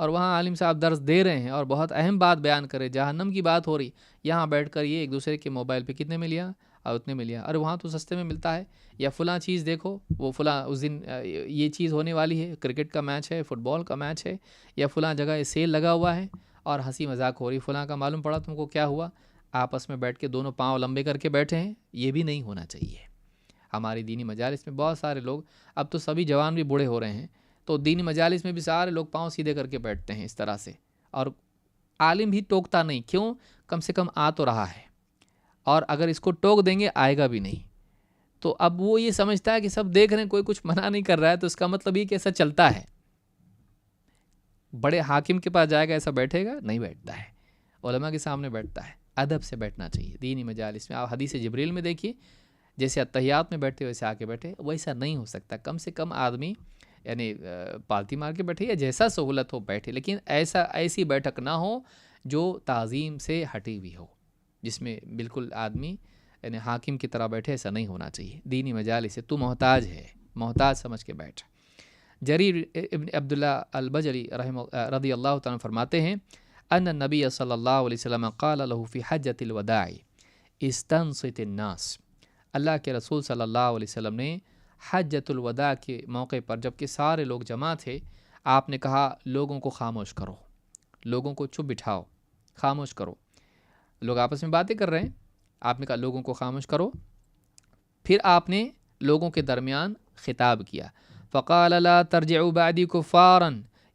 اور وہاں عالم صاحب درس دے رہے ہیں اور بہت اہم بات بیان کرے، جہنم کی بات ہو رہی، یہاں بیٹھ کر یہ ایک دوسرے کے موبائل پہ کتنے میں لیا اور اتنے میں لیا، اور وہاں تو سستے میں ملتا ہے، یا فلاں چیز دیکھو، وہ فلاں اس دن یہ چیز ہونے والی ہے، کرکٹ کا میچ ہے، فٹ بال کا میچ ہے، یا فلاں جگہ یہ سیل لگا ہوا ہے، اور ہنسی مذاق ہو رہی، فلاں کا معلوم پڑا تم کو کیا ہوا، آپس میں بیٹھ کے دونوں پاؤں لمبے کر کے بیٹھے ہیں، یہ بھی نہیں ہونا چاہیے۔ ہماری دینی مجالس میں بہت سارے لوگ، اب تو سبھی جوان بھی بوڑھے ہو رہے ہیں، تو دینی مجالس میں بھی سارے لوگ پاؤں سیدھے کر کے بیٹھتے ہیں اس طرح سے، اور عالم بھی ٹوکتا نہیں، کیوں؟ کم سے کم آ تو رہا ہے، اور اگر اس کو ٹوک دیں گے آئے گا بھی نہیں۔ تو اب وہ یہ سمجھتا ہے کہ سب دیکھ رہے ہیں، کوئی کچھ منع نہیں کر رہا ہے، تو اس کا مطلب یہ کہ ایسا چلتا ہے۔ بڑے حاکم کے پاس جائے گا ایسا بیٹھے گا؟ نہیں بیٹھتا ہے، علماء کے سامنے بیٹھتا ہے۔ ادب سے بیٹھنا چاہیے دینی مجالس میں۔ آپ حدیث جبریل میں دیکھیے، جیسے اتحیات میں بیٹھتے ویسے آ کے بیٹھے، ویسا نہیں ہو سکتا۔ کم سے کم آدمی یعنی پالتی مار کے بیٹھے یا جیسا سہولت ہو بیٹھے، لیکن ایسی بیٹھک نہ ہو جو تعظیم سے ہٹی ہوئی ہو، جس میں بالکل آدمی یعنی حاکم کی طرح بیٹھے، ایسا نہیں ہونا چاہیے۔ دینی مجالس سے تو محتاج ہے، محتاج سمجھ کے بیٹھ۔ جریر ابن عبداللہ البجلی رضی اللہ تعالیٰ فرماتے ہیں، ان النبی صلی اللہ علیہ وسلم قال له فی حجۃ الوداع استنصت الناس، اللہ کے رسول صلی اللہ علیہ وسلم نے حجۃ الوداع کے موقع پر جب کہ سارے لوگ جمع تھے، آپ نے کہا لوگوں کو خاموش کرو، لوگوں کو چپ بٹھاؤ، خاموش کرو۔ لوگ آپس میں باتیں کر رہے ہیں، آپ نے کہا لوگوں کو خاموش کرو۔ پھر آپ نے لوگوں کے درمیان خطاب کیا، فقال لا ترجعوا بعدی کفارا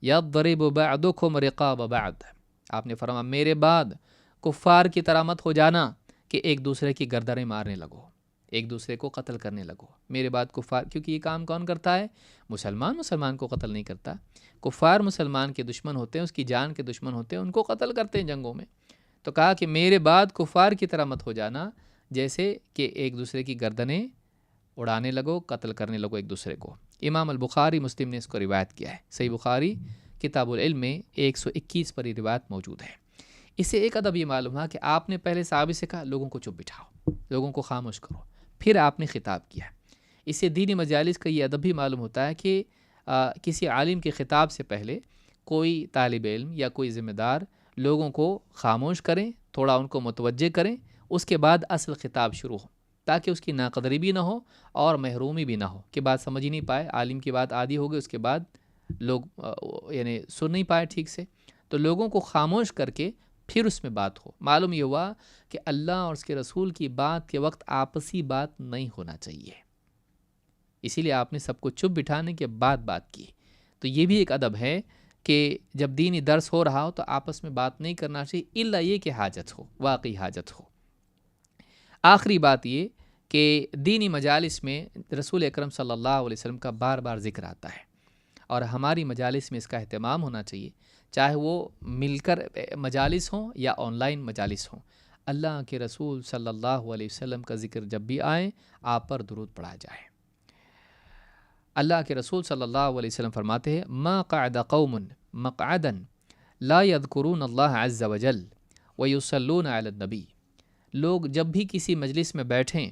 یضرب بعضکم رقاب بعض، آپ نے فرمایا میرے بعد کفار کی طرح مت ہو جانا کہ ایک دوسرے کی گردنیں مارنے لگو، ایک دوسرے کو قتل کرنے لگو۔ میرے بعد کفار، کیونکہ یہ کام کون کرتا ہے؟ مسلمان کو قتل نہیں کرتا، کفار مسلمان کے دشمن ہوتے ہیں، اس کی جان کے دشمن ہوتے ہیں، ان کو قتل کرتے ہیں جنگوں میں۔ تو کہا کہ میرے بعد کفار کی طرح مت ہو جانا، جیسے کہ ایک دوسرے کی گردنیں اڑانے لگو، قتل کرنے لگو ایک دوسرے کو۔ امام البخاری مسلم نے اس کو روایت کیا ہے، صحیح بخاری کتاب العلم میں 121 پر یہ روایت موجود ہے۔ اس سے ایک ادب یہ معلوم ہوا کہ آپ نے پہلے صحابی سے کہا لوگوں کو چپ بٹھاؤ، لوگوں کو خاموش کرو، پھر آپ نے خطاب کیا۔ اس سے دینی مجالس کا یہ ادب بھی معلوم ہوتا ہے کہ کسی عالم کے خطاب سے پہلے کوئی طالب علم یا کوئی ذمہ دار لوگوں کو خاموش کریں، تھوڑا ان کو متوجہ کریں، اس کے بعد اصل خطاب شروع ہو، تاکہ اس کی ناقدری بھی نہ ہو اور محرومی بھی نہ ہو کہ بات سمجھ ہی نہیں پائے، عالم کی بات آدھی ہو گئی، اس کے بعد لوگ یعنی سن نہیں پائے ٹھیک سے۔ تو لوگوں کو خاموش کر کے پھر اس میں بات ہو۔ معلوم یہ ہوا کہ اللہ اور اس کے رسول کی بات کے وقت آپسی بات نہیں ہونا چاہیے، اسی لیے آپ نے سب کو چپ بٹھانے کے بعد بات کی۔ تو یہ بھی ایک ادب ہے کہ جب دینی درس ہو رہا ہو تو آپس میں بات نہیں کرنا چاہیے، الا یہ کہ حاجت ہو، واقعی حاجت ہو۔ آخری بات یہ کہ دینی مجالس میں رسول اکرم صلی اللہ علیہ وسلم کا بار بار ذکر آتا ہے، اور ہماری مجالس میں اس کا اہتمام ہونا چاہیے، چاہے وہ مل کر مجالس ہوں یا آن لائن مجالس ہوں۔ اللہ کے رسول صلی اللہ علیہ وسلم کا ذکر جب بھی آئے، آپ پر درود پڑھا جائے۔ اللہ کے رسول صلی اللہ علیہ وسلم فرماتے ہیں، ما قعد قوم مقعدا لا يذکرون اللہ عز وجل ویصلون علی النبی، لوگ جب بھی کسی مجلس میں بیٹھیں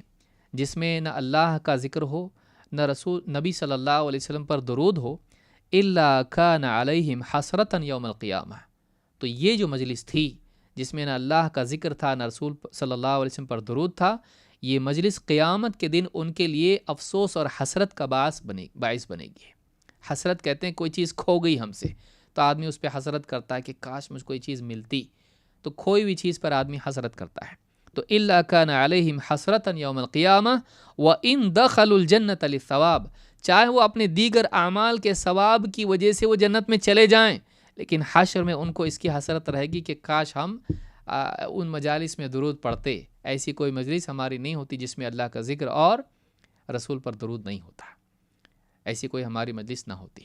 جس میں نہ اللہ کا ذکر ہو، نہ نبی صلی اللہ علیہ وسلم پر درود ہو، الا کان علیہم حسرۃ یوم القیامہ، تو یہ جو مجلس تھی جس میں نہ اللہ کا ذکر تھا نہ رسول صلی اللہ علیہ وسلم پر درود تھا، یہ مجلس قیامت کے دن ان کے لیے افسوس اور حسرت کا باعث بنے گی۔ حسرت کہتے ہیں کوئی چیز کھو گئی ہم سے، تو آدمی اس پہ حسرت کرتا ہے کہ کاش مجھ کو یہ چیز ملتی، تو کھوئی ہوئی چیز پر آدمی حسرت کرتا ہے۔ تو الا کان علیہم حسرۃ یوم القیامہ وان دخلوا الجنۃ للثواب، چاہے وہ اپنے دیگر اعمال کے ثواب کی وجہ سے وہ جنت میں چلے جائیں، لیکن حشر میں ان کو اس کی حسرت رہے گی کہ کاش ہم ان مجالس میں درود پڑھتے۔ ایسی کوئی مجلس ہماری نہیں ہوتی جس میں اللہ کا ذکر اور رسول پر درود نہیں ہوتا، ایسی کوئی ہماری مجلس نہ ہوتی۔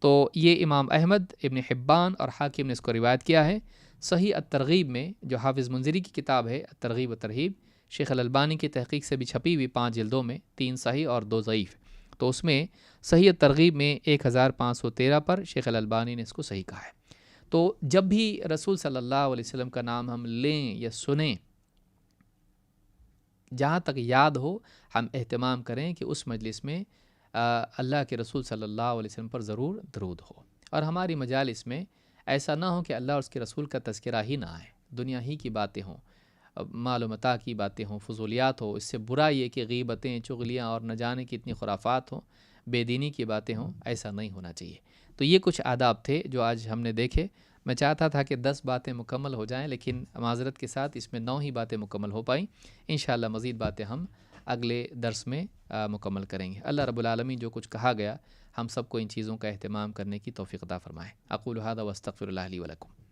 تو یہ امام احمد، ابن حبان اور حاکم نے اس کو روایت کیا ہے۔ صحیح الترغیب میں جو حافظ منذری کی کتاب ہے الترغیب و ترہیب، شیخ الالبانی کی تحقیق سے بھی چھپی ہوئی 5 جلدوں میں، 3 صحیح اور 2 ضعیف، تو اس میں صحیح الترغیب میں 1513 پر شیخ الالبانی نے اس کو صحیح کہا ہے۔ تو جب بھی رسول صلی اللہ علیہ وسلم کا نام ہم لیں یا سنیں، جہاں تک یاد ہو ہم اہتمام کریں کہ اس مجلس میں اللہ کے رسول صلی اللہ علیہ وسلم پر ضرور درود ہو، اور ہماری مجالس میں ایسا نہ ہو کہ اللہ اور اس کے رسول کا تذکرہ ہی نہ آئے، دنیا ہی کی باتیں ہوں، مال و متاع کی باتیں ہوں، فضولیات ہو۔ اس سے برا یہ کہ غیبتیں، چغلیاں اور نہ جانے کی اتنی خرافات ہوں، بے دینی کی باتیں ہوں، ایسا نہیں ہونا چاہیے۔ تو یہ کچھ آداب تھے جو آج ہم نے دیکھے۔ میں چاہتا تھا کہ 10 باتیں مکمل ہو جائیں، لیکن معذرت کے ساتھ اس میں 9 ہی باتیں مکمل ہو پائیں۔ انشاءاللہ مزید باتیں ہم اگلے درس میں مکمل کریں گے۔ اللہ رب العالمین جو کچھ کہا گیا ہم سب کو ان چیزوں کا اہتمام کرنے کی توفیق عطا فرمائے۔ اقول ھذا واستغفر اللہ لی ولکم۔